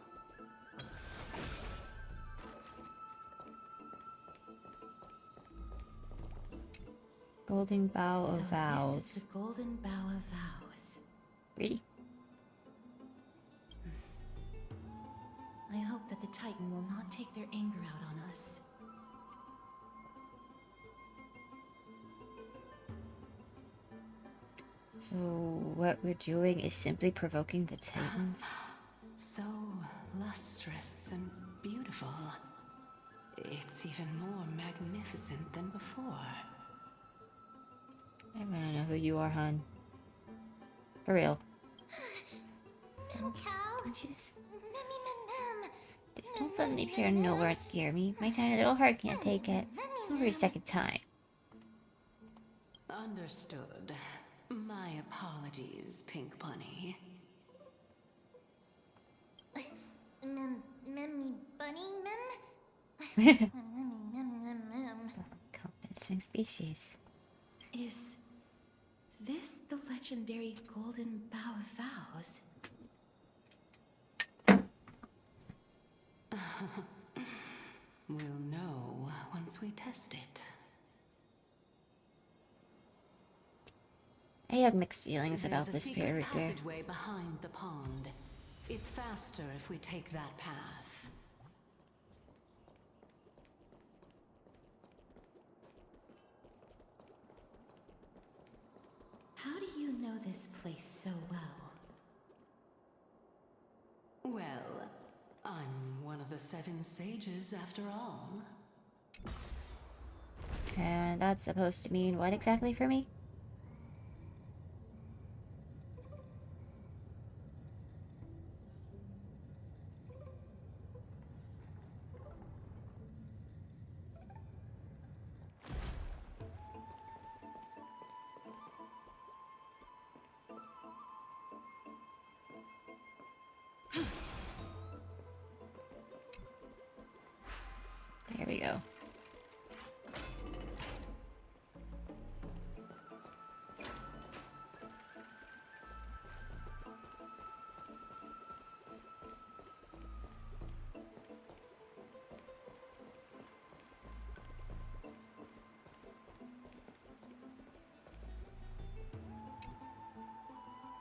Golden Bow of So Vows. this is the Golden Bow of Vows. Really? I hope that the Titan will not take their anger out on us. So what we're doing is simply provoking the Titans. So lustrous and beautiful. It's even more magnificent than before. I wanna know who you are, hon. For real. Cal. Just Mem. don't suddenly appear out of nowhere and scare me. My tiny little heart can't take it. It's over your second time. Understood. My apologies, Pink Bunny. Memmy bunny mem? Mem. Encompassing species. Is this the legendary Golden Bow of Vows? We'll know once we test it. I have mixed feelings There's about a this secret character. passageway behind the pond. It's faster if we take that path. How do you know this place so well? Well, I'm one of the 7 sages after all. And that's supposed to mean what exactly for me? There we go.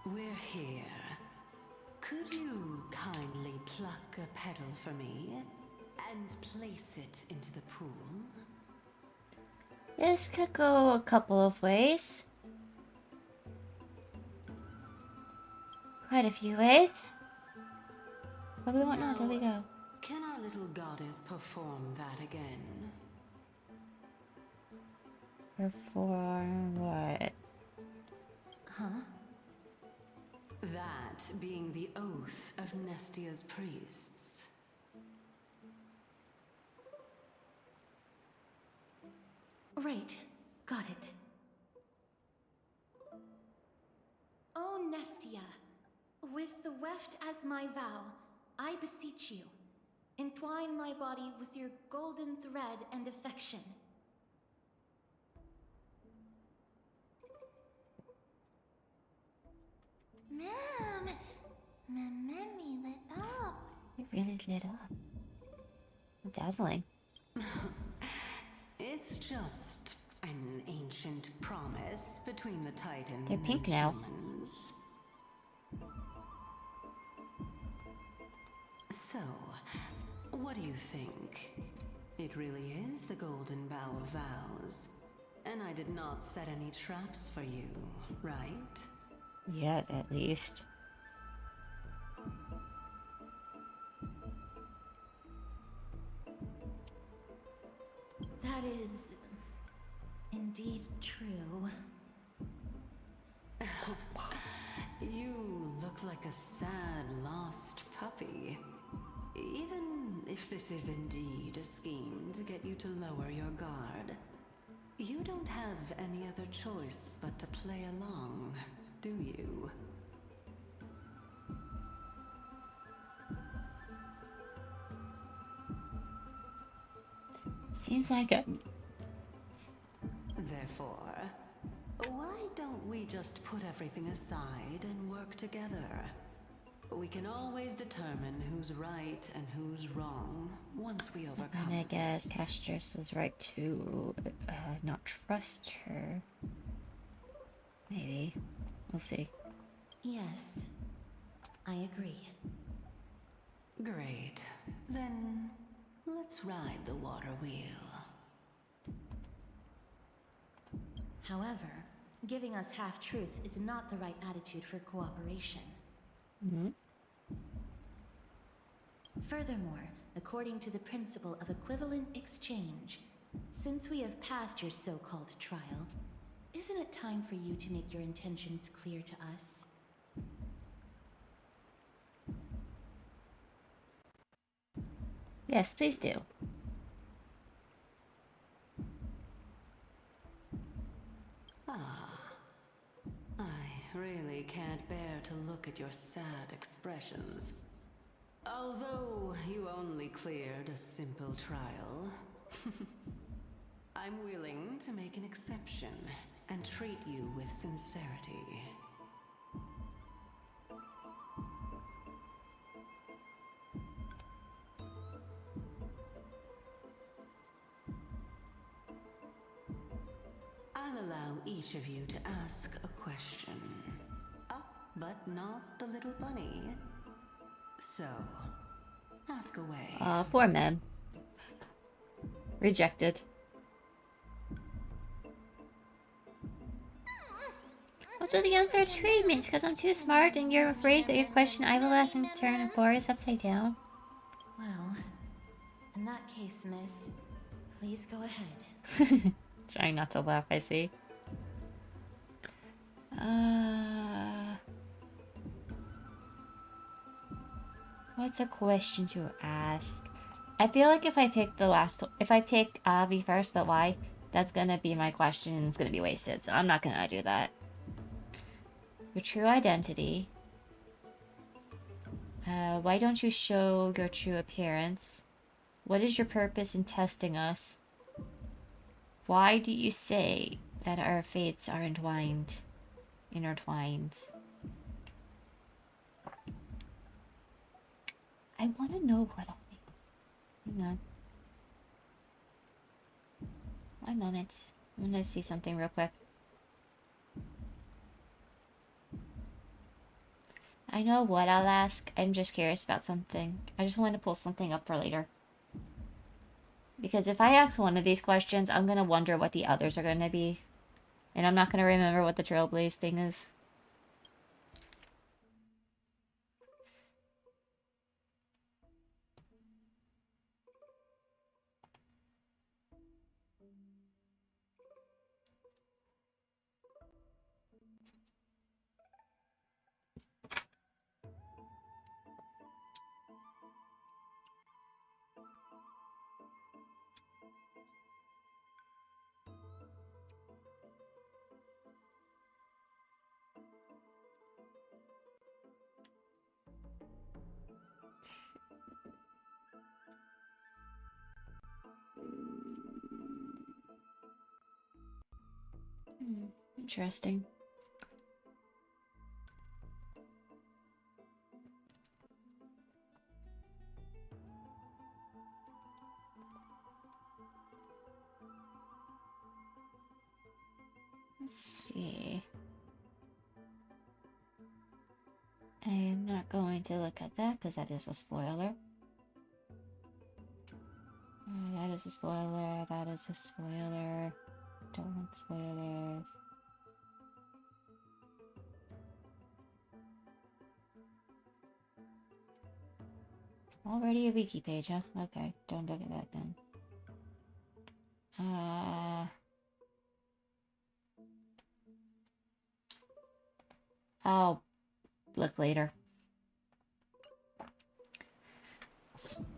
We're here. Could you kindly pluck a petal for me and place it into the pool? This could go a couple of ways. Quite a few ways. But we won't know until we go. Can our little goddess perform that again? Perform what? Huh? That being the oath of Nestia's priests. Right. Got it. O Nestia, with the weft as my vow, I beseech you, entwine my body with your golden thread and affection. Memmy lit up. It really lit up. Dazzling. It's just an ancient promise between the Titan They're pink and now. humans. So, what do you think? It really is the Golden Bow of Vows. And I did not set any traps for you, right? Yet, at least. That is indeed true. like a sad, lost puppy. Even if this is indeed a scheme to get you to lower your guard, you don't have any other choice but to play along, do you? Seems like a... Therefore, why don't we just put everything aside and work together? We can always determine who's right and who's wrong once we overcome And I guess this. Castress was right to not trust her. Maybe. We'll see. Yes, I agree. Great. Then let's ride the water wheel. However, giving us half-truths is not the right attitude for cooperation. Mm-hmm. Furthermore, according to the principle of equivalent exchange, since we have passed your so-called trial, isn't it time for you to make your intentions clear to us? Yes, please do. I really can't bear to look at your sad expressions. Although you only cleared a simple trial, I'm willing to make an exception and treat you with sincerity. I'll allow each of you to ask a question. But not the little bunny. So, ask away. Poor man. Rejected. What's with the unfair treatments? Because I'm too smart and you're afraid that your question I will ask and turn Amphoreus upside down? Well, in that case, miss, please go ahead. Trying not to laugh, I see. What's a question to ask? I feel like if I pick if I pick Avi first, but why? That's gonna be my question and it's gonna be wasted, so I'm not gonna do that. Your true identity. Why don't you show your true appearance? What is your purpose in testing us? Why do you say that our fates are intertwined? I want to know what all these... Hang on. One moment. I'm gonna see something real quick. I know what I'll ask. I'm just curious about something. I just want to pull something up for later. Because if I ask one of these questions, I'm gonna wonder what the others are gonna be. And I'm not gonna remember what the Trailblaze thing is. Interesting. Let's see. I am not going to look at that because that is a spoiler. That is a spoiler. That is a spoiler. Don't want spoilers. Already a wiki page, huh? Okay, don't look at that then. I'll look later.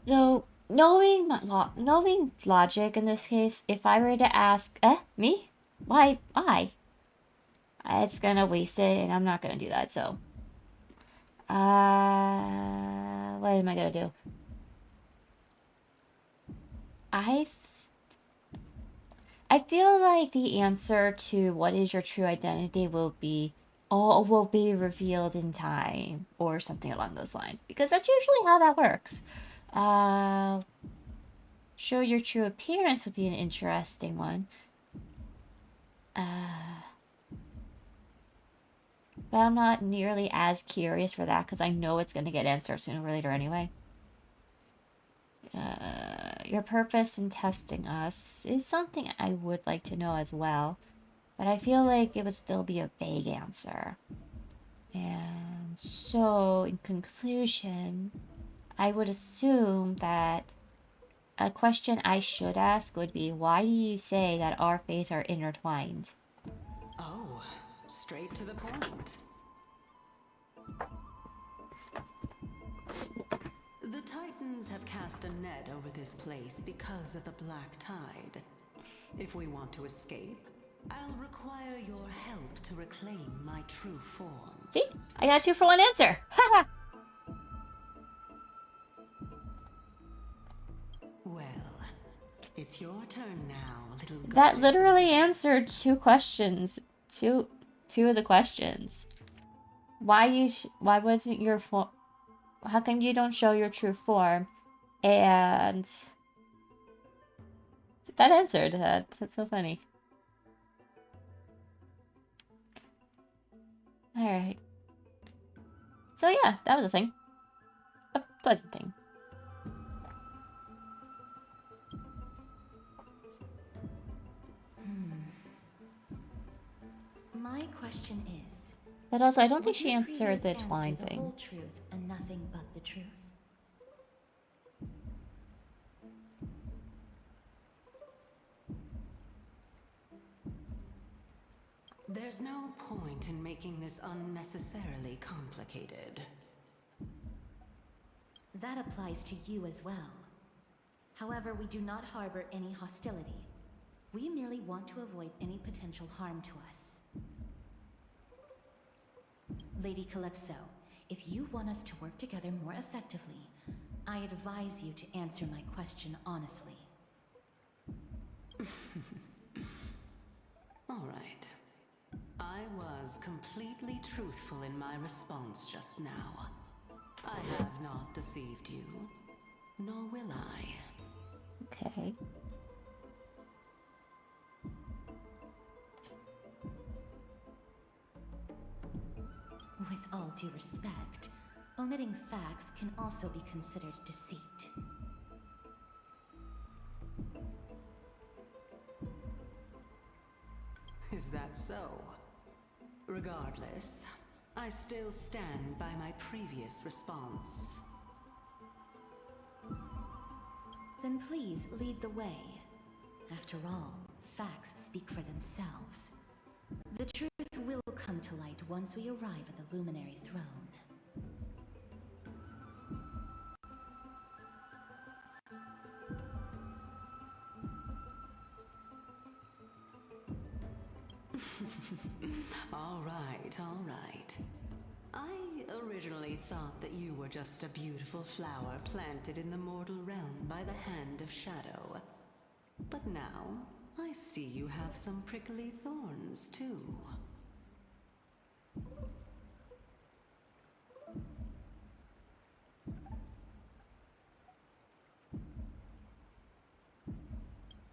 So, knowing logic in this case, if I were to ask, me? Why, I? It's gonna waste it, and I'm not gonna do that, so. What am I gonna do? I feel like the answer to what is your true identity will be revealed in time or something along those lines, because that's usually how that works. Show your true appearance would be an interesting one. But I'm not nearly as curious for that because I know it's going to get answered sooner or later anyway. Your purpose in testing us is something I would like to know as well, but I feel like it would still be a vague answer. And so, in conclusion, I would assume that a question I should ask would be, why do you say that our fates are intertwined? Oh, straight to the point. The Titans have cast a net over this place because of the Black Tide. If we want to escape, I'll require your help to reclaim my true form. See? I got 2 for 1 answer. Haha. Well, it's your turn now, little goddess. That literally answered 2 questions. Two of the questions. Why wasn't your form? How come you don't show your true form? And that answered that. That's so funny. All right. So yeah, that was a thing. A pleasant thing. My question is, But also, I don't think would she your answered the previous twine answer the thing. whole truth and nothing but the truth? There's no point in making this unnecessarily complicated. That applies to you as well. However, we do not harbor any hostility. We merely want to avoid any potential harm to us. Lady Calypso, if you want us to work together more effectively, I advise you to answer my question honestly. All right. I was completely truthful in my response just now. I have not deceived you, nor will I. Okay. With all due respect, omitting facts can also be considered deceit. Is that so? Regardless, I still stand by my previous response. Then please lead the way. After all, facts speak for themselves. The truth will come to light once we arrive at the Luminary Throne. All right. I originally thought that you were just a beautiful flower planted in the mortal realm by the hand of shadow. But now, I see you have some prickly thorns, too.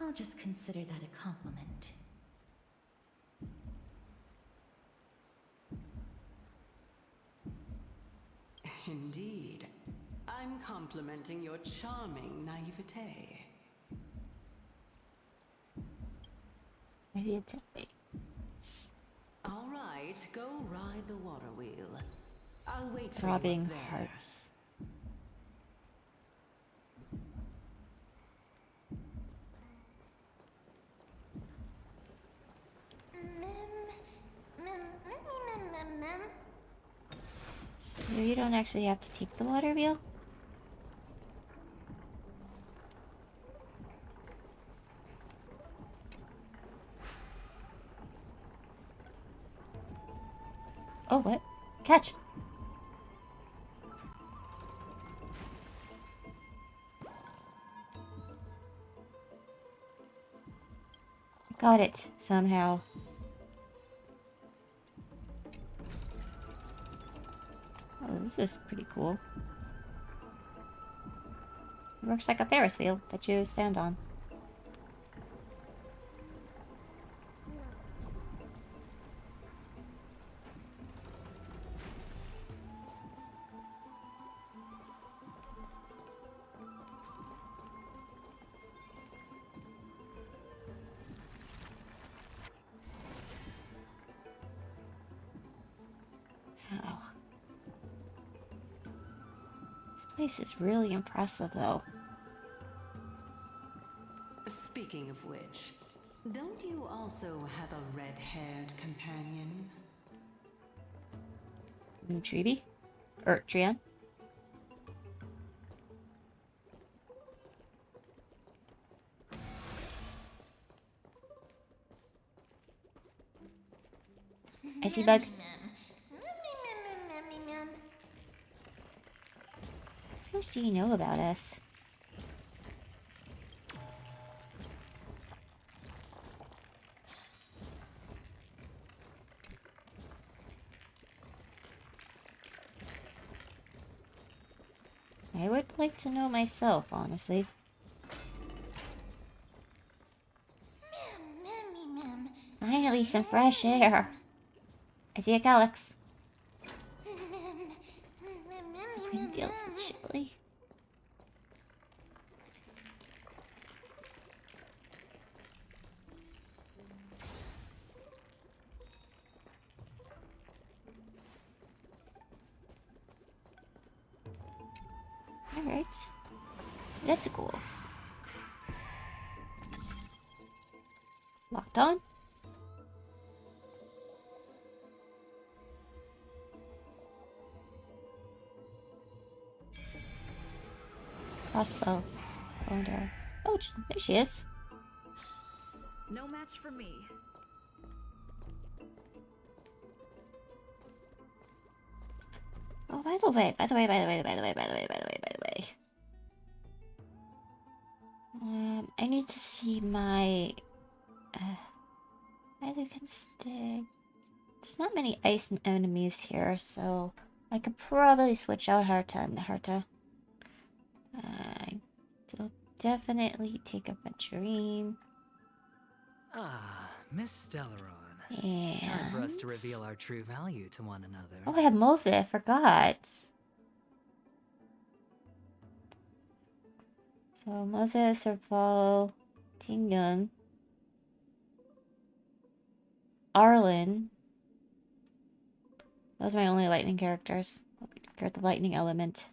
I'll just consider that a compliment. Indeed. I'm complimenting your charming naivete. Maybe it's me. All right, go ride the water wheel. I'll wait for Throbbing you up there. hearts. So you don't actually have to take the water wheel? Oh, what? Catch! Got it, somehow. Oh, this is pretty cool. It works like a Ferris wheel that you stand on. Wow. This place is really impressive, though. Speaking of which, don't you also have a red-haired companion? You mean Treeby? Or Trian? I see bug. How much do you know about us? I would like to know myself, honestly. Finally, some fresh air. I see a calyx. The wind feels so chilly. Alright. That's cool. Locked on? Crossbow. Wonder. Oh, there she is. No match for me. Oh, by the way. I need to see my Lucan stick. There's not many ice enemies here, so I could probably switch out Herta and Herta. I'll definitely take a Venturine. Ah, Miss Stellaron. And... Time for us to reveal our true value to one another. Oh, I have Mose, I forgot. So, Mose, Serval, Tingyun, Arlen. Those are my only lightning characters. Get the lightning element.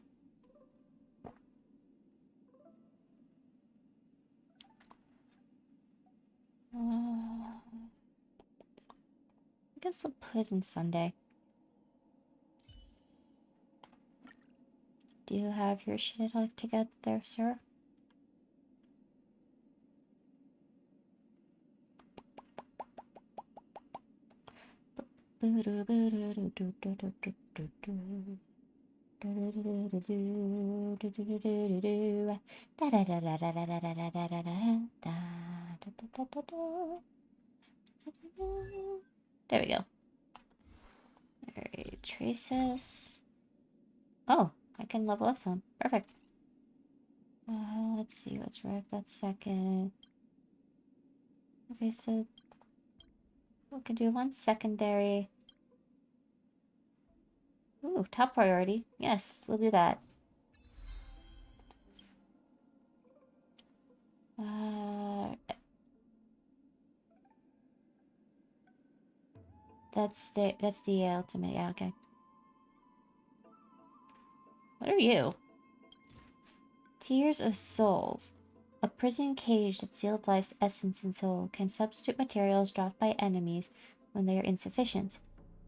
I guess I'll put in Sunday. Do you have your shit all together, sir? There we go. Alright, traces. Oh, I can level up some. Perfect. Let's see, let's wreck that second. Okay, so we can do one secondary. Ooh, top priority. Yes, we'll do that. That's the ultimate. Yeah, okay. What are you? Tears of Souls. A prison cage that sealed life's essence and soul can substitute materials dropped by enemies when they are insufficient.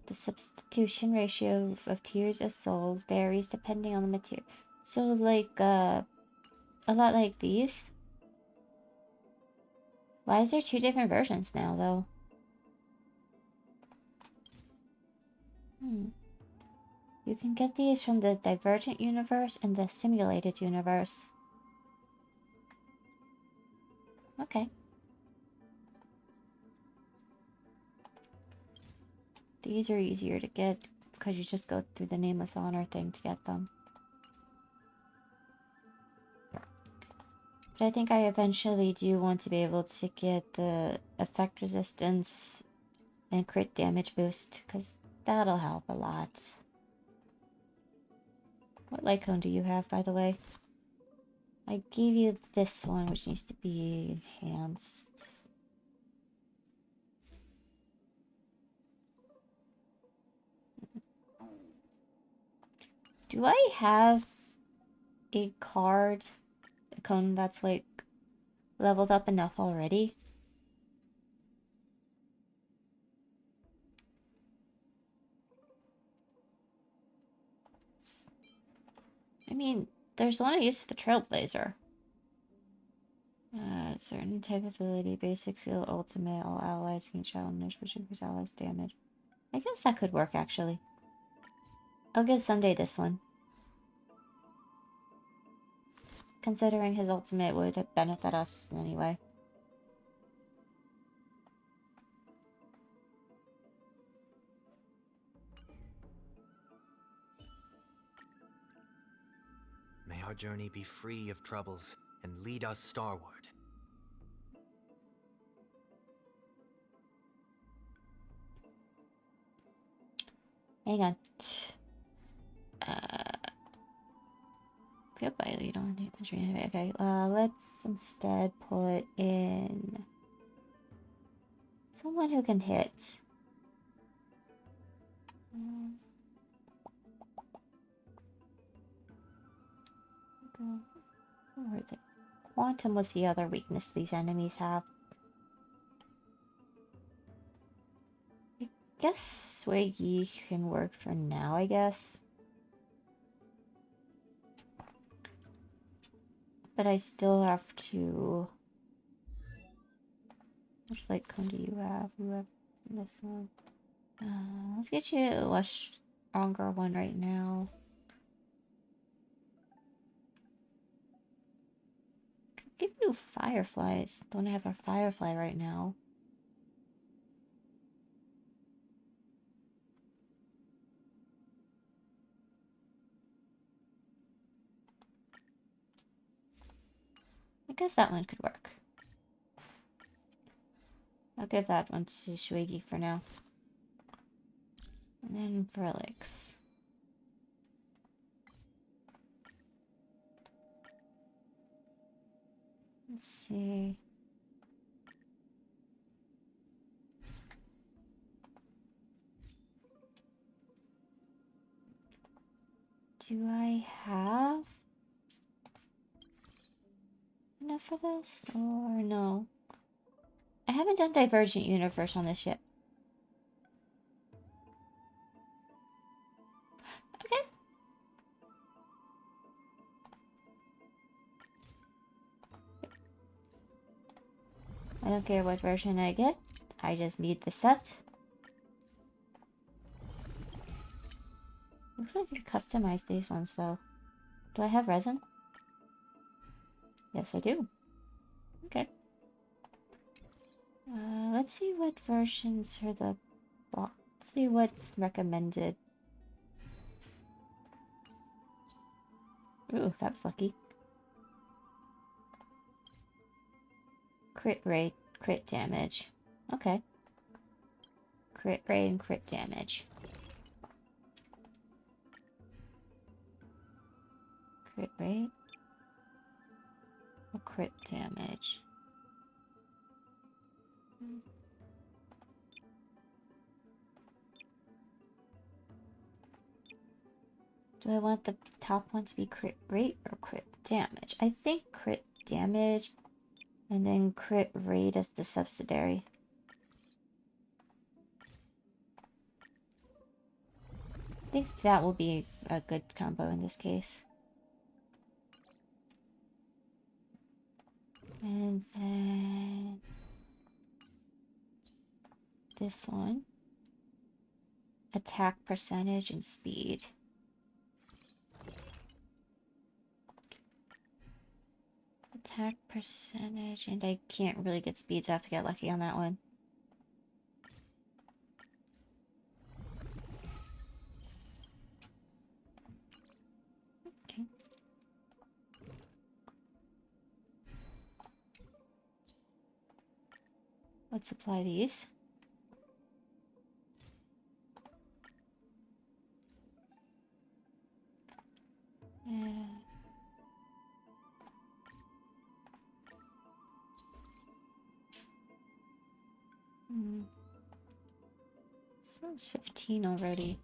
The substitution ratio of Tears of Souls varies depending on the material. So, like, a lot like these. Why is there two different versions now, though? You can get these from the Divergent universe and the Simulated universe. Okay. These are easier to get because you just go through the Nameless Honor thing to get them. But I think I eventually do want to be able to get the effect resistance and crit damage boost, because that'll help a lot. What light cone do you have, by the way? I gave you this one, which needs to be enhanced. Do I have a card, a cone that's like leveled up enough already? I mean, there's one I used for the Trailblazer. Certain type of ability, basic skill, ultimate, all allies can challenge, which increases allies' damage. I guess that could work, actually. I'll give Sunday this one. Considering his ultimate would benefit us anyway. May our journey be free of troubles and lead us starward. Hang on. Feel by lead on the okay, let's instead put in someone who can hit. Quantum was the other weakness these enemies have. I guess Swaggy can work for now, I guess. But I still have to... Which light cone do you have? You have this one. Let's get you a stronger one right now. Could give you fireflies. Don't have a firefly right now. I guess that one could work. I'll give that one to Shwiggy for now. And then Vrillix. Let's see. Do I have enough for this? Or no? I haven't done Divergent Universe on this yet. Okay. I don't care what version I get. I just need the set. Looks like you can customize these ones though. Do I have resin? Yes, I do. Okay. Let's see what versions for the box. See what's recommended. Ooh, that was lucky. Crit rate, crit damage. Okay. Crit rate and crit damage. Crit rate. Or crit damage. Do I want the top one to be crit rate or crit damage? I think crit damage and then crit rate as the subsidiary. I think that will be a good combo in this case. And then this one. Attack percentage and speed. Attack percentage, and I can't really get speed, so I have to get lucky on that one. Okay. Let's apply these. Yeah. So it's 15 already.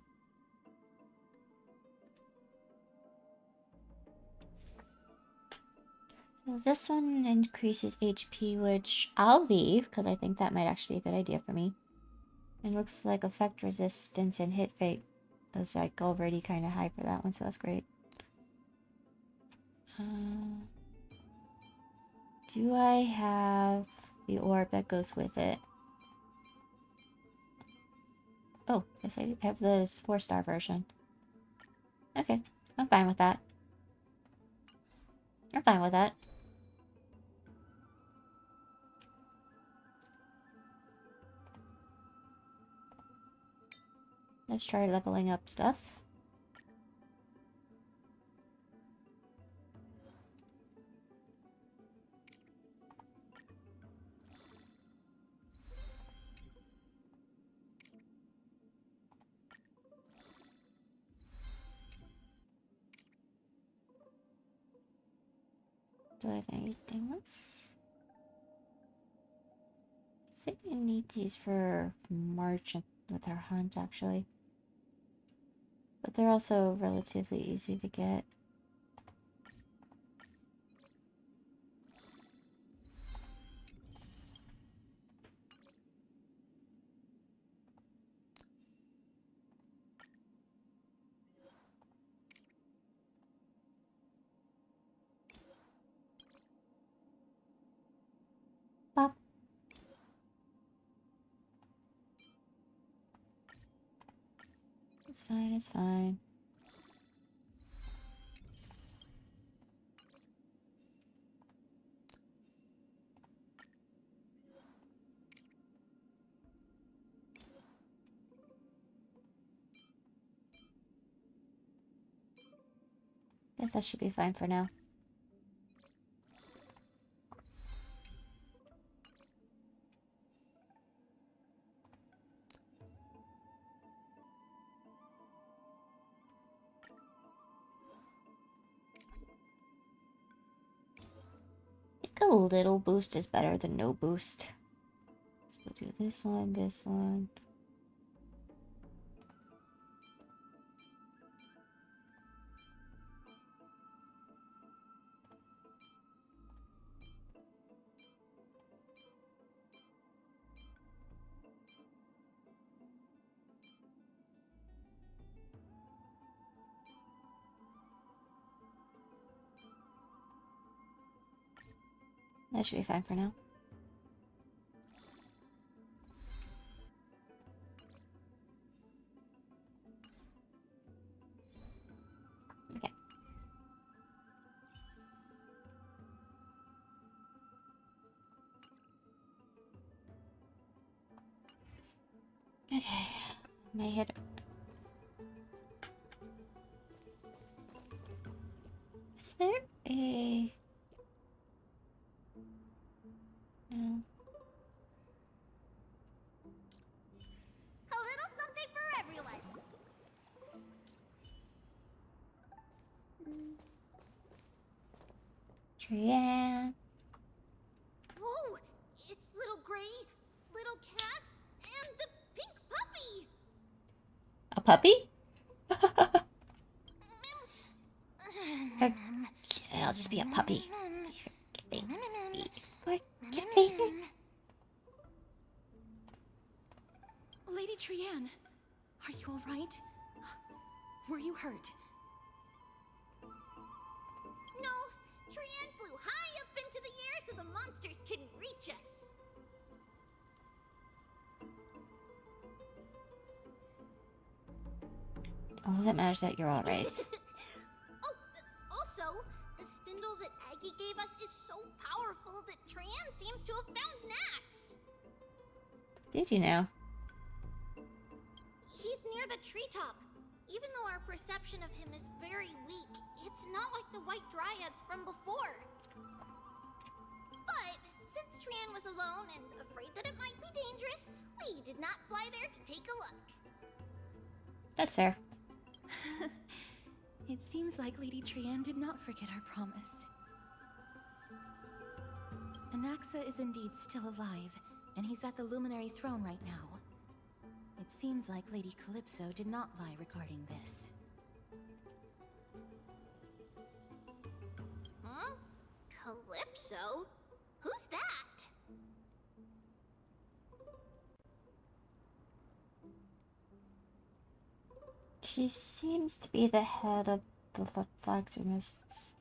So this one increases HP, which I'll leave because I think that might actually be a good idea for me. And looks like effect resistance and hit rate is like already kind of high for that one, so that's great. Do I have the orb that goes with it? Oh, yes, I have the 4-star version. Okay, I'm fine with that. I'm fine with that. Let's try leveling up stuff. Do I have anything else? I think we need these for March with our hunt, actually. But they're also relatively easy to get. Pop. It's fine, it's fine. Guess that should be fine for now. I think a little boost is better than no boost. So we'll do this one, this one. That should be fine for now. Okay. Okay. My head. Is there a... No. A little something for everyone. Yeah. Whoa! It's little Gray, little Cass, and the pink puppy! A puppy? Okay, I'll just be a puppy. Forgive me. Forgive me. Lady Trianne, are you all right? Were you hurt? No, Trianne flew high up into the air so the monsters couldn't reach us. All that matters is that you're alright. Oh, also, the spindle that Aggie gave us is so powerful that Trian seems to have found Nax. Did you know? He's near the treetop. Even though our perception of him is very weak, it's not like the White Dryads from before. But since Trian was alone and afraid that it might be dangerous, we did not fly there to take a look. That's fair. It seems like Lady Trian did not forget our promise. Anaxa is indeed still alive, and he's at the Luminary Throne right now. It seems like Lady Calypso did not lie regarding this. Huh? Calypso? Who's that? She seems to be the head of the Reflectionists.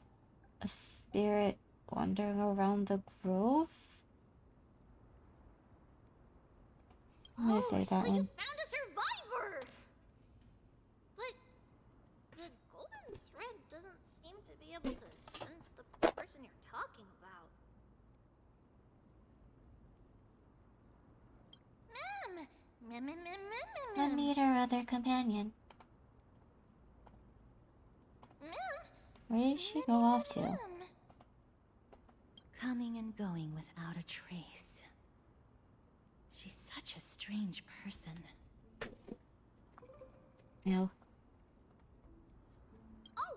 A spirit wandering around the grove? I'm gonna say that so one. you found a survivor! But the golden thread doesn't seem to be able to sense the person you're talking about. Let me meet our other companion. Where did she go off to? Coming and going without a trace. She's such a strange person. No.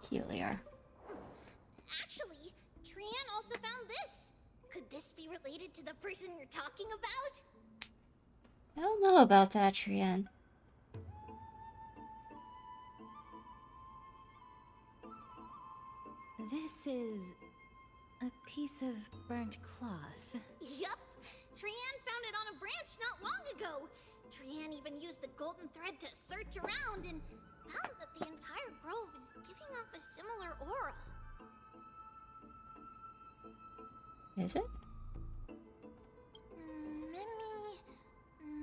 Peculiar. Actually, Trian also found this. Could this be related to the person you're talking about? I don't know about that, Trian. This is a piece of burnt cloth. Yup. Trian found it on a branch not long ago. Trian even used the golden thread to search around and found that the entire grove is giving off a similar aura. Is it?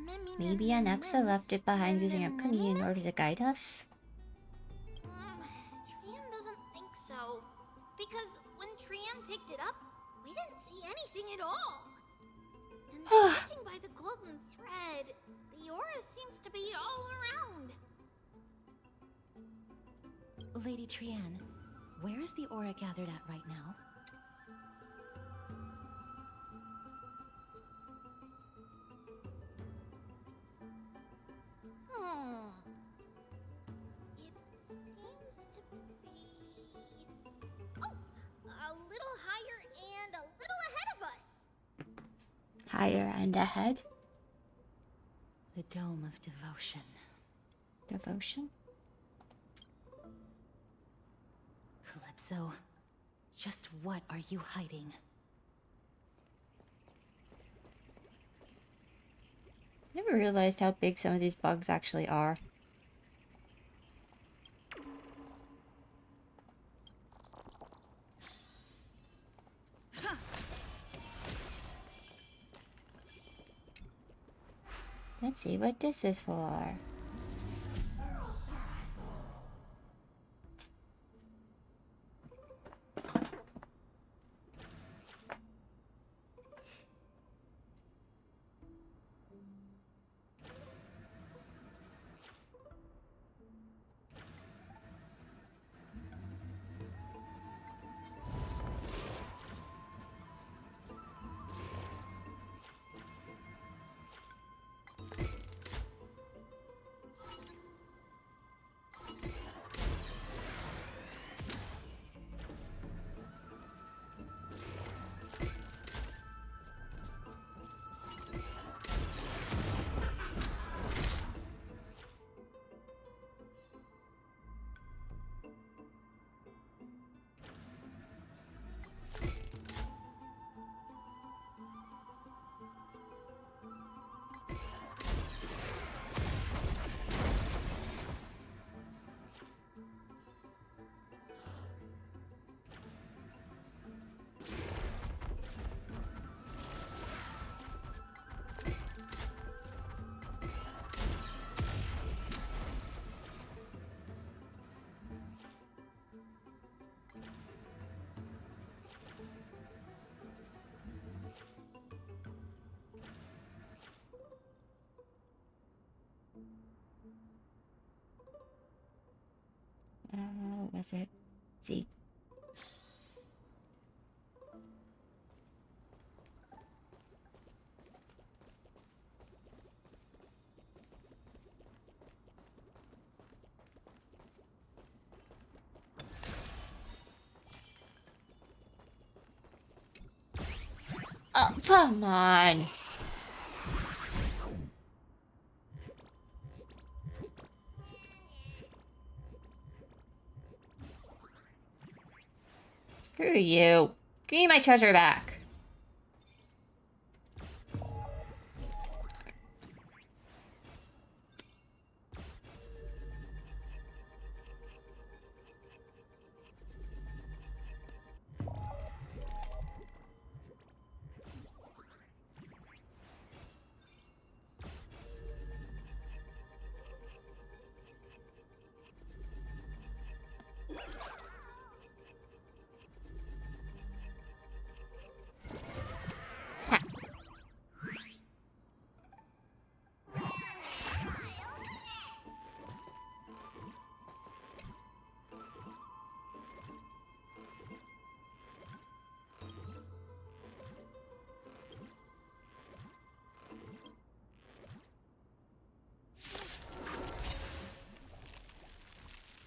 Mimi, Maybe Anaxa left it behind using alchemy in order to guide us? Trian doesn't think so. Because when Trian picked it up, we didn't see anything at all. And judging by the golden thread, the aura seems to be all around. Lady Trian, where is the aura gathered at right now? It seems to be... Oh! A little higher and a little ahead of us! Higher and ahead? The Dome of Devotion. Devotion? Calypso, just what are you hiding? Never realized how big some of these bugs actually are. Let's see what this is for. What was it? Z. Oh, come on. Screw you. Give me my treasure back.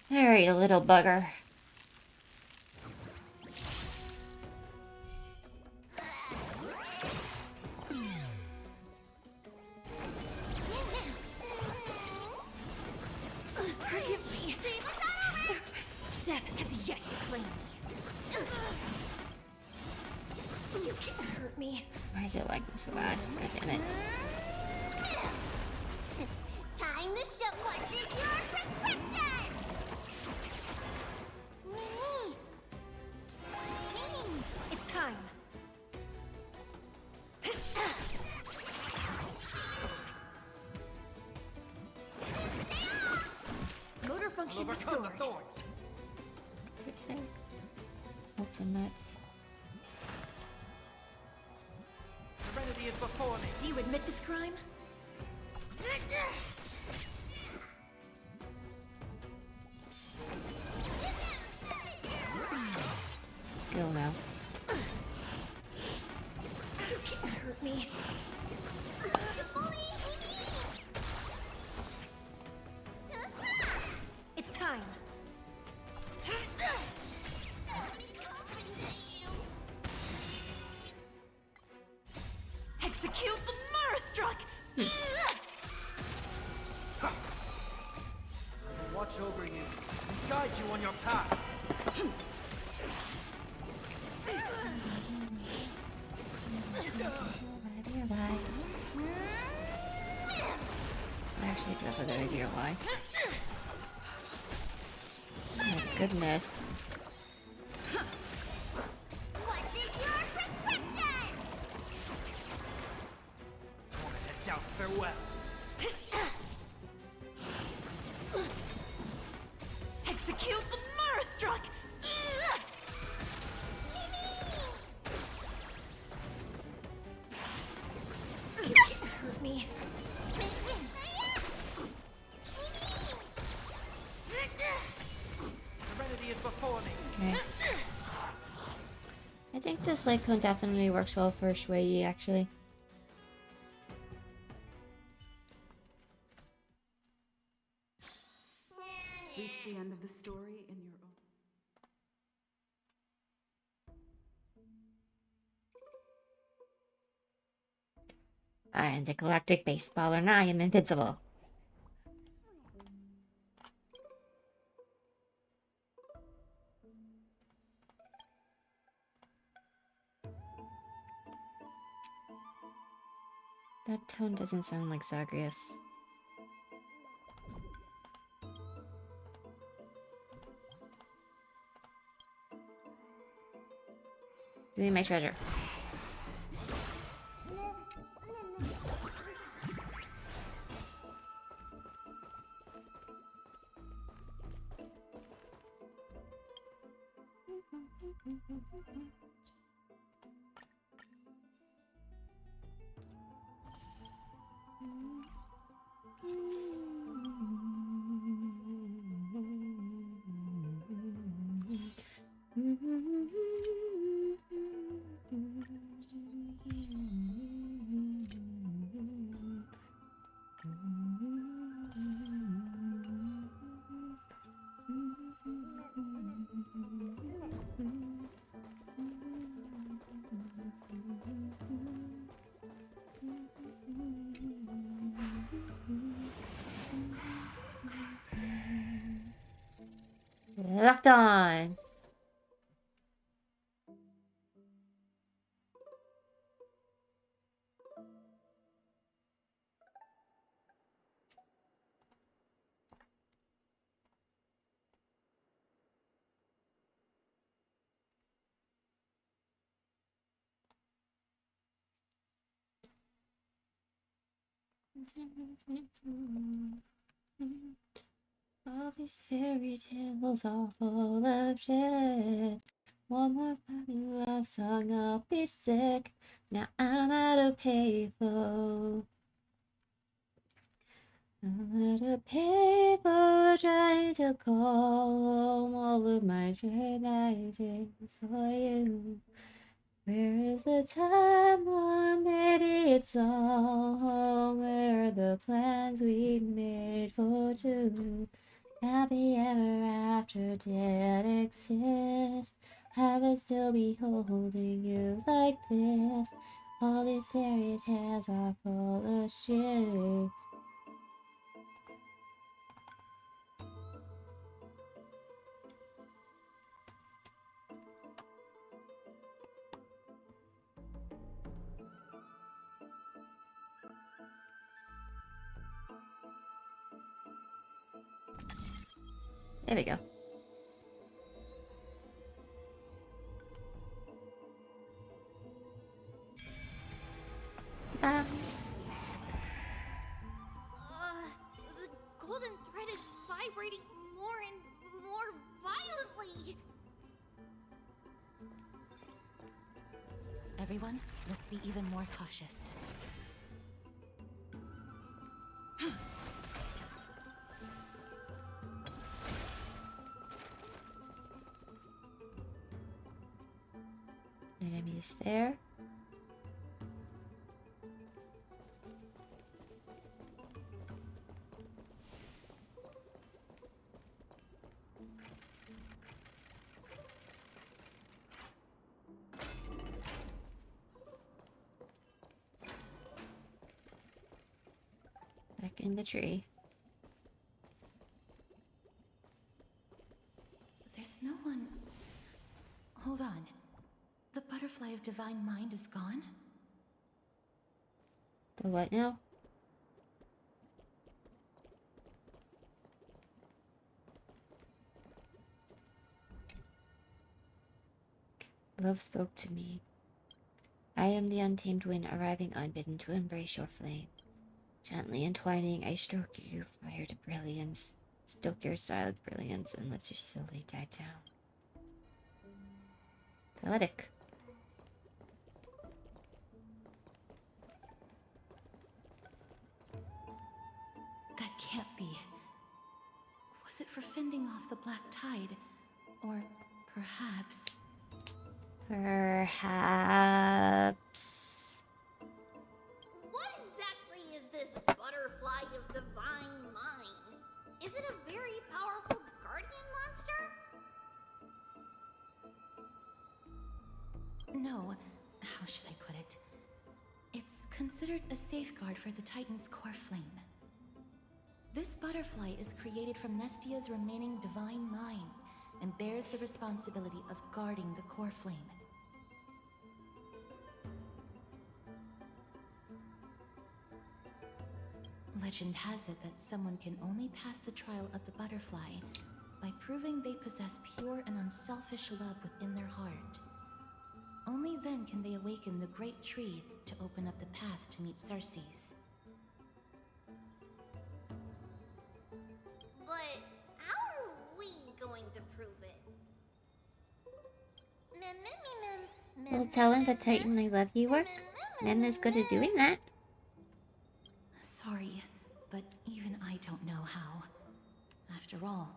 There, you little bugger. Forgive me. Death has yet to claim me. You can't hurt me. Why is it lagging so bad? God damn it. Time to show what's in your prescription! Mimi! Mimi! It's time. Motor function restored. Ultimate. Serenity is before me. Do you admit this crime? Skill now. You can't hurt me. It's time. Execute the Murstruck! Watch over you and guide you on your path. I actually do have a good idea why. Oh my goodness. What's in your prescription? Moment to doubt farewell. Execute the Murstruck! You can't hurt me. Serenity is before me. Okay. I think this light cone definitely works well for Shui, actually. Reach the end of the story in your own. I am the galactic baseballer and I am invincible. That tone doesn't sound like Zagreus. Give me my treasure. Locked on. All these fairy tales are full of shit. One more puppy love song, I'll be sick. Now I'm at a payphone. I'm at a payphone trying to call home all of my dread ideas for you. Where is the timeline, baby? It's all home. Where are the plans we made for two? Happy ever after didn't exist. I would still be holding you like this. All these fairy tales are full of shit. There we go. The golden thread is vibrating more and more violently. Everyone, let's be even more cautious. Enemies there. Back in the tree. There's no one... Hold on. The butterfly of divine mind is gone? The what now? Love spoke to me. I am the untamed wind arriving unbidden to embrace your flame. Gently entwining, I stroke you, fire to brilliance. Stoke your silent brilliance and let you slowly die down. Poetic. That can't be. Was it for fending off the black tide? Or perhaps... Perhaps... What exactly is this butterfly of divine mind? Is it a very powerful guardian monster? No, how should I put it? It's considered a safeguard for the Titan's core flame. This butterfly is created from Nestia's remaining divine mind and bears the responsibility of guarding the core flame. Legend has it that someone can only pass the trial of the butterfly by proving they possess pure and unselfish love within their heart. Only then can they awaken the great tree to open up the path to meet Cersei's. But how are we going to prove it? Well, telling the Titan I love you work? I'm as good as doing that. Sorry, but even I don't know how. After all,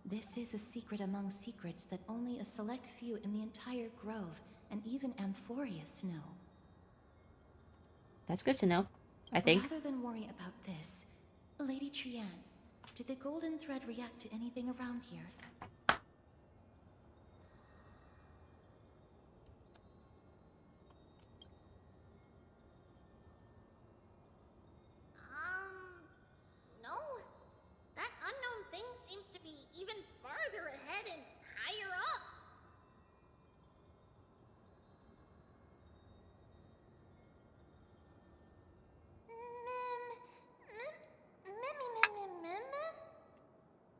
this is a secret among secrets that only a select few in the entire grove and even Amphoreus know. That's good to know, I think. Rather than worry about this, Lady Trian, did the golden thread react to anything around here? No. That unknown thing seems to be even farther ahead and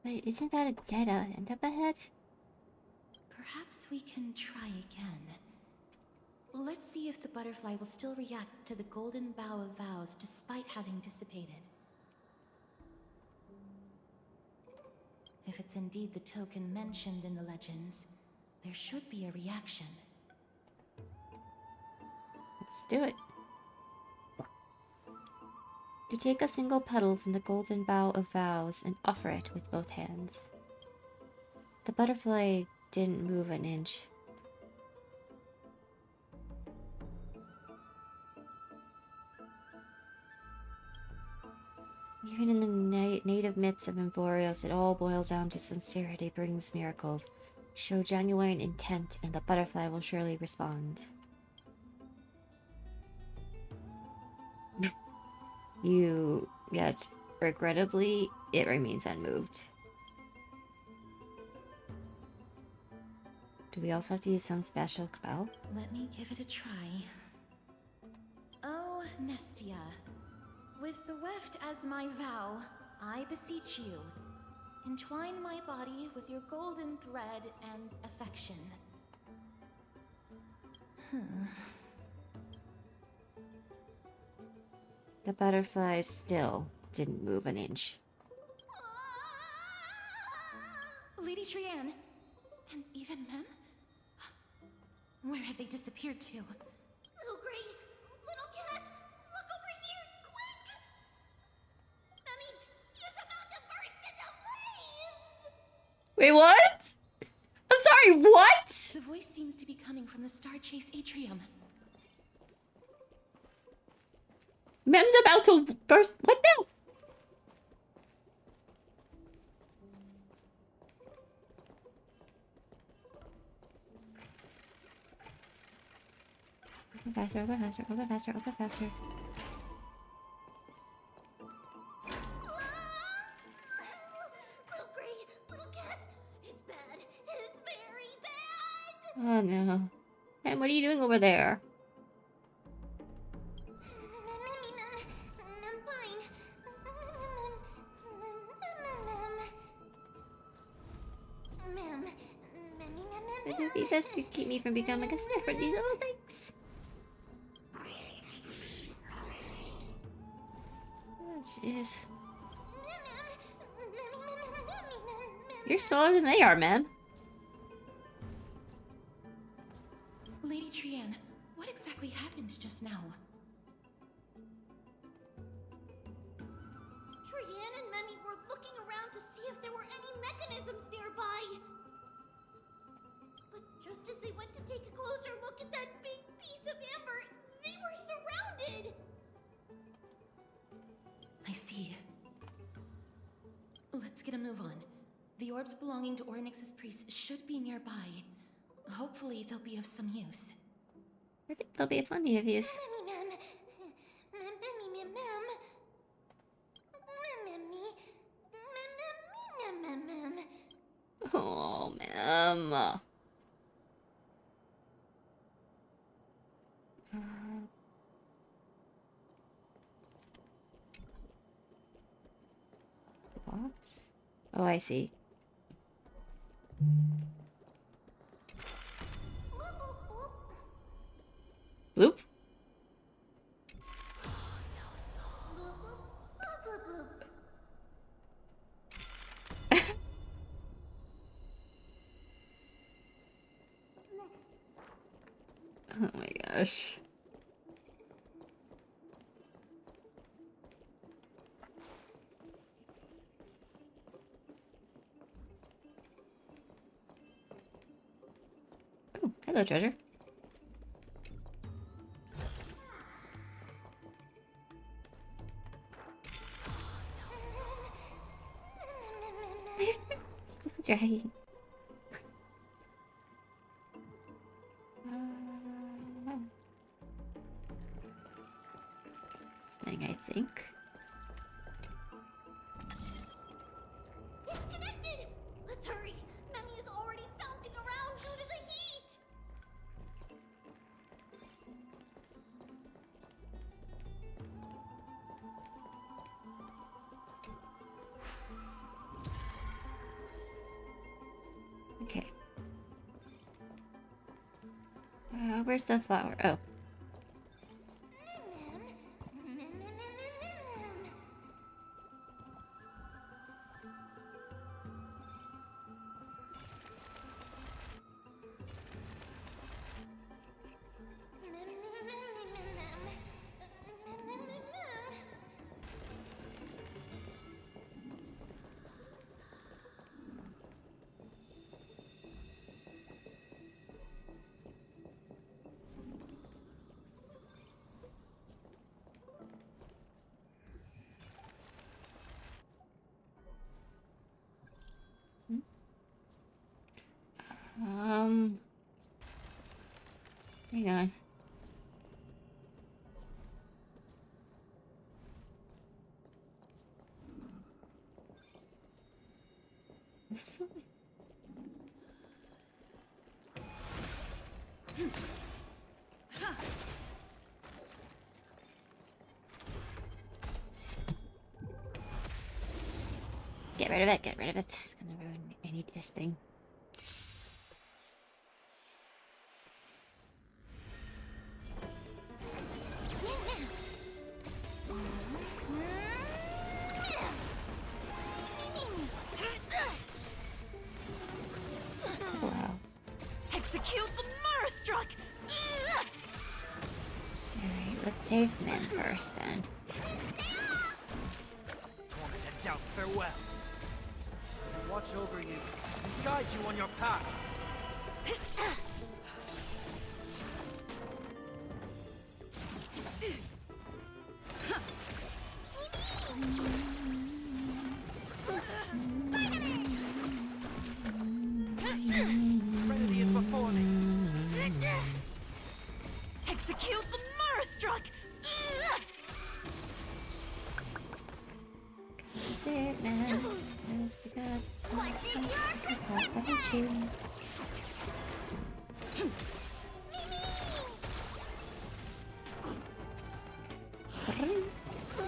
Wait, isn't that a dead end up ahead? Perhaps we can try again. Let's see if the butterfly will still react to the golden bough of vows despite having dissipated. If it's indeed the token mentioned in the legends, there should be a reaction. Let's do it. You take a single petal from the golden bough of vows and offer it with both hands. The butterfly didn't move an inch. Even in the native myths of Amphoreus, it all boils down to sincerity brings miracles. Show genuine intent and the butterfly will surely respond. Yet, regrettably, it remains unmoved. Do we also have to use some special spell? Let me give it a try. Oh, Nestia. With the weft as my vow, I beseech you, entwine my body with your golden thread and affection. The butterfly still didn't move an inch. Lady Trianne, and even Mem? Where have they disappeared to? Little Gray, little Cass, look over here, quick! Mummy, he's about to burst into flames! Wait, what? I'm sorry, what? The voice seems to be coming from the Star Chase atrium. Mem's about to burst. What now? Open faster, open faster, open faster, open faster. Little Gray, little Cass, it's bad. It's very bad! Oh no. Mem, what are you doing over there? I'm fine. It would be best if you keep me from becoming a sniff for these little things. Oh, jeez. You're smaller than they are, Mem. Lady Trianne, what exactly happened just now? Trianne and Memmy were looking around to see if there were any mechanisms nearby. But just as they went to take a closer look at that big piece of amber, they were surrounded! I see. Let's get a move on. The orbs belonging to Ornyx's priests should be nearby. Hopefully they'll be of some use. I think there'll be plenty of use. Oh, Mem. What? Oh, I see. Bloop. Oh my gosh. Oh, hello, treasure. Still dragging. Thing, I think. It's connected! Let's hurry! Memmy is already bouncing around due to the heat! Okay. Where's the flower? Oh. Hang on. This way. Get rid of it, get rid of it. It's gonna ruin me. I need this thing. Wow. Execute the mirror struck! Alright, let's save Min first then. Tormented doubt, farewell. Watch over you and guide you on your path. Trinity is before me. Execute the mirror struck! Save Min. Is the good. What's in your I thought about you.